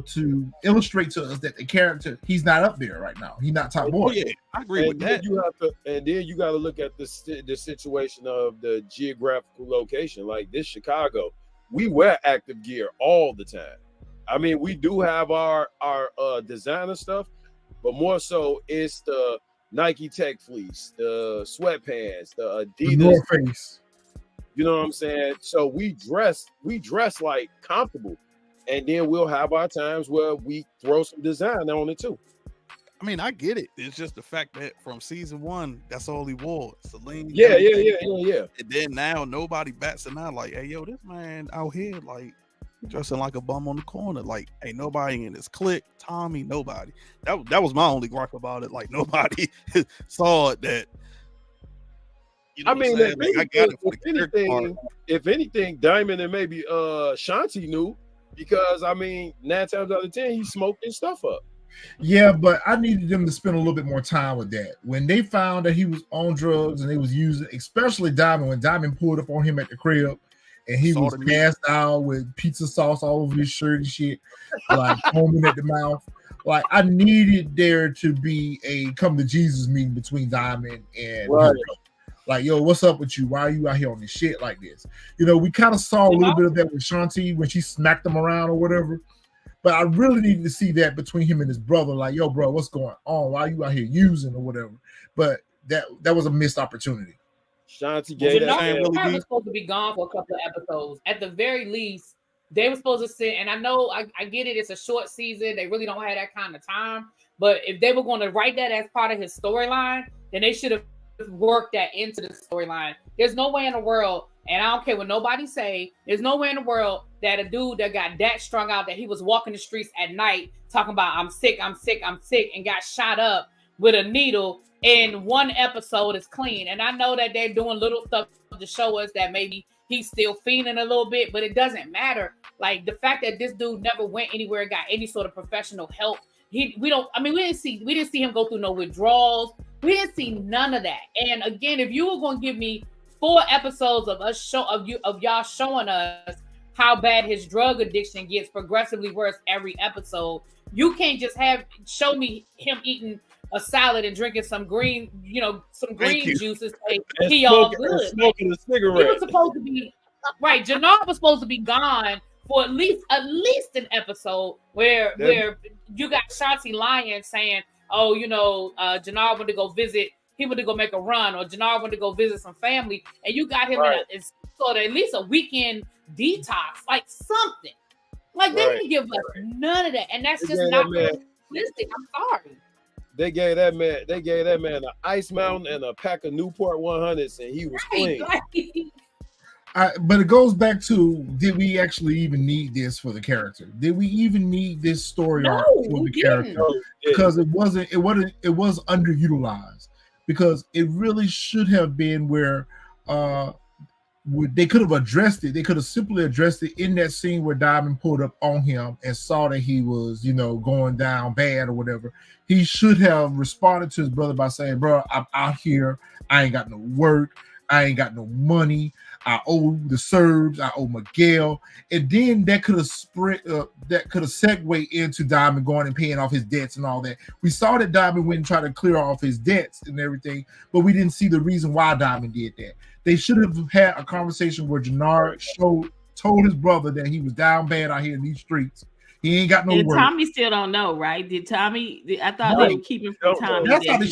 to illustrate to us that the character, he's not up there right now. He's not top boy. Oh yeah, I agree with that. And then you got to look at the situation of the geographical location. Like this Chicago, we wear active gear all the time. I mean, we do have our designer stuff, but more so it's the Nike Tech fleece, the sweatpants, the The Adidas. North Face. You know what I'm saying? So we dress like comfortable. And then we'll have our times where we throw some design on it too. I mean, I get it. It's just the fact that from season 1, that's all he wore. Celine. Yeah. And then now nobody bats an eye like, hey, yo, this man out here like dressing like a bum on the corner. Like, ain't nobody in his clique. Tommy, nobody. That was my only gripe about it. Like, nobody saw it that. You know I mean, what I'm saying? Like, I got it for the character part. if anything, Diamond and maybe Shanti knew, because I mean, 9 times out of 10, he smoked his stuff up. Yeah, but I needed them to spend a little bit more time with that. When they found that he was on drugs and they was using, especially Diamond, when Diamond pulled up on him at the crib and he was passed out with pizza sauce all over his shirt and shit, like foaming at the mouth. Like, I needed there to be a come to Jesus meeting between Diamond and Right. like, yo, what's up with you? Why are you out here on this shit like this? We kind of saw a little bit of that with Shanti when she smacked him around or whatever. But I really needed to see that between him and his brother. Like, yo, bro, what's going on? Why are you out here using or whatever? But that was a missed opportunity. Shanti gave that man. Janard was supposed to be gone for a couple of episodes. At the very least, they were supposed to sit. And I know, I get it. It's a short season. They really don't have that kind of time. But if they were going to write that as part of his storyline, then they should have work that into the storyline. There's no way in the world, and I don't care what nobody say, there's no way in the world that a dude that got that strung out that he was walking the streets at night talking about I'm sick, and got shot up with a needle in one episode is clean. And I know that they're doing little stuff to show us that maybe he's still fiending a little bit, but it doesn't matter. Like the fact that this dude never went anywhere and got any sort of professional help. We didn't see him go through no withdrawals. We didn't see none of that. And again, if you were going to give me 4 episodes of y'all showing us how bad his drug addiction gets progressively worse every episode, you can't just show me him eating a salad and drinking some green juices. He all good. Smoking a cigarette. He was supposed to be right. Janard was supposed to be gone for at least an episode where you got Shanti lying saying, oh, Janard went to go visit. He went to go make a run, or Janard went to go visit some family, and you got him in sort of at least a weekend detox, like something. Like they didn't give us none of that, and that's just not realistic. I'm sorry. They gave that man an Ice Mountain and a pack of Newport 100s, and he was clean. But it goes back to, did we actually even need this for the character? Did we even need this story arc for the character? Because it was underutilized. Because it really should have been where they could have addressed it. They could have simply addressed it in that scene where Diamond pulled up on him and saw that he was, going down bad or whatever. He should have responded to his brother by saying, bro, I'm out here. I ain't got no work. I ain't got no money. I owe the Serbs. I owe Miguel. And then that could have segued into Diamond going and paying off his debts and all that. We saw that Diamond went and tried to clear off his debts and everything, but we didn't see the reason why Diamond did that. They should have had a conversation where Janard told his brother that he was down bad out here in these streets. He ain't got no work. Tommy still don't know, right? Did Tommy? I thought they were keeping from Tommy. That's how they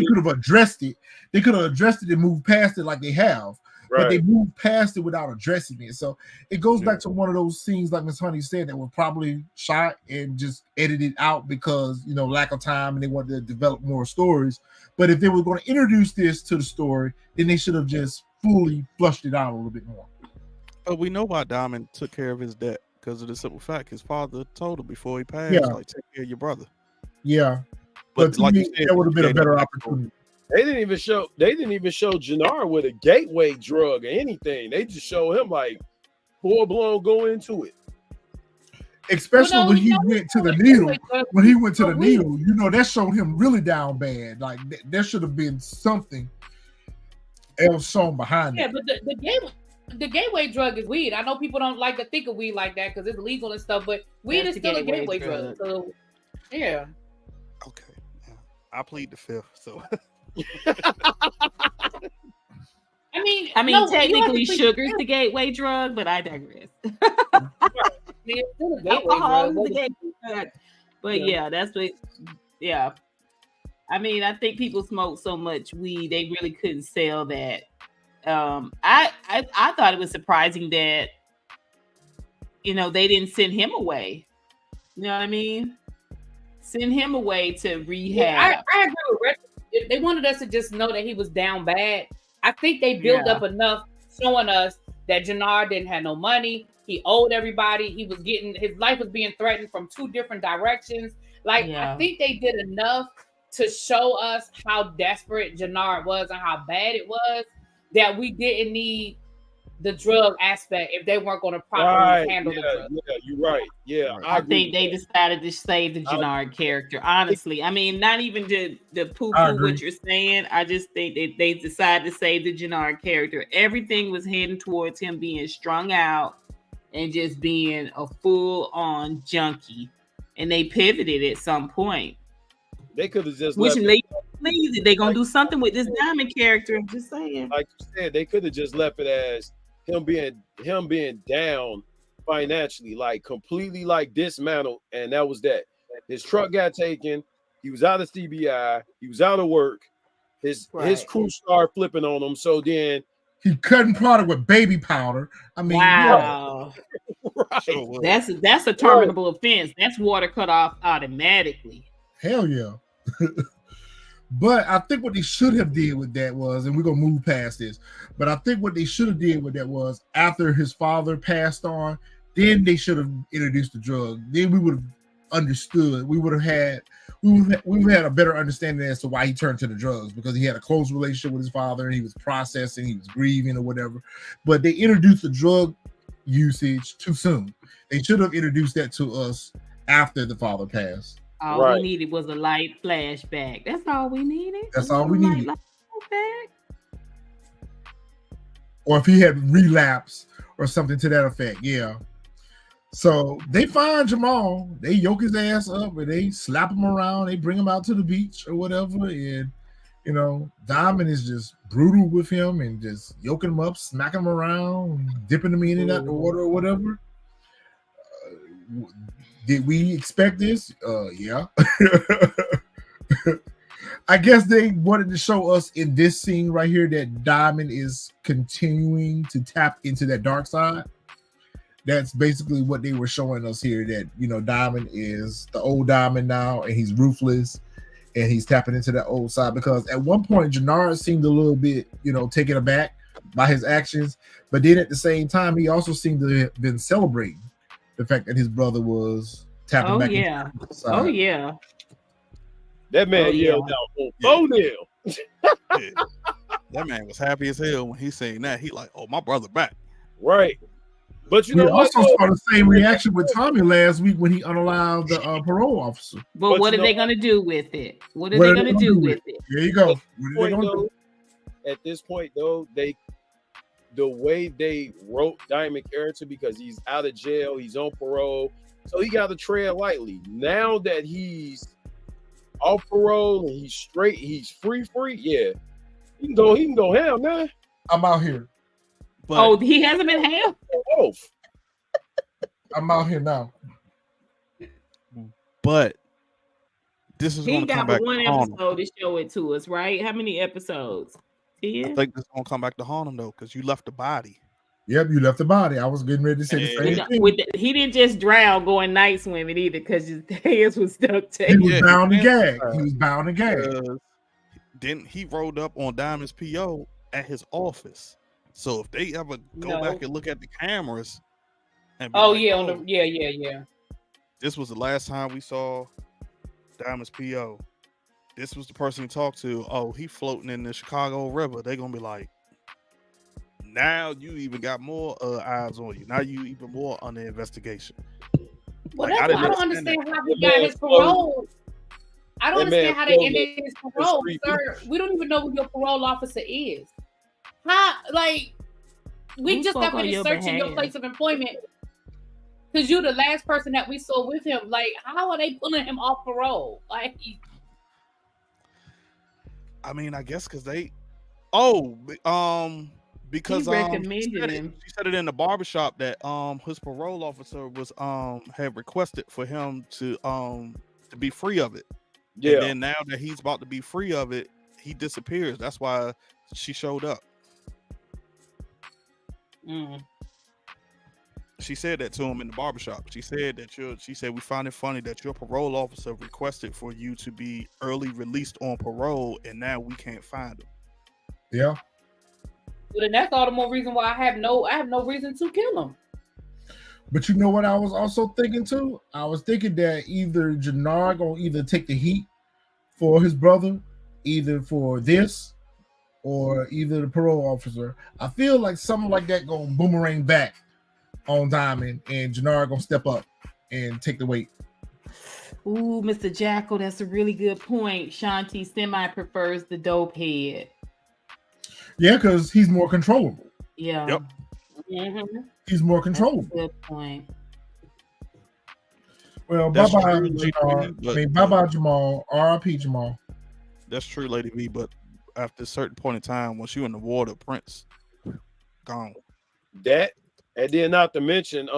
could have addressed it. They could have addressed it and moved past it like they have. Right. But they moved past it without addressing it. So it goes back to one of those scenes, like Miss Honey said, that were probably shot and just edited out because, lack of time and they wanted to develop more stories. But if they were going to introduce this to the story, then they should have just fully flushed it out a little bit more. But we know why Diamond took care of his debt, because of the simple fact his father told him before he passed, like, take care of your brother. Yeah. But to me, that would have been a better opportunity. They didn't even show Janard with a gateway drug or anything. They just show him like full blown go into it. Especially when he went to the needle. When he went to the we- needle, that showed him really down bad. Like there should have been something else shown behind Yeah, it. but the gateway drug is weed. I know people don't like to think of weed like that because it's legal and stuff, but weed That's is still a gateway gateway drug. So yeah. Okay. Yeah. I plead the fifth. So I mean, I mean, no, you have to technically, plead- sugar's the gateway drug, but I digress. It's still a gateway Alcohol drug. is the gateway drug. But yeah, that's what. Yeah, I mean, I think people smoke so much weed they really couldn't sell that. I thought it was surprising that they didn't send him away. You know what I mean? Send him away to rehab. Yeah, I agree with Rich. If they wanted us to just know that he was down bad, I think they built up enough showing us that Janard didn't have no money. He owed everybody. His life was being threatened from 2 different directions. I think they did enough to show us how desperate Janard was and how bad it was that we didn't need the drug aspect if they weren't going to properly handle the drug. Yeah, you're right. Yeah, I think they decided to save the Janard character. Honestly, I mean, not even the poo-poo what you're saying. I just think that they decided to save the Janard character. Everything was heading towards him being strung out and just being a full-on junkie, and they pivoted at some point. They could have just They're gonna do something with this Diamond character. I'm just saying. Like you said, they could have just left it as him being down financially, like completely like dismantled, and that was that. His truck got taken. He was out of CBI. He was out of work. His crew started flipping on him. So then he cutting product with baby powder. I mean, wow, right? Sure. That's a terminable offense. That's water cut off automatically. Hell yeah. But I think what they should have did with that was, and we're gonna move past this, but I think what they should have did with that was after his father passed on, then they should have introduced the drug. Then we would have understood. We would have had a better understanding as to why he turned to the drugs, because he had a close relationship with his father and he was processing, he was grieving or whatever. But they introduced the drug usage too soon. They should have introduced that to us after the father passed. All we needed was a light flashback. That's all we needed. That's all we needed. Flashback. Or if he had relapsed or something to that effect, yeah. So they find Jamal, they yoke his ass up and they slap him around, they bring him out to the beach or whatever, and Diamond is just brutal with him and just yoking him up, smacking him around, dipping him in and out the water or whatever. Did we expect this? Yeah. I guess they wanted to show us in this scene right here that Diamond is continuing to tap into that dark side. That's basically what they were showing us here, that, Diamond is the old Diamond now, and he's ruthless, and he's tapping into that old side. Because at one point, Janard seemed a little bit, taken aback by his actions. But then at the same time, he also seemed to have been celebrating the fact that his brother was tapping back. Yeah. Into the side. Oh, yeah. That man yelled out, "Oh, That man was happy as hell when he saying that. He like, oh, my brother back. Right. But we also saw the same reaction with Tommy last week when he unallowed the parole officer. But what are they going to do with it? What are they going to do with it? There you go. At this point, though, the way they wrote Diamond character, because he's out of jail, he's on parole, so he got to tread lightly. Now that he's off parole and he's straight, he's free, yeah, he can go ham, man. I'm out here. But he hasn't been ham? I'm out here now. But this is he going to come got back one to haunt him. episode to show it to us, right? How many episodes? 10? I think this is going to come back to haunt him, though, because you left the body. Yep, you left the body. I was getting ready to say the same thing. He didn't just drown going night swimming either, because his hands was stuck to him. He was bound and gagged. He was bound and gagged. Then he rolled up on Diamond's PO at his office. So if they ever go back and look at the cameras, and yeah. This was the last time we saw Diamond's PO. This was the person he talked to. Oh, he floating in the Chicago River. They're gonna be like, now you even got more eyes on you. Now you even more under investigation. Well, Like, that's why I don't understand how he got his parole. I don't understand how they ended his parole, sir. We don't even know who your parole officer is. How, like, we just got finished searching your place of employment because you're the last person that we saw with him. Like, how are they pulling him off parole? Like, I mean, I guess because because he recommended him. She said it in the barbershop that his parole officer was had requested for him to be free of it. Yeah. And then now that he's about to be free of it, he disappears. That's why she showed up. She said that to him in the barbershop. She said we find it funny that your parole officer requested for you to be early released on parole, and now we can't find him. Yeah. Well, then that's all the more reason why I have no reason to kill him. But you know what I was also thinking too? I was thinking that either Janard gonna either take the heat for his brother, either for this, or either the parole officer. I feel like something like that gonna boomerang back on Diamond, and Janard gonna step up and take the weight. Ooh, Mr. Jackal, that's a really good point. Shanti prefers the dope head. Yeah, because he's more controllable. Yeah. Yep. Mm-hmm. He's more controllable. Good point. Well, bye-bye, Janard. I mean, bye-bye, Jamal. R.I.P. Jamal. That's true, Lady V, but after a certain point in time, once you're in the water, Prince, gone. That, and then not to mention,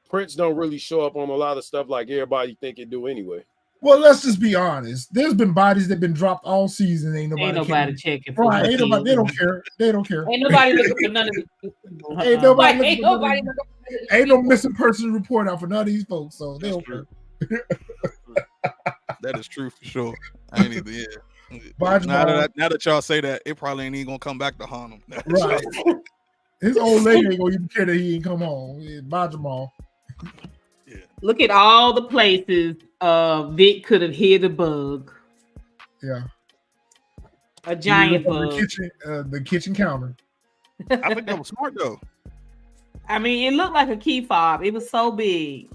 Prince don't really show up on a lot of stuff like everybody think it do anyway. Well, let's just be honest. There's been bodies that been dropped all season. Ain't nobody checking. Right? Ain't nobody. They don't care. They don't care. Ain't nobody looking for none of these. Ain't nobody. Like, ain't nobody. Ain't no missing person report out for none of these folks. So they don't care. That is true for sure. I ain't even. Yeah. Now that y'all say that, it probably ain't even gonna come back to haunt him. Right. His old lady ain't gonna even care that he ain't come home. Yeah, bye, Jamal. Yeah. Look at all the places Vic could have hid a bug. Yeah. A giant bug. The kitchen counter. I think that was smart though. I mean, it looked like a key fob. It was so big.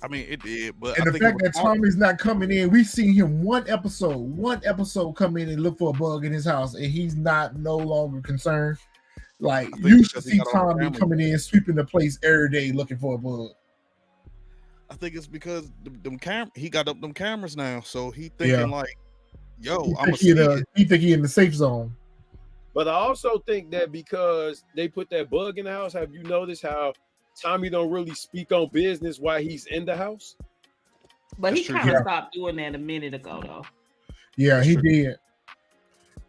I mean, it did, but and the fact that Tommy's not coming in, we've seen him one episode come in and look for a bug in his house, and he's no longer concerned. Like, you should see Tommy coming in, sweeping the place every day looking for a bug. I think it's because he got up them cameras now, so he thinking like, "Yo, I'm gonna see it." He think he in the safe zone. But I also think that because they put that bug in the house, have you noticed how Tommy don't really speak on business while he's in the house? But he kind of stopped doing that a minute ago, though. Yeah, he did.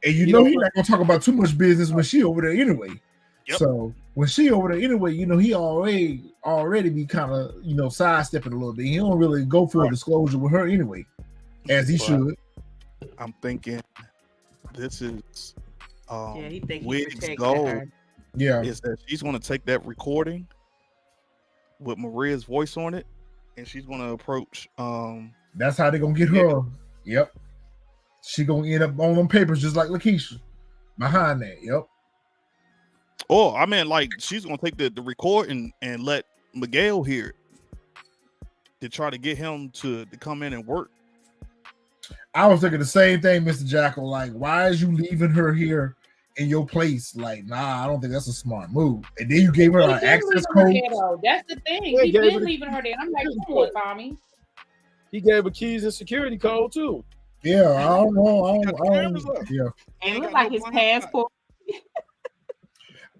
And you know he's not gonna talk about too much business when she over there anyway. Yep. So when she over there anyway, he already be kind of sidestepping a little bit. He don't really go for a disclosure with her anyway, as he should. I'm thinking this is he think Wig's goal. Yeah, is that she's gonna take that recording with Maria's voice on it, and she's gonna approach. That's how they're gonna get her. Yep. She gonna end up on them papers just like Lakeisha behind that. Yep. Oh, I mean, like she's gonna take the recording and let Miguel hear it to try to get him to come in and work. I was thinking the same thing, Mr. Jackal. Like, why is you leaving her here in your place? Like, nah, I don't think that's a smart move. And then you gave her an access code. That's the thing. He been leaving her there. I'm like, come on, Tommy. He gave her keys and security code too. Yeah, I don't know. Yeah. And it looked like his passport.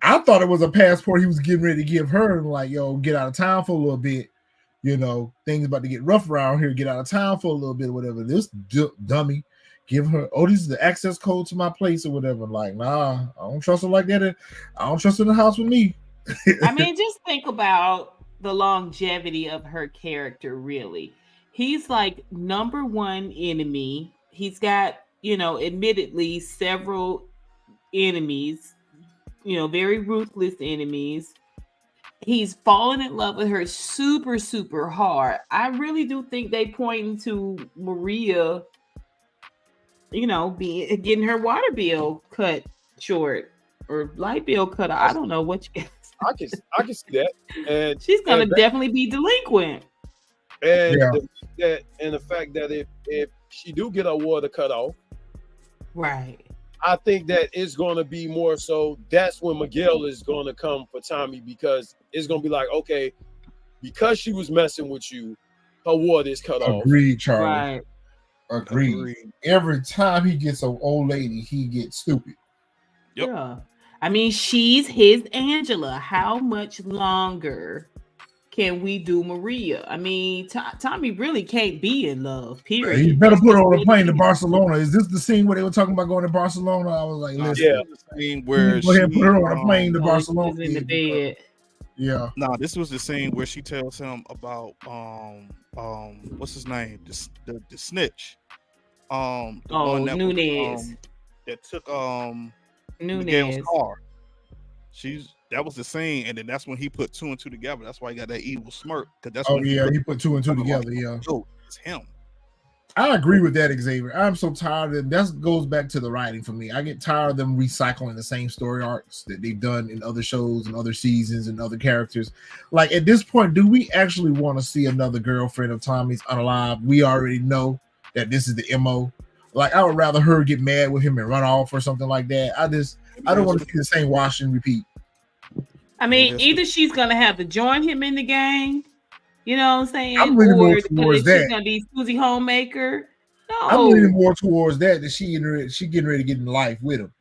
I thought it was a passport he was getting ready to give her, and like, yo, get out of town for a little bit. Things about to get rough around here. Get out of town for a little bit, or whatever. This dummy give her, this is the access code to my place or whatever. Like, nah, I don't trust her like that. I don't trust her in the house with me. I mean, just think about the longevity of her character, really. He's like number one enemy. He's got, admittedly several enemies, very ruthless enemies. He's fallen in love with her super, super hard. I really do think they point to Mireya, getting her water bill cut short. or light bill cutter. I don't know what you. I can see that, and She's gonna and definitely be delinquent. and Yeah. the fact that if she do get her water cut off, Right. I think that it's going to be more so. That's when Miguel is going to come for Tommy, because it's going to be like, okay, because she was messing with you, her water is cut off. Agreed, Charlie. Right. Agreed. Every time he gets an old lady, he gets stupid. Yep. Yeah. I mean, she's his Angela. How much longer can we do Mireya? I mean, Tommy really can't be in love, period. He better put her on a plane to Barcelona. Is this the scene where they were talking about going to Barcelona? I was like, listen. Yeah. The scene where Go ahead and put her on a plane to Oh, Barcelona. she's in the bed. Yeah. No, this was the scene where she tells him about what's his name? The snitch. The one that Nunez. that took Nunez. Miguel's car. That was the scene, and then that's when he put two and two together. That's why he got that evil smirk. That's He put two and two together. Yeah. Yo, it's him. I agree with that, Xavier. I'm so tired of them. That goes back to the writing for me. I get tired of them recycling the same story arcs that they've done in other shows and other seasons and other characters. Like, at this point, do we actually want to see another girlfriend of Tommy's unalive? We already know that this is the MO. Like, I would rather her get mad with him and run off or something like that. I don't want to see the same wash and repeat. I mean, either she's gonna have to join him in the gang, you know what I'm saying? I'm leaning more or towards she's that. gonna be Susie Homemaker. No, I'm leaning more towards that she getting ready to get in life with him.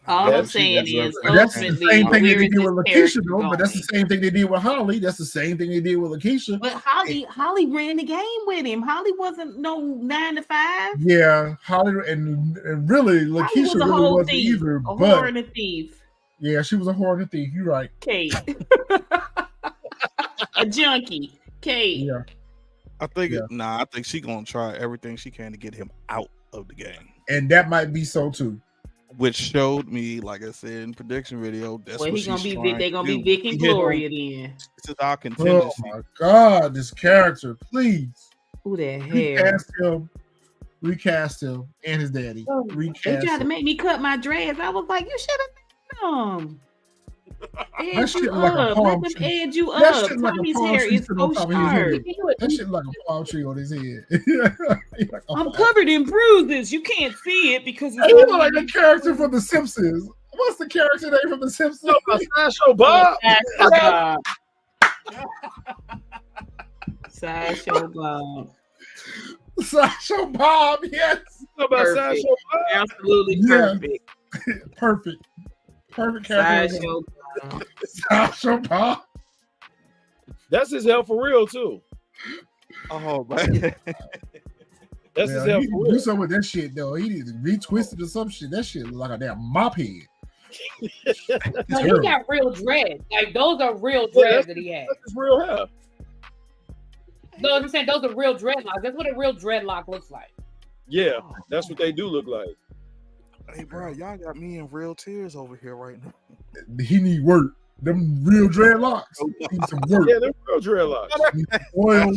all I'm saying is that's the same thing they where is did with this Lakeisha, character though. But that's the going? same thing they did with Holly. That's the same thing they did with Lakeisha. But Holly ran the game with him. Holly wasn't no 9 to 5. Yeah, Holly and really Lakeisha really wasn't thief, either. a But whore and a thief. yeah, she was a whore and a thief. You're right. Kate. A junkie. Kate. Yeah. I think she's gonna try everything she can to get him out of the game. And that might be so too. Which showed me, like I said in prediction video, that's what They're she's gonna be Vic and Gloria then. This is our contingency. Oh my God, this character, please. Who the hell? Recast him and his daddy. They Recast tried to him. make me cut my dreads. I was like, you should have them. That shit like a palm Let them tree. edge you That up. shit like a Tommy's palm hair tree is sitting so on top of his sharp. head. That shit like a palm tree on his head. Like, I'm covered in bruises. You can't see it because it's He look like a character from The Simpsons. What's the character name from The Simpsons? Sideshow Bob. Sideshow Bob. Sideshow Bob, yes. Perfect. Absolutely perfect. Perfect. Perfect character. Sideshow Bob. Sideshow Bob. That's his hell for real too. Oh man. That's his hell He for do real. something with that shit though. He did retwisted or some shit. That shit look like a damn mop head. No, he got real dreads. Like those are real dreads that he had. That's his real hair. No, I'm saying those are real dreadlocks. That's what a real dreadlock looks like. Yeah, that's what they do look like. Hey bro, y'all got me in real tears over here right now. He need work. Them real dreadlocks. Need some work. Yeah, they're real dreadlocks. Need some oil.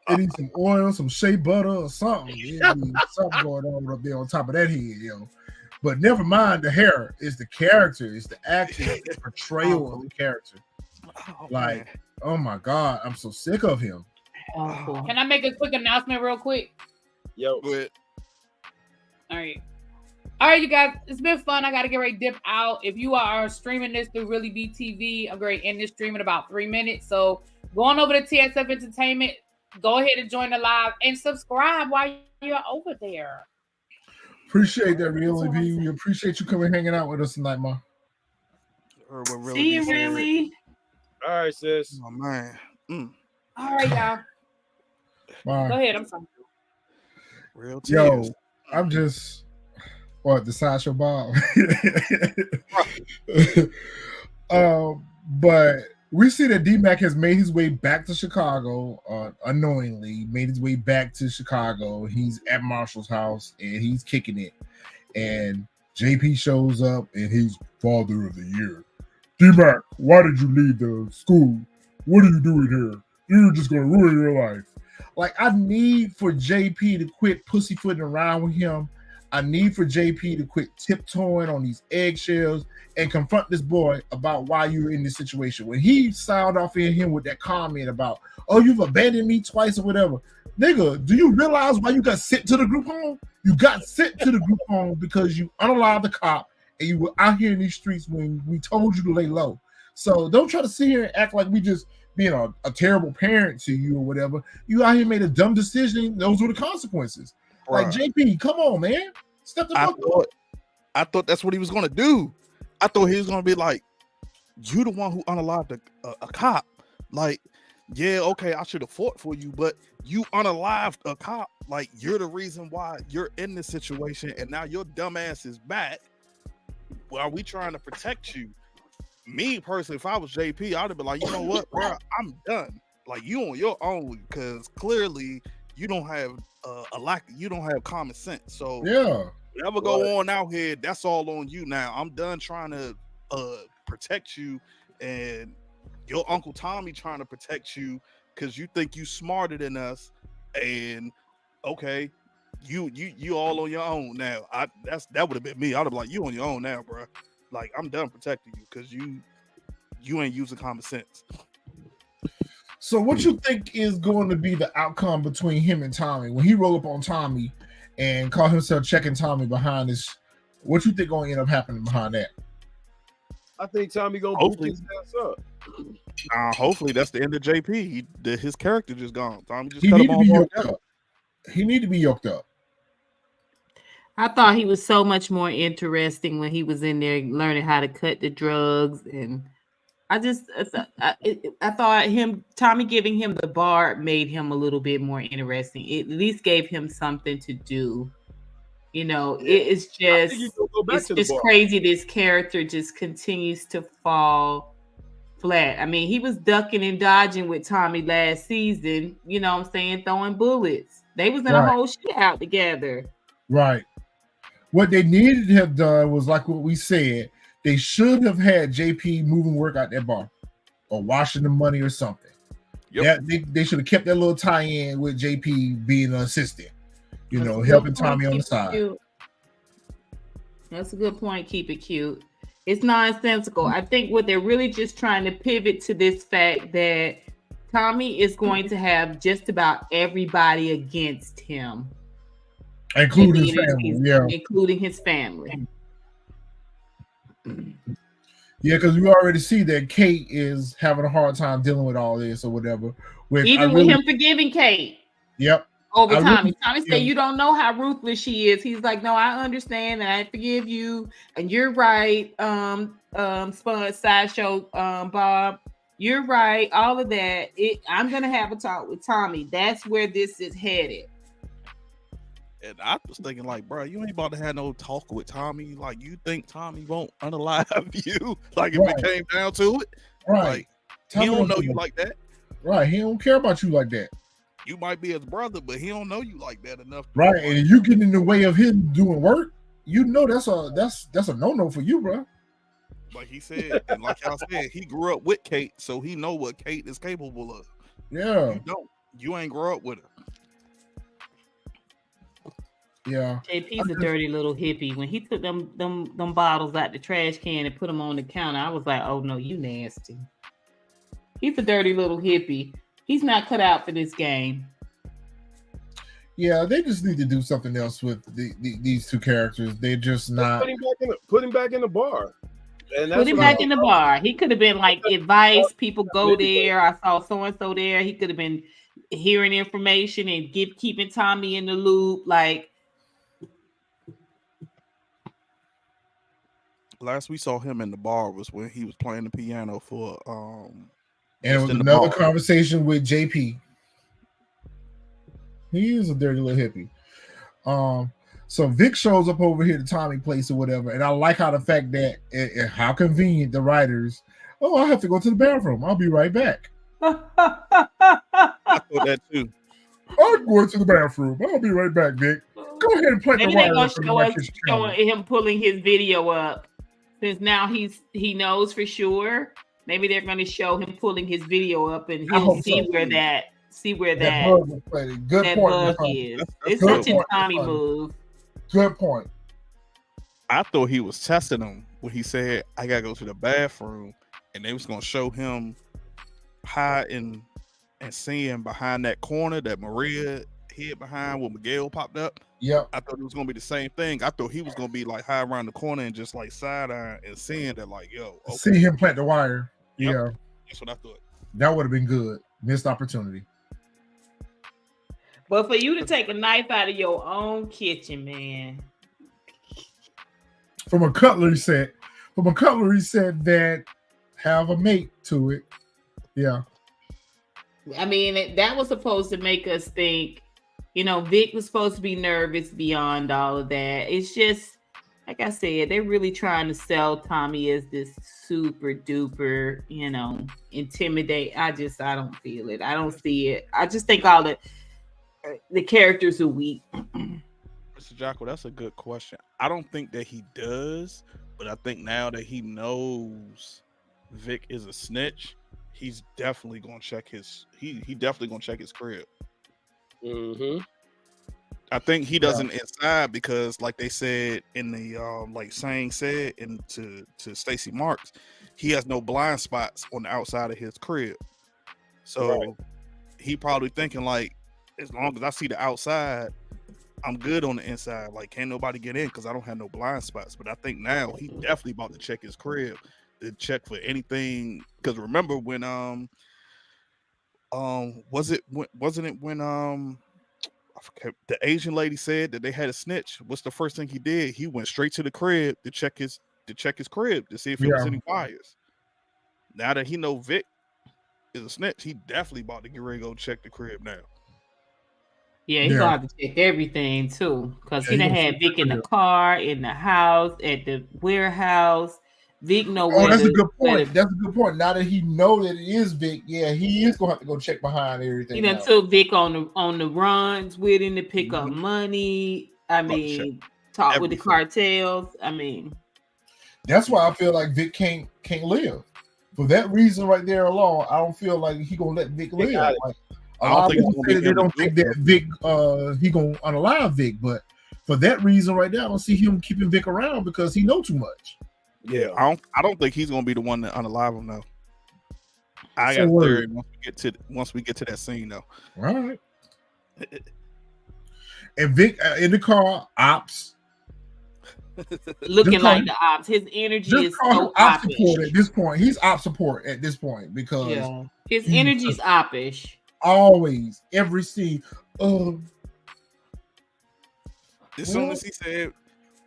It needs some oil, some shea butter or something. It needs something going on up there on top of that head, yo. But never mind the hair. It's the character. It's the acting. It's the portrayal of the character. Like, oh my God, I'm so sick of him. Awful. Can I make a quick announcement real quick? Yo, But All right, you guys. It's been fun. I got to get ready to dip out. If you are streaming this through Really Be TV, I'm going to end this stream in about 3 minutes. So go on over to TSF Entertainment. Go ahead and join the live and subscribe while you're over there. Appreciate that, Really B. We appreciate you coming hanging out with us tonight, Ma. See you, really? all right, sis. Oh man. All right, y'all. Bye. Go ahead. I'm sorry. Real tears. Yo, I'm just the Sideshow Bob. But we see that D-Mac has made his way back to Chicago, unknowingly made his way back to Chicago. He's at Marshall's house and he's kicking it. And JP shows up and he's Father of the Year. D-Mac, why did you leave the school? What are you doing here? You're just gonna ruin your life. Like, I need for JP to quit pussyfooting around with him. I need for JP to quit tiptoeing on these eggshells and confront this boy about why you're in this situation. When he sound off in him with that comment about, oh, you've abandoned me twice or whatever. Nigga, do you realize why you got sent to the group home? You got sent to the group home because you unalived the cop and you were out here in these streets when we told you to lay low. So don't try to sit here and act like we just being a terrible parent to you or whatever. You out here made a dumb decision. Those were the consequences. Like, JP, come on, man. Step the fuck up. I thought that's what he was going to do. I thought he was going to be like, you the one who unalived a cop. Like, yeah, okay, I should have fought for you, but you unalived a cop. Like, you're the reason why you're in this situation, and now your dumb ass is back. Well, are we trying to protect you? Me, personally, if I was JP, I'd have been like, you know what, bro, I'm done. Like, you on your own, because clearly you don't have you don't have common sense. So yeah, whatever go on out here, that's all on you now. I'm done trying to protect you, and your Uncle Tommy trying to protect you because you think you smarter than us. And okay, you all on your own now. That would have been me. I'd have been like, you on your own now, bro. Like, I'm done protecting you because you ain't using common sense. So what you think is going to be the outcome between him and Tommy when he roll up on Tommy and call himself checking Tommy behind this? What you think going to end up happening behind that? I think Tommy gonna boot his ass up. Hopefully that's the end of JP. His character just gone. Tommy just He cut need him to be off. yoked up. He need to be yoked up. I thought he was so much more interesting when he was in there learning how to cut the drugs, and I thought Tommy giving him the bar made him a little bit more interesting. It at least gave him something to do. You know, it's just crazy. This character just continues to fall flat. I mean, he was ducking and dodging with Tommy last season. You know what I'm saying? Throwing bullets. They was in a whole shit out together. Right. What they needed to have done was like what we said. They should have had JP moving work out that bar or washing the money or something. Yep. They should have kept that little tie-in with JP being an assistant, you know, helping Tommy on the side. Cute. That's a good point. Keep it cute. It's nonsensical. I think what they're really just trying to pivot to this fact that Tommy is going to have just about everybody against him. Including his family, including his family. Yeah, because we already see that Kate is having a hard time dealing with all this or whatever. With him forgiving Kate. Yep. Over Tommy. Tommy said, you don't know how ruthless she is. He's like, no, I understand and I forgive you. And you're right. Sideshow, Bob. You're right. All of that. I'm gonna have a talk with Tommy. That's where this is headed. And I was thinking, like, bro, you ain't about to have no talk with Tommy. Like, you think Tommy won't unalive you? Like, if it came down to it, right? Like, he don't know you like that, right? He don't care about you like that. You might be his brother, but he don't know you like that enough, right? And if you get in the way of him doing work, you know that's a no for you, bro. Like he said, and like y'all said, he grew up with Kate, so he know what Kate is capable of. Yeah, you ain't grow up with her. Yeah, JP's a dirty little hippie. When he took them bottles out the trash can and put them on the counter, I was like, "Oh no, you nasty." He's a dirty little hippie. He's not cut out for this game. Yeah, they just need to do something else with these two characters. They're just not. Put him back in the bar. And put him back in the bar. He could have been like advice. People go there. I saw so and so there. He could have been hearing information and keeping Tommy in the loop. Like. Last we saw him in the bar was when he was playing the piano for and it was another conversation with JP. He is a dirty little hippie. So Vic shows up over here to Tommy place or whatever, and I like how the fact that how convenient the writers. Oh, I have to go to the bathroom. I'll be right back. I thought that too. I'm going to the bathroom. I'll be right back, Vic. Go ahead and play the writers. Maybe they're going to show him pulling his video up. Since now he knows for sure, maybe they're going to show him pulling his video up, and he'll see where that bug is. It's such a Tommy move. Good point. I thought he was testing him when he said, "I gotta go to the bathroom," and they was gonna show him hiding and seeing behind that corner that Mireya hid behind when Miguel popped up. Yep. I thought it was gonna be the same thing. I thought he was gonna be like high around the corner and just like side eye and seeing that, like, yo, okay. See him plant the wire. Yep. Yeah, That's what I thought. that would have been good. Missed opportunity. But for you to take a knife out of your own kitchen, man. From a cutlery set that have a mate to it. Yeah. I mean, that was supposed to make us think, you know, Vic was supposed to be nervous beyond all of that. It's just, like I said, they're really trying to sell Tommy as this super duper, you know, intimidate. I don't feel it. I don't see it. I just think all the characters are weak. Mr. Jocko, that's a good question. I don't think that he does, but I think now that he knows Vic is a snitch, he's definitely gonna check his definitely gonna check his crib. Mm-hmm. I think he doesn't inside because, like they said in the like Sang said to Stacey Marks, he has no blind spots on the outside of his crib. So he probably thinking like, as long as I see the outside, I'm good on the inside. Like, can't nobody get in because I don't have no blind spots. But I think now he definitely about to check his crib to check for anything. Because remember when wasn't it when I forget, the Asian lady said that they had a snitch? What's the first thing he did? He went straight to the crib to check his crib to see if there was any wires. Now that he know Vic is a snitch, he definitely about to get ready to go check the crib now. Yeah, he's gonna have to check everything too, because he done had Vic in the car, in the house, at the warehouse. Vic know where. That's a good point. That's a good point. Now that he know that it is Vic, yeah, he is gonna have to go check behind everything. He done took Vic on the runs with him to pick up money. I mean, talk with the cartels. I mean, that's why I feel like Vic can't live. For that reason right there alone, I don't feel like he gonna let Vic live. Like, a lot of people say they don't think that Vic he gonna unalive Vic, but for that reason right there, I don't see him keeping Vic around because he know too much. Yeah, I don't think he's gonna be the one to unalive him though. I got a theory once we get to that scene though. All right. And Vic in the car, ops. Looking like the ops. His energy is so op support at this point. He's op support at this point because his energy is oppish. Always, every scene. As soon as he said,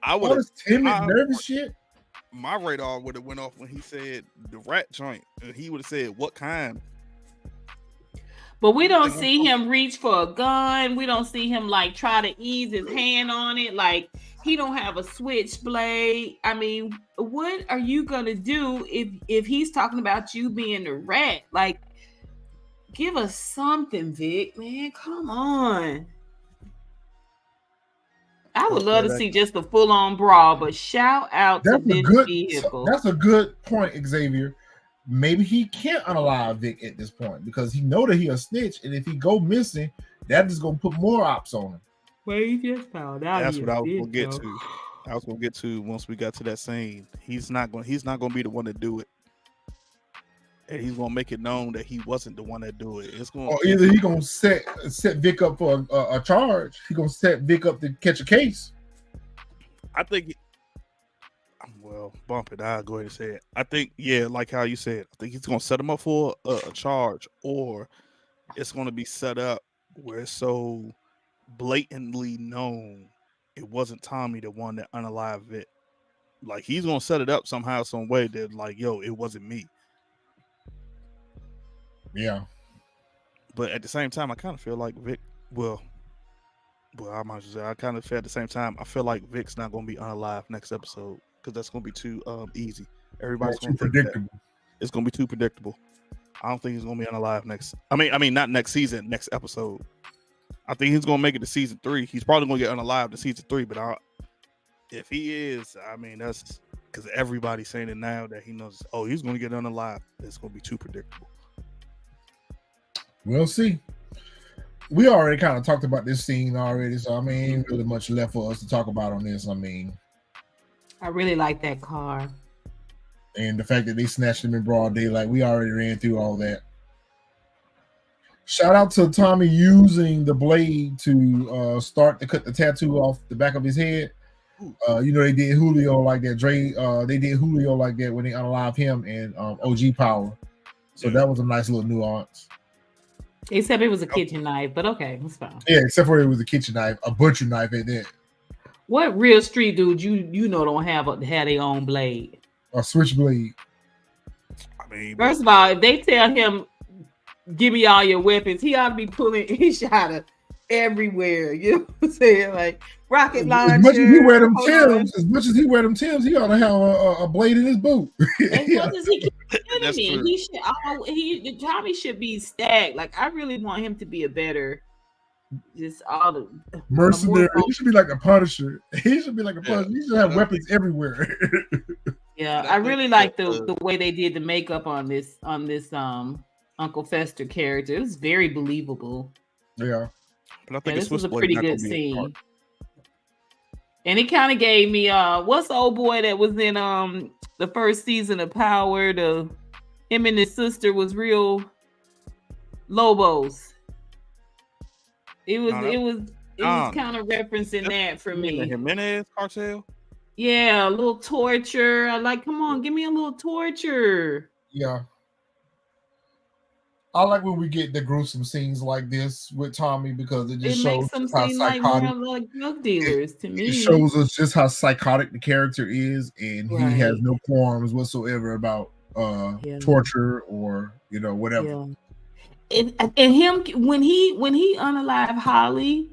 I would have timid, nervous shit. My radar would have went off when he said the rat joint, and he would have said what kind. But we don't see him reach for a gun. We don't see him like try to ease his hand on it. Like he don't have a switchblade. I mean, what are you gonna do if he's talking about you being a rat? Like, give us something, Vic, man. Come on. I would love to see just a full-on brawl, but shout out to this vehicle. That's a good point, Xavier. Maybe he can't unalive Vic at this point because he know that he a snitch, and if he go missing, that is gonna put more ops on him. Well, he just found out. That's what I was gonna get to. I was gonna get to once we got to that scene. He's not gonna be the one to do it. And he's gonna make it known that he wasn't the one that do it. It's gonna either he gonna set Vic up for a charge. He gonna set Vic up to catch a case. I think. Well, bump it. I'll go ahead and say it. I think, like how you said. I think he's gonna set him up for a charge, or it's gonna be set up where it's so blatantly known it wasn't Tommy the one that unalived Vic. Like he's gonna set it up somehow, some way that like, yo, it wasn't me. Yeah, but at the same time, I kind of feel like Vic. Well, I might say I kind of feel at the same time. I feel like Vic's not going to be unalive next episode because that's going to be too easy. Everybody's going to think predictable. It's going to be too predictable. I don't think he's going to be unalive next. I mean, not next season, next episode. I think he's going to make it to season 3. He's probably going to get unalive to season 3. But if he is, I mean, that's because everybody's saying it now that he knows. Oh, he's going to get unalive. It's going to be too predictable. We'll see. we already kind of talked about this scene already, so I mean, ain't really much left for us to talk about on this. I mean, I really like that car. and the fact that they snatched him in broad daylight, we already ran through all that. Shout out to Tommy using the blade to start to cut the tattoo off the back of his head. They did Julio like that. They did Julio like that when they unalived him and OG Power. So that was a nice little nuance. Except it was a kitchen knife, but okay, it's fine. Yeah, except for it was a kitchen knife, a butcher knife at that. What real street dudes don't have their own blade? A switchblade. I mean, First of all, if they tell him, "Give me all your weapons," he ought to be pulling his shot everywhere. You know what I'm saying? Like rocket launcher. As much as he wear them Timbs, he ought to have a blade in his boot. As much as he keeps killing me, Tommy should be stacked. Like I really want him to be a better, just all the mercenary. He should be like a Punisher. He should be like a Punisher. He should have weapons everywhere. Yeah, I really like the way they did the makeup on this Uncle Fester character. It was very believable. Yeah. But I think this was a pretty good scene. And it kind of gave me what's the old boy that was in the first season of Power? Him and his sister was real Lobos. It was kind of referencing that for me. The Jimenez cartel? Yeah, a little torture. I like, come on, give me a little torture. Yeah. I like when we get the gruesome scenes like this with Tommy because it just shows makes them how seem psychotic. like drug dealers to me. It shows us just how psychotic the character is, and he has no qualms whatsoever about torture or whatever. Yeah. And him when he unalived Holly,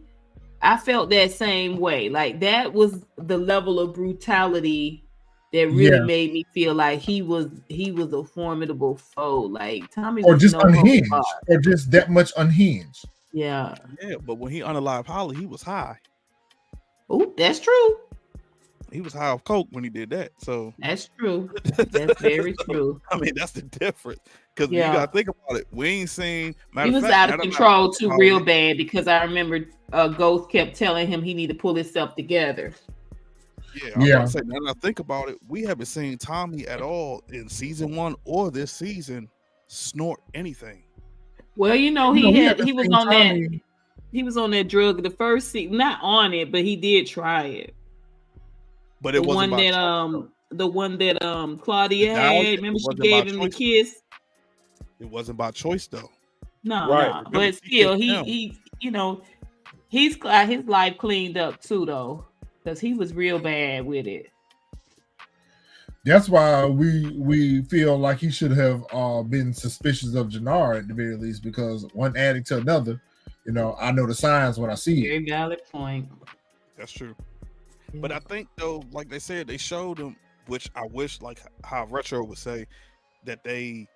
I felt that same way. Like that was the level of brutality that really made me feel like he was a formidable foe. Like Tommy, or just unhinged, or just that much unhinged. Yeah. Yeah, but when he unalived Holly, he was high. Oh, that's true. He was high off coke when he did that. So that's true. That's very true. I mean, that's the difference. Because you gotta think about it. We ain't seen. He was out of control too, real bad. Because I remember Ghost kept telling him he need to pull himself together. Yeah. Say, now that I think about it, we haven't seen Tommy at all in season 1 or this season snort anything. Well, he was on that. He was on that drug the first season, not on it, but he did try it. But it wasn't the one that Claudia had. Remember she gave him the kiss. It wasn't by choice though. No. But still, he's got his life cleaned up too though. Because he was real bad with it. That's why we feel like he should have been suspicious of Janard at the very least, because one adding to another, I know the signs when I see it. Very valid point. That's true. Yeah. But I think though, like they said, they showed him, which I wish, like how Retro would say, that they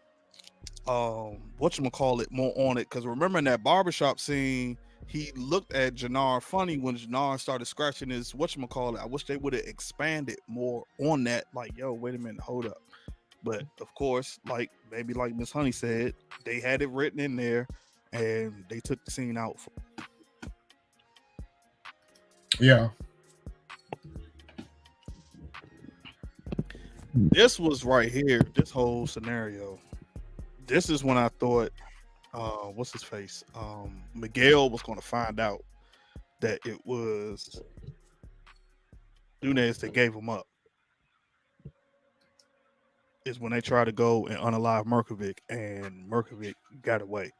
whatchamacallit more on it. Because remember in that barbershop scene, he looked at Janard funny when Janard started scratching his whatchamacallit. I wish they would have expanded more on that. Like, yo, wait a minute, hold up. But of course, like Miss Honey said, they had it written in there and they took the scene out. Yeah. This was right here, this whole scenario. This is when I thought what's his face? Miguel was going to find out that it was Nunez that gave him up. Is when they tried to go and unalive Mirković, and Mirković got away.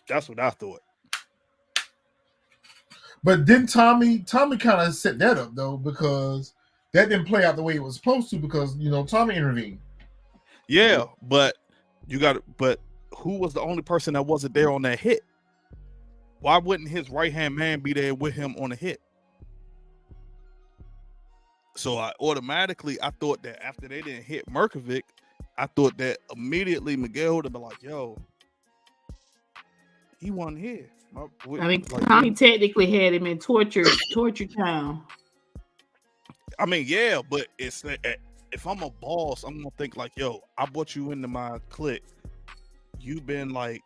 That's what I thought. But then Tommy kind of set that up though, because that didn't play out the way it was supposed to, because Tommy intervened. Yeah, but who was the only person that wasn't there on that hit? Why wouldn't his right-hand man be there with him on the hit? So I thought that after they didn't hit Mirković, I thought that immediately Miguel would have been like, yo, he wasn't here. Tommy technically had him in torture town. I mean, yeah, but it's if I'm a boss, I'm gonna think like, yo, I brought you into my clique. You've been like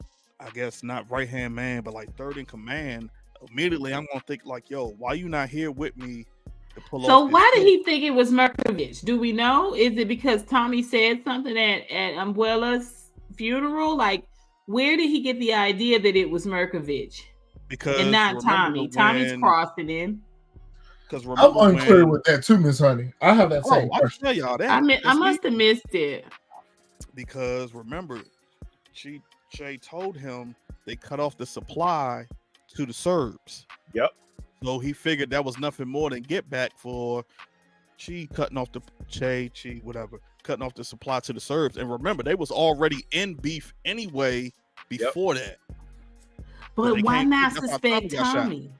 I guess not right hand man, but like third in command, immediately I'm gonna think like, yo, why you not here with me to pull off? So this why did shit? he think it was Mirković? Do we know? Is it because Tommy said something at Umbuela's funeral? Like, where did he get the idea that it was Mirković Because and not remember Tommy? Tommy's when- crossing him. Because I'm remember unclear when, with that too, Miss Honey. I have that same I question. tell y'all that. I That's must have easy. missed it. Because remember, Jay told him they cut off the supply to the Serbs. Yep. So he figured that was nothing more than get back for cutting off the cutting off the supply to the Serbs. And remember, they was already in beef anyway before that. But they why can't- not that's why suspect Tommy got shot. Tommy?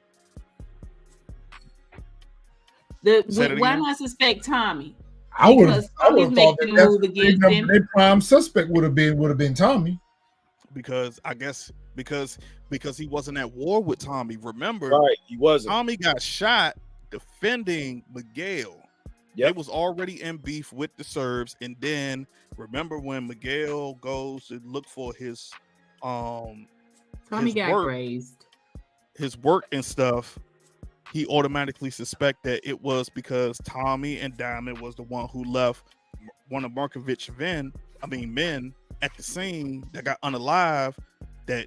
Say that Why again? not suspect Tommy? I would Because have Tommy's thought making that a move against him. their prime suspect would have been Tommy. Because I guess because he wasn't at war with Tommy. Remember, Right. He wasn't. Tommy got shot defending Miguel. Yep. They was already in beef with the Serbs, and then remember when Miguel goes to look for his Tommy his got work, grazed. his work and stuff, he automatically suspect that it was because Tommy and Diamond was the one who left one of Mirković's men at the scene that got unalive, that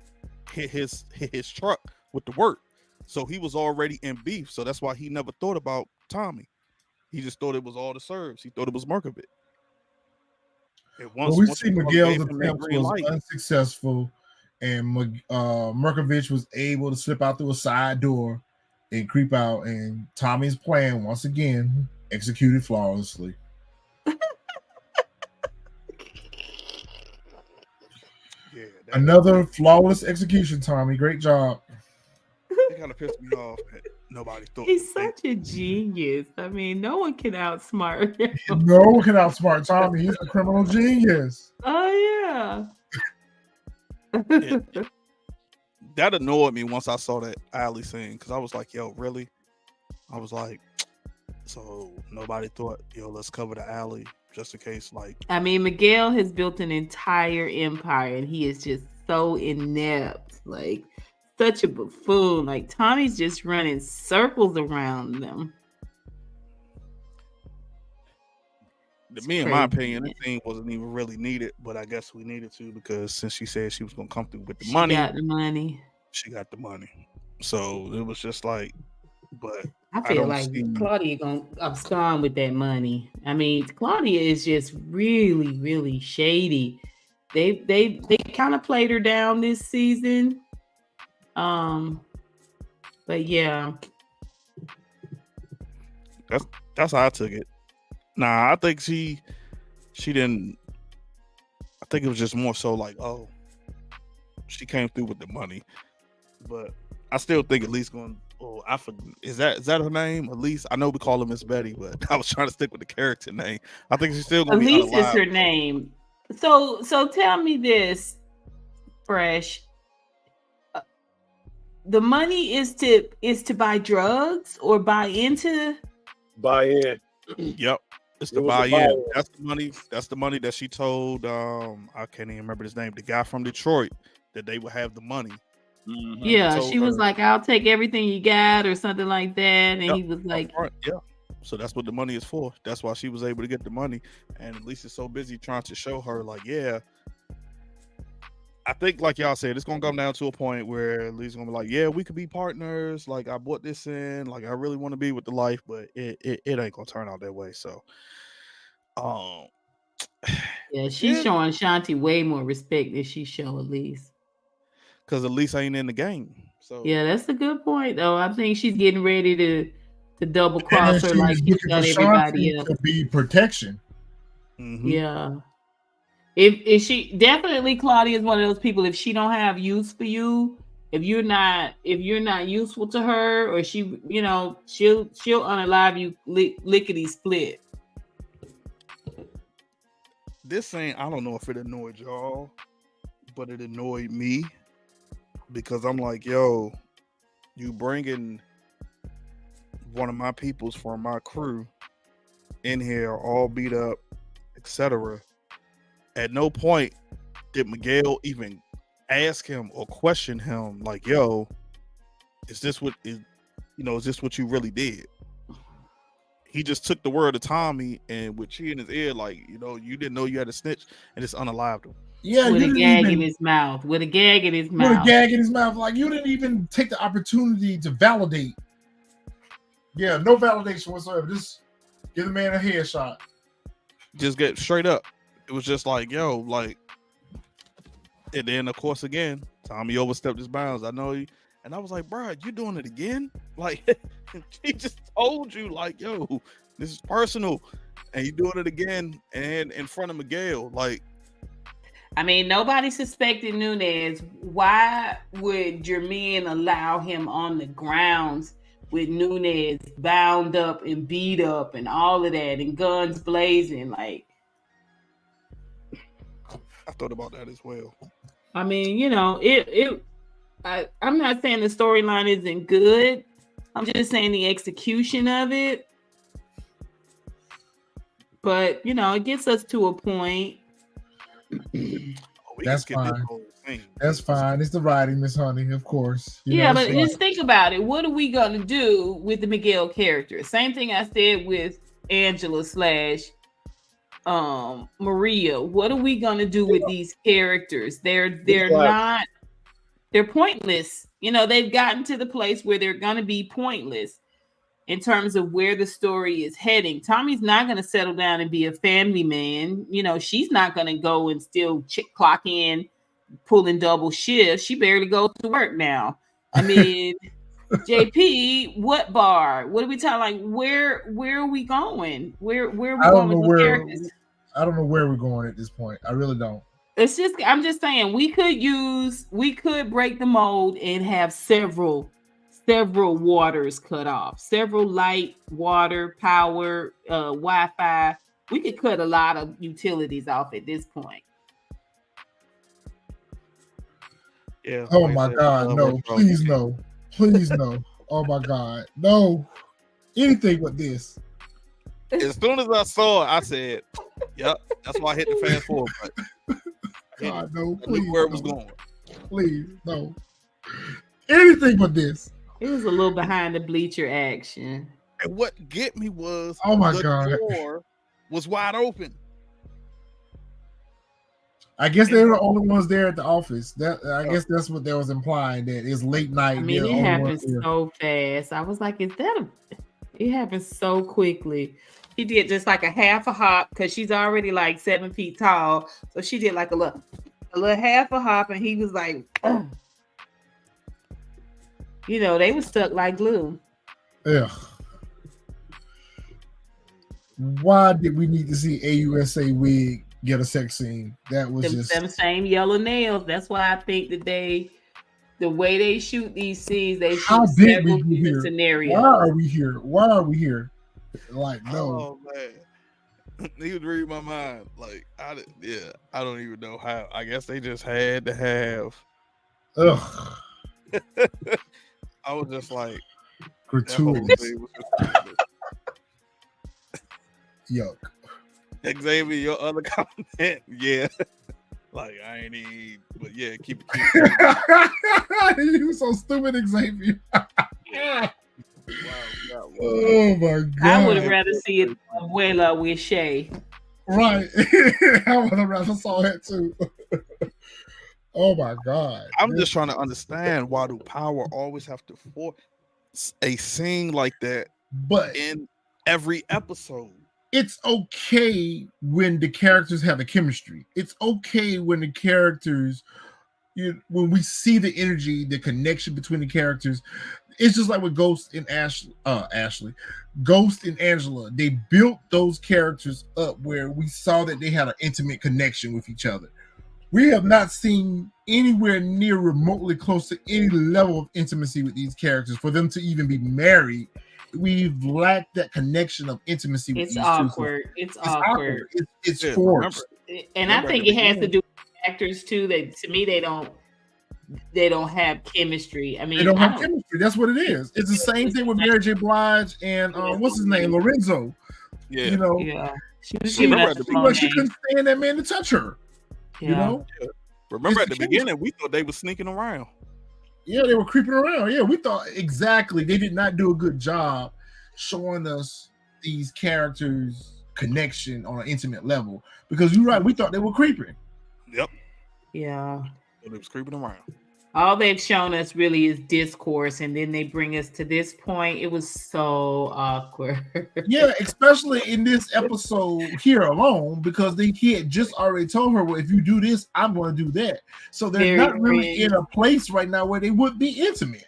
hit his truck with the work. So he was already in beef. So that's why he never thought about Tommy. He just thought it was all the Serbs. He thought it was Mirković. And Well, we once see Mirković Miguel's gave him that attempt green was light, unsuccessful, and Mirković was able to slip out through a side door and creep out, and Tommy's plan once again executed flawlessly. yeah, Another flawless execution, Tommy. Great job. it kind of pissed me off. That nobody thought He's such a genius. I mean, no one can outsmart him. No one can outsmart Tommy. He's a criminal genius. Oh yeah. that annoyed me once I saw that alley scene, because I was like, yo, really? I was like, so nobody thought, yo, let's cover the alley just in case, like. I mean, Miguel has built an entire empire, and he is just so inept, like such a buffoon. Like Tommy's just running circles around them. To me, in my opinion, this scene wasn't even really needed, but I guess we needed to, because since she said she was gonna come through with the money, Got the money. she got the money. So it was just like, but I feel don't like see- Claudia gonna abscond with that money. I mean, Claudia is just really, really shady. They kind of played her down this season. But yeah, that's how I took it. Nah, I think she didn't. I think it was just more so like, oh, she came through with the money, but I still think at least going. Oh, I forget. Is that her name? Elise? I know we call her Miss Betty, but I was trying to stick with the character name. I think she's still gonna be Elise is unalive. her name. So tell me this, Fresh. The money is to buy drugs or buy into. Buy in. Yep, it's It the was a buy-in. buy-in. That's the money. That's the money that she told. I can't even remember his name. The guy from Detroit, that they would have the money. Mhm. Yeah, told she was her- like, "I'll take everything you got," or something like that, and Yep, he was like, Right, yeah. So that's what the money is for. That's why she was able to get the money. And at least it's so busy trying to show her, like, yeah. I think, like y'all said, it's gonna come down to a point where at least gonna be like, yeah, we could be partners. Like, I bought this in. Like, I really want to be with the life, but it ain't gonna turn out that way. So, "Yeah, she's Yeah. showing Shanti way more respect than she show Elise." because Elise ain't in the game. So Yeah, that's a good point, though. I think she's getting ready to double cross her And like she's she's looking done for everybody Shanti else. to be protection. mhm. Yeah. If she definitely Claudia is one of those people, if she don't have use for you, if you're not useful to her, or she, she'll unalive you lickety split. This ain't, I don't know if it annoyed y'all, but it annoyed me because I'm like, yo, you bringing one of my peoples from my crew in here all beat up, etc. At no point did Miguel even ask him or question him, like, yo, is this what is this what you really did? He just took the word of Tommy and with chi in his ear, like, you didn't know you had a snitch, and it's unalived him. Yeah, with a gag in his mouth. With a gag in his mouth. With a gag in his mouth. Like, you didn't even take the opportunity to validate. Yeah, no validation whatsoever. Just give the man a headshot. Just get straight up. It was just like, yo, like, and then of course again, Tommy overstepped his bounds. I know you, and I was like, bro, you doing it again? Like, he just told you, like, yo, this is personal, and you doing it again, and in front of Miguel, like. I mean, nobody suspected Nunez. Why would Jermaine allow him on the grounds with Nunez bound up and beat up and all of that and guns blazing? Like, I thought about that as well. I mean, I'm not saying the storyline isn't good. I'm just saying the execution of it. But, it gets us to a point. That's fine. That's fine. It's the writing, Miss Honey, of course. But just think about it. What are we gonna do with the Miguel character? Same thing I said with Angela / Mireya. What are we gonna do with these characters? They're pointless. They've gotten to the place where they're gonna be pointless in terms of where the story is heading. Tommy's not going to settle down and be a family man. She's not going to go and still clock in, pulling double shifts. She barely goes to work now. I mean, JP, what bar? What are we talking? Like, where are we going? Where are we going with the characters? I don't know where we're going at this point. I really don't. I'm just saying we could break the mold and have several waters cut off, several light, water, power, Wi-Fi. We could cut a lot of utilities off at this point. Yeah. Oh my God, no! Please no! Please no! Oh my God, no! Anything but this. As soon as I saw it, I said, "Yep, that's why I hit the fast forward button." God, no! I knew where it was going. Please no! Anything but this. It was a little behind the bleacher action. And what get me was, oh my the God, door was wide open. I guess they're the only ones there at the office. I guess that's what that was implying. That it's late night. I mean, it happened so fast. I was like, it happened so quickly. He did just like a half a hop because she's already like 7 feet tall. So she did like a little half a hop, and he was like, ugh. They were stuck like glue. Yeah. Why did we need to see AUSA Wig get a sex scene? That was them same yellow nails. That's why I think that the way they shoot these scenes, they shoot several different scenarios. Why are we here? Like, no. Oh man, he was reading my mind. Like, I don't even know how. I guess they just had to have. Ugh. I was just like, gratuitous. Yuck. Xavier, your other comment, yeah. Like, I ain't even, but yeah, keep it. You so stupid, Xavier. Wow. Oh my God. I would have rather see it Abuela with Shay. Right. I would have rather saw that too. Oh my God. I'm just trying to understand why do Power always have to force a scene like that but in every episode. It's okay when the characters have a chemistry. It's okay when the characters, when we see the energy, the connection between the characters. It's just like with Ghost and Ashley, Ghost and Angela. They built those characters up where we saw that they had an intimate connection with each other. We have not seen anywhere near remotely close to any level of intimacy with these characters for them to even be married. We've lacked that connection of intimacy with it's these awkward. two. It's awkward. It's forced. And I think it has to do with actors too. To me, they don't have chemistry. I mean, they don't have chemistry. That's what it is. It's the same thing with Mary J. Blige and what's his name, Lorenzo. Yeah, yeah. She couldn't stand that man to touch her. Yeah. Remember It's at the beginning, we thought they were sneaking around. Yeah, they were creeping around. Yeah, we thought exactly they did not do a good job showing us these characters' connection on an intimate level. Because you're right, we thought they were creeping. Yep. Yeah. So they was creeping around. All they've shown us really is discourse, and then they bring us to this point. It was so awkward. Yeah, especially in this episode here alone, because he had just already told her, well, if you do this, I'm going to do that. So they're not really in a place right now where they would be intimate.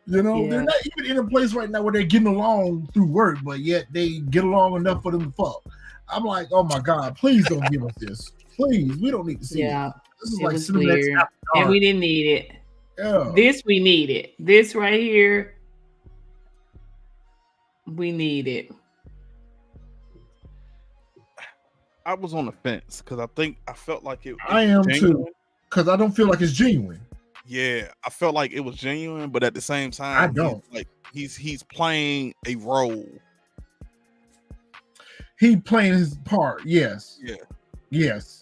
You know, they're not even in a place right now where they're getting along through work, but yet they get along enough for them to fuck. I'm like, oh my God, please don't give us this. Please, we don't need to see it. This is like weird. And we didn't need it. Yeah. This we need it. This right here, we need it. I was on the fence because I felt like it. I am genuine. Too, because I don't feel like it's genuine. Yeah, I felt like it was genuine, but at the same time, I don't. He's playing a role. He playing his part. Yes. Yeah. Yes.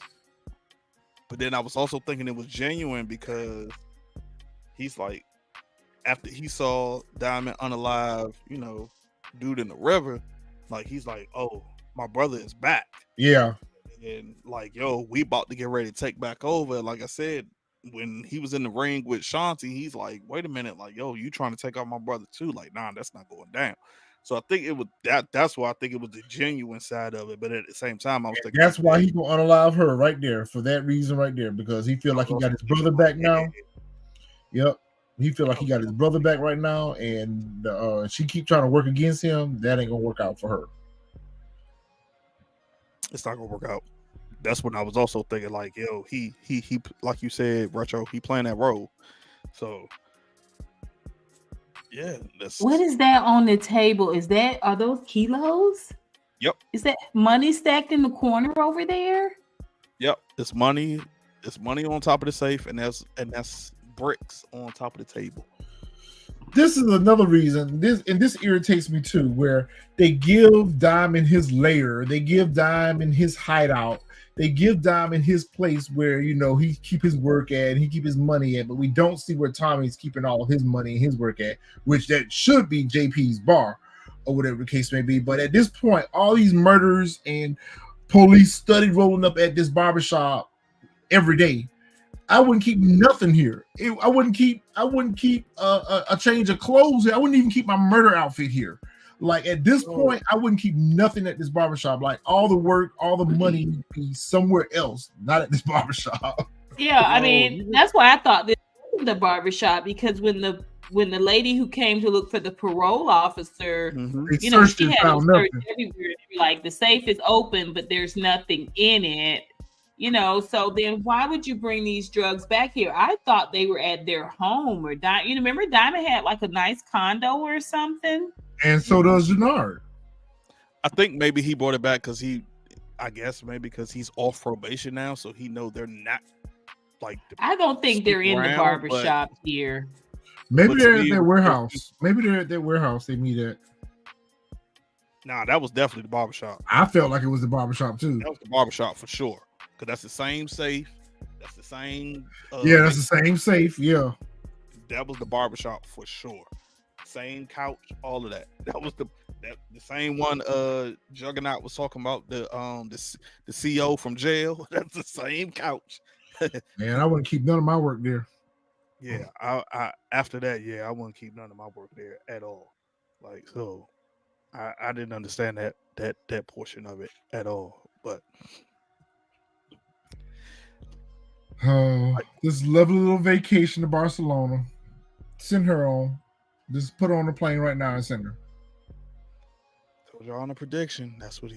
But then I was also thinking it was genuine because he's like, after he saw Diamond unalive, dude in the river, like he's like, oh, my brother is back. Yeah. And like, yo, we about to get ready to take back over. Like I said, when he was in the ring with Shanti, he's like, wait a minute, like, yo, you trying to take out my brother too? Like, nah, that's not going down. So I think it was that's why I think it was the genuine side of it. But at the same time, I was thinking that's why he gonna unalive her right there for that reason right there, because he feel like he got his brother back now. Yep. He feel like he got his brother back right now, and she keep trying to work against him. That ain't gonna work out for her. It's not gonna work out. That's when I was also thinking, like, yo, he like you said, Retro, he playing that role. So yeah. What is that on the table? Are those kilos? Yep. Is that money stacked in the corner over there? Yep. It's money. It's money on top of the safe, and that's bricks on top of the table. This is another reason. This irritates me too, where they give Diamond his lair, they give Diamond his hideout, they give Diamond his place where he keep his work at, he keep his money at, but we don't see where Tommy's keeping all of his money and his work at, which that should be JP's bar or whatever the case may be. But at this point, all these murders and police study rolling up at this barbershop every day. I wouldn't keep nothing here. I wouldn't keep a change of clothes here. I wouldn't even keep my murder outfit here. Like at this point, I wouldn't keep nothing at this barbershop. Like all the work, all the money would be somewhere else, not at this barbershop. Yeah, I mean, that's why I thought this was the barbershop, because when the lady who came to look for the parole officer, she had to search everywhere. Like the safe is open, but there's nothing in it. So then why would you bring these drugs back here? I thought they were at their home or remember Diamond had like a nice condo or something? And so does Janard. I think maybe he brought it back because because he's off probation now, so he know they're not like. I don't think they're in the barbershop here. Maybe they're at their warehouse. Maybe they're at their warehouse they meet at. Nah, that was definitely the barbershop. I felt like it was the barbershop too. That was the barbershop for sure. Because that's the same safe. That's the same. That's the same safe. Yeah. That was the barbershop for sure. Same couch, all of that. That was the same one Juggernaut was talking about, the CO from jail. That's the same couch. Man, I wouldn't keep none of my work there. Yeah, I after that, I wouldn't keep none of my work there at all. Like, so I didn't understand that portion of it at all. But this lovely little vacation to Barcelona. Send her on. Just put her on the plane right now and send her. Told y'all on a prediction. That's what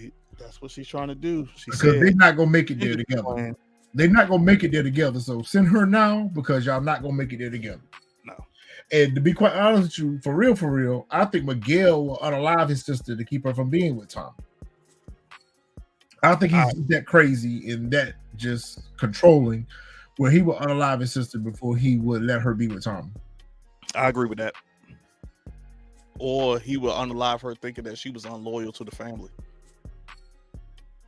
she's trying to do. Because they're not gonna make it there together. They're not gonna make it there together. So send her now, because y'all not gonna make it there together. No. And to be quite honest with you, for real, I think Miguel will unalive his sister to keep her from being with Tom. I think he's that crazy and that just controlling, where he would unalive his sister before he would let her be with Tom. I agree with that. Or he would unalive her thinking that she was unloyal to the family.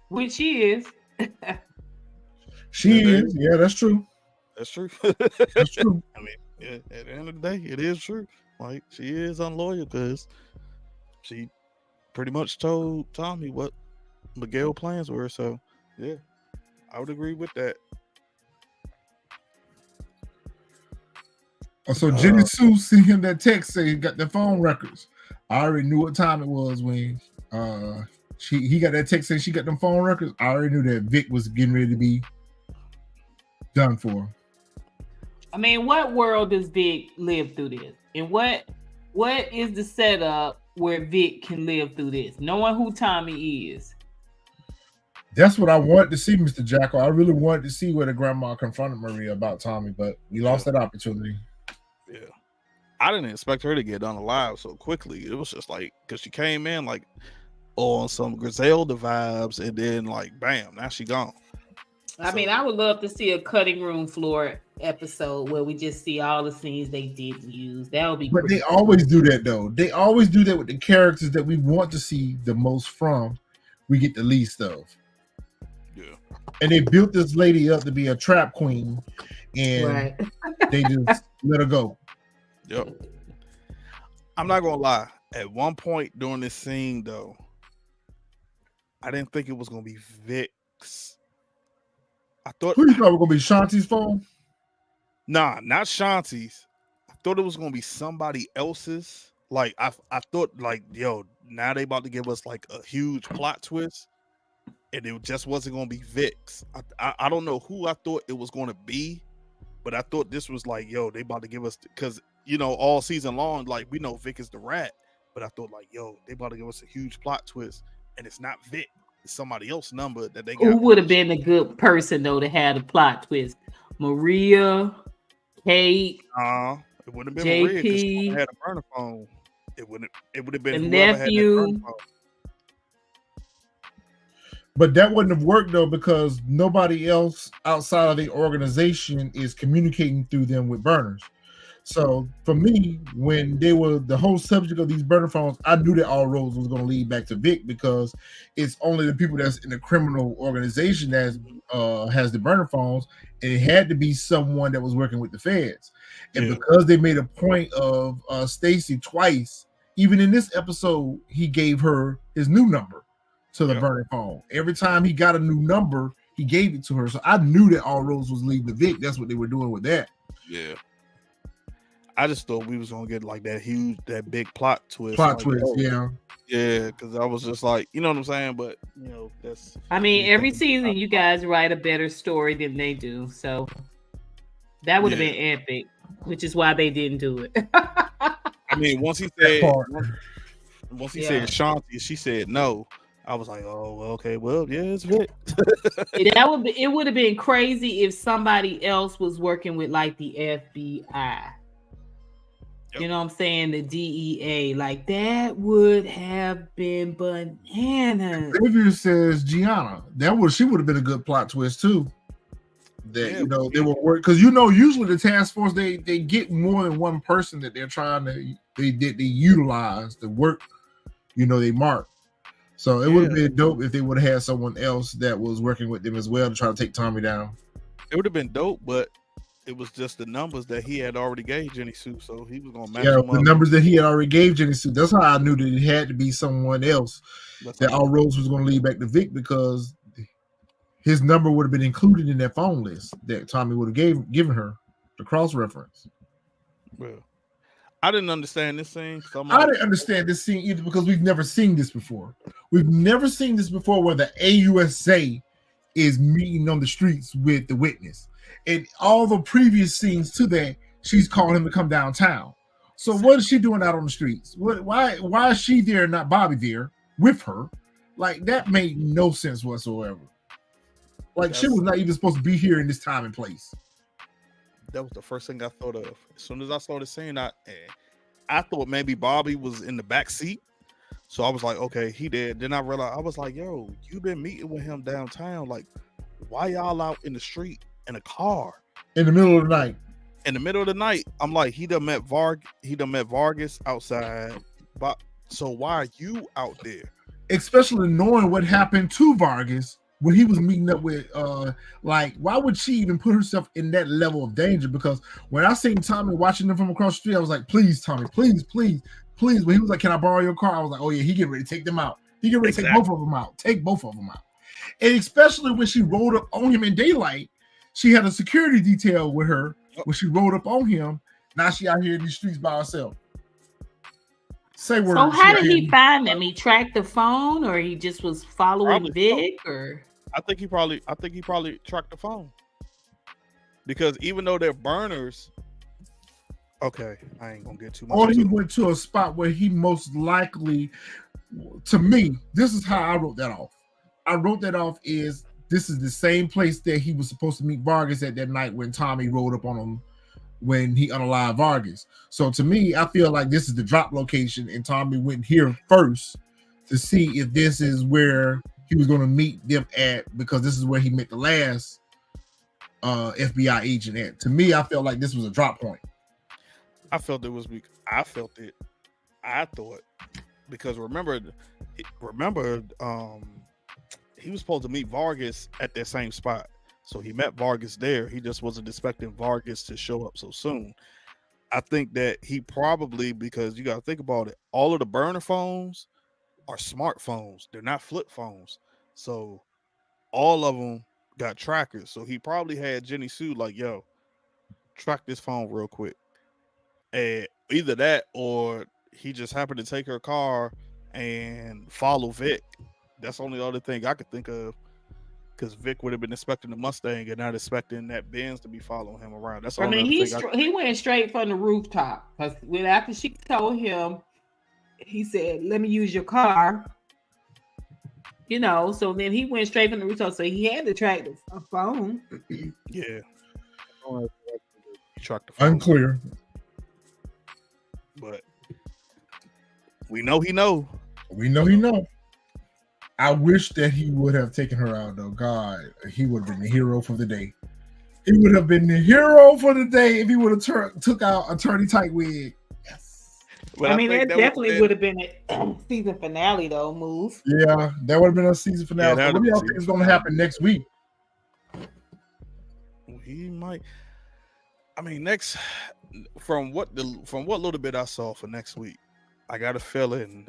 Which she is. She is. Yeah, that's true. That's true. That's true. I mean, yeah, at the end of the day, it is true. Like, she is unloyal because she pretty much told Tommy what Miguel plans were. So, yeah, I would agree with that. So Jenny Sue sent him that text saying he got the phone records. I already knew what time it was when he got that text saying she got them phone records. I already knew that Vic was getting ready to be done for. I mean, what world does Vic live through this? And what is the setup where Vic can live through this, knowing who Tommy is? That's what I wanted to see, Mr. Jacko. I really wanted to see where the grandma confronted Mireya about Tommy, but we lost that opportunity. Yeah. I didn't expect her to get done alive so quickly. It was just like, because she came in like on some Griselda vibes, and then like, bam, now she gone. I mean, I would love to see a cutting room floor episode where we just see all the scenes they didn't use. That would be But they always do that, though. They always do that with the characters that we want to see the most from. We get the least of. Yeah. And they built this lady up to be a trap queen, and they just let her go. Yep. I'm not gonna lie. At one point during this scene, though, I didn't think it was gonna be Vic's. I thought. Who you thought was gonna be Shanti's phone? Nah, not Shanti's. I thought it was gonna be somebody else's. Like I thought, like, yo, now they about to give us like a huge plot twist, and it just wasn't gonna be Vic's. I don't know who I thought it was gonna be, but I thought this was like, yo, they about to give us, because you know, all season long, like, we know Vic is the rat, but I thought like, yo, they about to give us a huge plot twist, and it's not Vic, it's somebody else's number that they got. Who would have been a good person though to have a plot twist? Mireya, Kate, it wouldn't have been Mireya because she had a burner phone. It would have been the nephew. But that wouldn't have worked though, because nobody else outside of the organization is communicating through them with burners. So for me, when they were the whole subject of these burner phones, I knew that all roads was going to lead back to Vic, because it's only the people that's in the criminal organization that has the burner phones, and it had to be someone that was working with the feds. And because they made a point of Stacy twice, even in this episode, he gave her his new number to the burner phone. Every time he got a new number, he gave it to her. So I knew that all roads was leading to Vic. That's what they were doing with that. Yeah. I just thought we was gonna get like that big plot twist. Yeah. Yeah, because I was just like, you know what I'm saying? But you know, that's. I mean, every season you guys write a better story than they do, so that would have been epic, which is why they didn't do it. I mean, once he said Shanti, she said no. I was like, oh, okay, well, yeah, it's Vic. It would have been crazy if somebody else was working with like the FBI. You know what I'm saying? The DEA. Like, that would have been bananas. Xavier says Gianna. She would have been a good plot twist too. That they were work, because usually the task force they get more than one person that they're trying to they utilize the work, they mark. So it would have been dope if they would have had someone else that was working with them as well to try to take Tommy down. It would have been dope, but it was just the numbers that he had already gave Jenny Sue, so he was gonna match them the up. numbers that he had already gave Jenny Sue. That's how I knew that it had to be someone else. That all roads was gonna lead back to Vic, because his number would have been included in that phone list that Tommy would have given her, the cross reference. Well, I didn't understand this scene. I didn't understand this scene either, because we've never seen this before. We've never seen this before where the AUSA is meeting on the streets with the witness. And all the previous scenes to that, she's calling him to come downtown. So what is she doing out on the streets? Why is she there and not Bobby there with her? Like, that made no sense whatsoever. Like, she was not even supposed to be here in this time and place. That was the first thing I thought of. As soon as I started saying that, I thought maybe Bobby was in the back seat. So I was like, okay, he did. Then I realized, I was like, yo, you've been meeting with him downtown. Like, why y'all out in the street in a car? In the middle of the night. In the middle of the night. I'm like, he done met Vargas outside. But so why are you out there? Especially knowing what happened to Vargas when he was meeting up with like, why would she even put herself in that level of danger? Because when I seen Tommy watching them from across the street, I was like, please, Tommy, please. When he was like, can I borrow your car? I was like, oh yeah, he getting ready to take them out. He getting ready to take both of them out. Take both of them out. And especially when she rolled up on him in daylight, she had a security detail with her. When she rolled up on him, now she out here in these streets by herself. Say word. So how did he find them? He tracked the phone, or he just was following Vic, or I think he probably tracked the phone. Because even though they're burners, okay, I ain't gonna get too much. Or he went to a spot where he most likely, to me, this is how I wrote that off. I wrote that off is this is the same place that he was supposed to meet Vargas at that night when Tommy rolled up on him when he unalived Vargas. So to me, I feel like this is the drop location, and Tommy went here first to see if this is where he was going to meet them at, because this is where he met the last FBI agent at. To me, I felt like this was a drop point. I felt it. I thought, because remember, he was supposed to meet Vargas at that same spot. So he met Vargas there. He just wasn't expecting Vargas to show up so soon. I think that he probably, because you got to think about it, all of the burner phones are smartphones. They're not flip phones. So all of them got trackers. So he probably had Jenny Sue like, yo, track this phone real quick. And either that or he just happened to take her car and follow Vic. That's the only other thing I could think of. Because Vic would have been expecting the Mustang and not expecting that Benz to be following him around. That's all. I mean, he went straight from the rooftop. Because after she told him, he said, "Let me use your car." You know, so then he went straight from the rooftop. So he had to track a phone. Yeah. He tracked the phone. Unclear. But we know he know. We know he know. I wish that he would have taken her out, though. God, he would have been the hero for the day. He would have been the hero for the day if he would have took out Attorney Tightwig. Yes. But I mean, that definitely would have been a season finale, though, move. Yeah, that would have been a season finale. Yeah, what do y'all think is going to happen next week? He might. I mean, next from what little bit I saw for next week, I got a feeling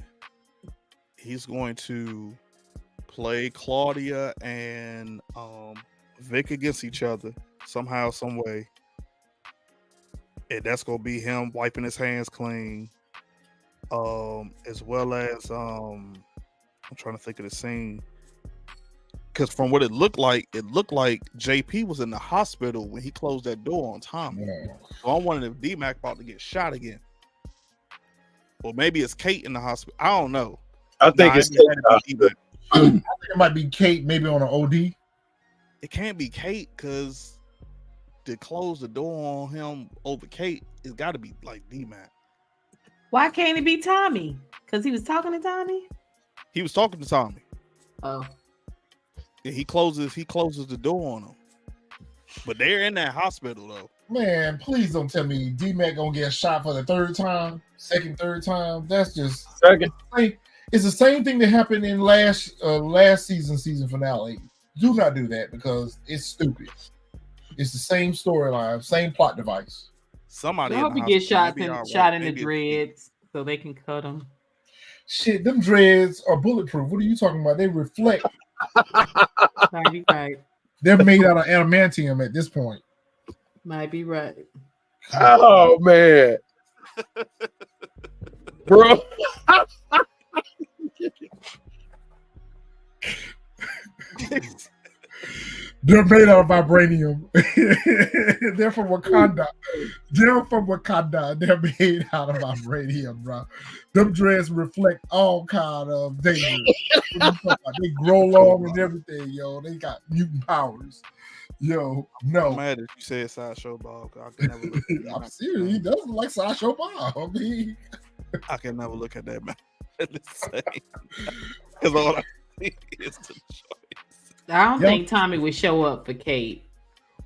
he's going to play Claudia and Vic against each other somehow, some way, and that's gonna be him wiping his hands clean, as well as I'm trying to think of the scene, because from what it looked like JP was in the hospital when he closed that door on Tommy. Yeah. So I'm wondering if D-Mac about to get shot again, or maybe it's Kate in the hospital. I don't know. I think it's Kate. I think it might be Kate, maybe on an OD. It can't be Kate, because to close the door on him over Kate, it's got to be like D-Mac. Why can't it be Tommy? Because he was talking to Tommy? He was talking to Tommy. Oh. Yeah, he closes the door on him. But they're in that hospital, though. Man, please don't tell me D-Mac gonna get shot for the third time. That's just second. It's the same thing that happened in last season finale. Do not do that, because it's stupid. It's the same storyline, same plot device. Somebody I hope he gets shot in the dreads so they can cut him. Shit, them dreads are bulletproof. What are you talking about? They reflect. Might be right. They're made out of adamantium at this point. Might be right. Oh man, bro. They're made out of vibranium. They're from Wakanda. They're made out of vibranium, bro. Them dreads reflect all kind of danger. They grow long and everything, yo. They got mutant powers. Yo, no. I'm mad that you said Sideshow Bob. I can never look at I'm serious. He does look like Sideshow Bob. I mean, I can never look at that man the same. Because all I see is the choice. I don't think Tommy would show up for Kate.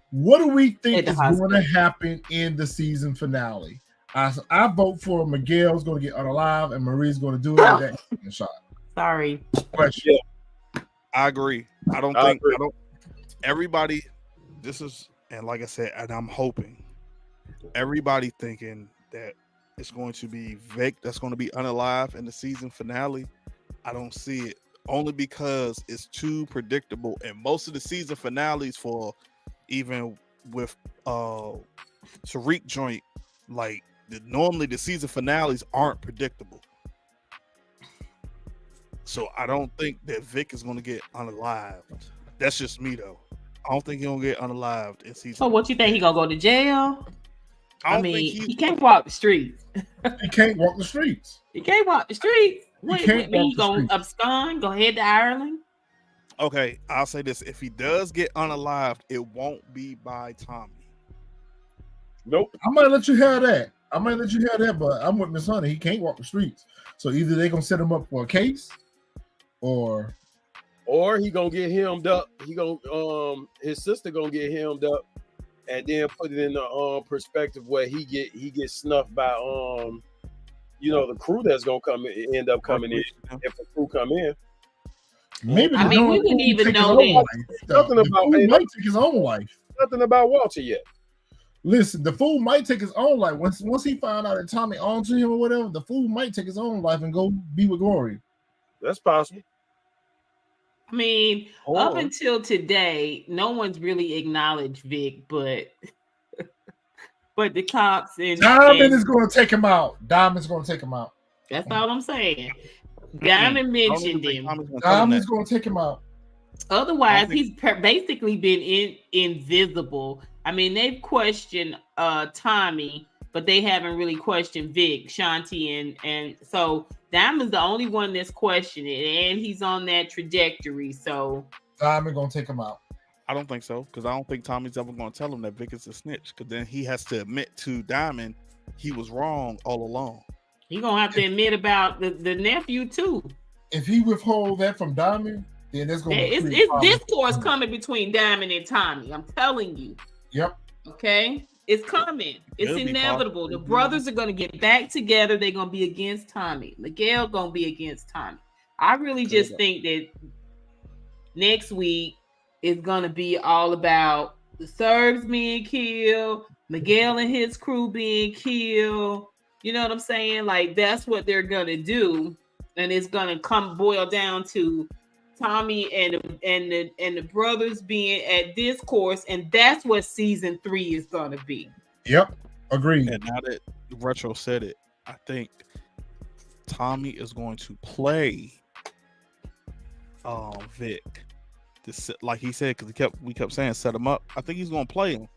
What do we think is going to happen in the season finale? I vote for Miguel's going to get unalive and Marie's going to do it with that shot. Sorry. Question. I agree. I don't think everybody. This is, and like I said, and I'm hoping everybody thinking that it's going to be Vic that's going to be unalive in the season finale. I don't see it, only because it's too predictable, and most of the season finales for even with Tariq joint, like normally the season finales aren't predictable. So I don't think that Vic is going to get unalived. That's just me though. I don't think he's gonna get unalived in season. So what you think? He gonna go to jail? I mean, he can't walk the streets. He can't walk the streets. He can't walk the streets. What he gonna abscond? Go head to Ireland? Okay, I'll say this: if he does get unalived, it won't be by Tommy. Nope. I might let you have that. But I'm with Miss Honey. He can't walk the streets. So either they gonna set him up for a case, or he gonna get hemmed up. He gonna his sister gonna get hemmed up, and then put it in the perspective where he gets snuffed by the crew that's gonna end up coming in if the crew come in. Maybe we wouldn't even know that. Nothing about might take his own life. Nothing about Walter yet. Listen, the fool might take his own life once he found out that Tommy owned to him or whatever. The fool might take his own life and go be with Glory. That's possible. I mean, up until today, no one's really acknowledged Vic, but the cops and Diamond is going to take him out. Diamond's going to take him out. That's all I'm saying. Diamond mentioned him. Diamond's going to take him out. Otherwise, he's basically been invisible. I mean, they've questioned Tommy, but they haven't really questioned Vic, Shanti, and so Diamond's the only one that's questioning it, and he's on that trajectory. So Diamond gonna take him out. I don't think so, because I don't think Tommy's ever gonna tell him that Vic is a snitch, because then he has to admit to Diamond he was wrong all along. He gonna have to admit about the nephew too. If he withhold that from Diamond, then there's gonna it's discourse coming between Diamond and Tommy. I'm telling you. Yep. Okay. It's coming. It's inevitable. The brothers are going to get back together. They're going to be against Tommy. Miguel going to be against Tommy. I really just think that next week is going to be all about the Serbs being killed, Miguel and his crew being killed. You know what I'm saying? Like, that's what they're going to do. And it's going to boil down to Tommy and the brothers being at discourse, and that's what season 3 is gonna be. Yep, agreed. And now that Retro said it, I think Tommy is going to play Vic, like he said, because we kept saying set him up. I think he's gonna play him.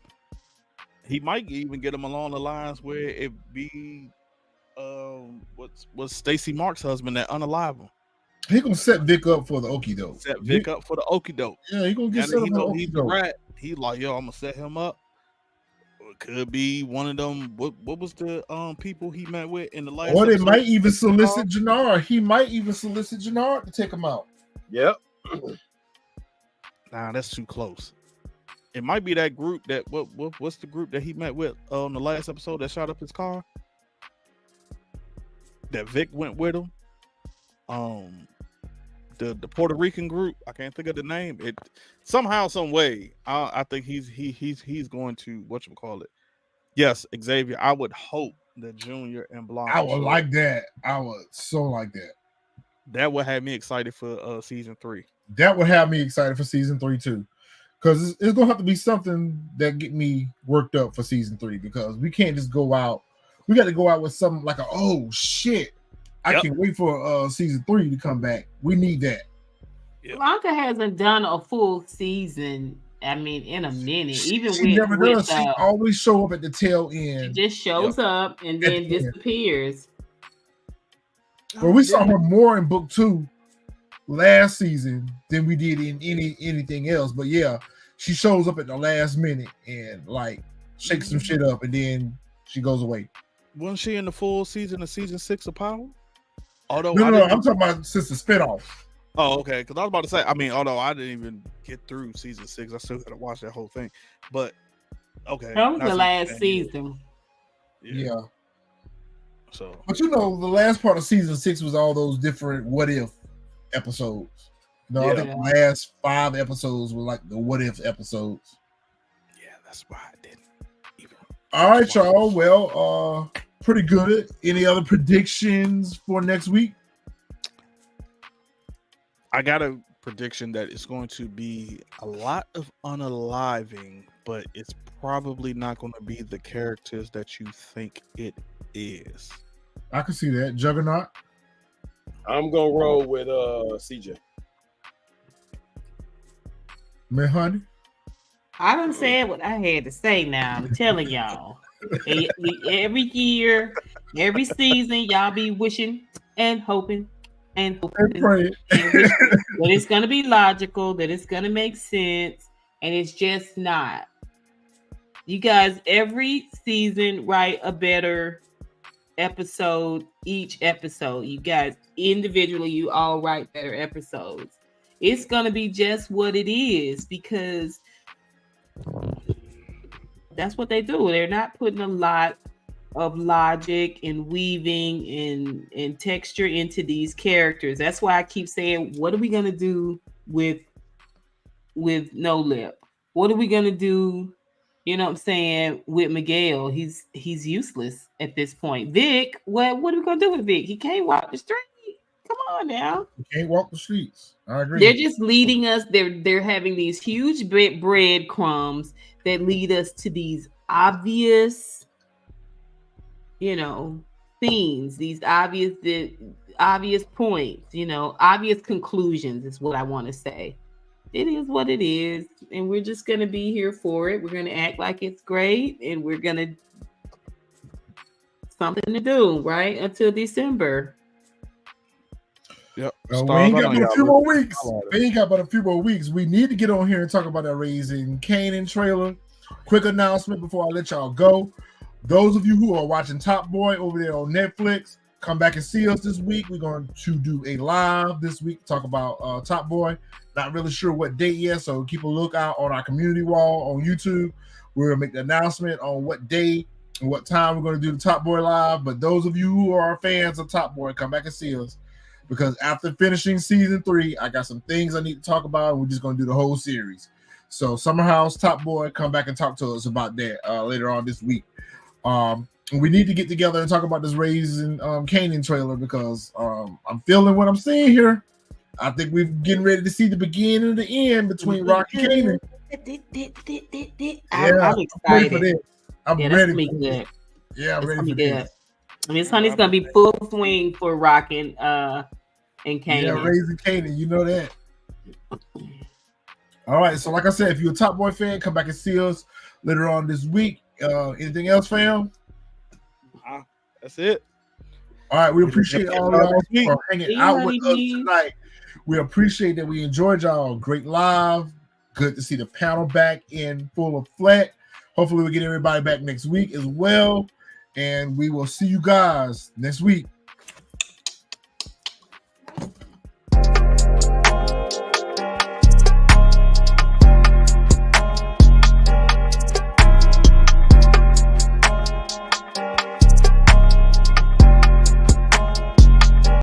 He might even get him along the lines where it be what's Stacy Mark's husband that unalive him. He gonna set Vic up for the okie doke. Set Vic up for the okie doke. Yeah, he gonna get set up for the okie doke. Rat. He like, yo, I'm gonna set him up. It could be one of them. What was the people he met with in the last? Or they might even solicit Janard. He might even solicit Janard to take him out. Yep. Nah, that's too close. It might be that group that what's the group that he met with on the last episode that shot up his car? That Vic went with him. The Puerto Rican group, I can't think of the name. It somehow, some way, I think he's going to whatchamacallit. Yes, Xavier. I would hope that Junior and Blanc. I would like that. I would so like that. That would have me excited for season 3. That would have me excited for season 3 too, because it's gonna have to be something that get me worked up for season 3. Because we can't just go out. We got to go out with something like oh shit. I can't wait for season 3 to come back. We need that. Yep. Blanca hasn't done a full season. I mean, in a minute. She never does. She always show up at the tail end. She just shows up and then disappears. Well, we saw her more in book 2 last season than we did in anything else. But yeah, she shows up at the last minute and like shakes some shit up, and then she goes away. Wasn't she in the full season of season 6 of Power? Although no, I'm talking about since the spinoff. Oh, okay. Because I was about to say, I mean, although I didn't even get through season 6, I still got to watch that whole thing. But okay, that was the last season. Yeah. So, but the last part of season 6 was all those different what if episodes. No, I think the last 5 episodes were like the what if episodes. Yeah, that's why I didn't even. All right, y'all. Well, pretty good. Any other predictions for next week? I got a prediction that it's going to be a lot of unaliving, but it's probably not going to be the characters that you think it is. I can see that. Juggernaut. I'm gonna roll with CJ. Man, honey. I done said what I had to say now. I'm telling y'all. Every year, every season, y'all be wishing and hoping and praying that it's gonna be logical, that it's gonna make sense, and it's just not. You guys, every season write a better episode each episode. You guys individually, you all write better episodes. It's gonna be just what it is because that's what they do. They're not putting a lot of logic and weaving and texture into these characters. That's why I keep saying, what are we gonna do with No Lip? What are we gonna do? You know what I'm saying, with Miguel? He's useless at this point. Vic, what are we gonna do with Vic? He can't walk the street. Come on now. You can't walk the streets. I agree. They're just leading us. They're having these huge breadcrumbs that lead us to these obvious, themes. These obvious points. Obvious conclusions is what I want to say. It is what it is, and we're just gonna be here for it. We're gonna act like it's great, and we're gonna something to do right until December. Yep. We ain't got but a few more weeks. We ain't got but a few more weeks. We need to get on here and talk about that Raising Kanan trailer. Quick announcement before I let y'all go. Those of you who are watching Top Boy over there on Netflix, come back and see us this week. We're going to do a live this week, talk about Top Boy. Not really sure what date yet, so keep a lookout on our community wall on YouTube. We're going to make the announcement on what day and what time we're going to do the Top Boy live. But those of you who are fans of Top Boy, come back and see us. Because after finishing season 3, I got some things I need to talk about. And we're just going to do the whole series. So Summer House, Top Boy, come back and talk to us about that later on this week. We need to get together and talk about this Raising Kanan trailer because I'm feeling what I'm seeing here. I think we're getting ready to see the beginning and the end between Rock and Kanan. I'm excited. I'm ready for it. Yeah, I'm ready for this. I mean, honey's gonna be full swing for Rock and Kanan. Yeah, Raising Kanan, you know that. All right, so like I said, if you're a Top Boy fan, come back and see us later on this week. Anything else, fam? That's it. All right, we appreciate all y'all for hanging out with us tonight. We appreciate that we enjoyed y'all. Great live. Good to see the panel back in full effect. Hopefully, we get everybody back next week as well. And we will see you guys next week.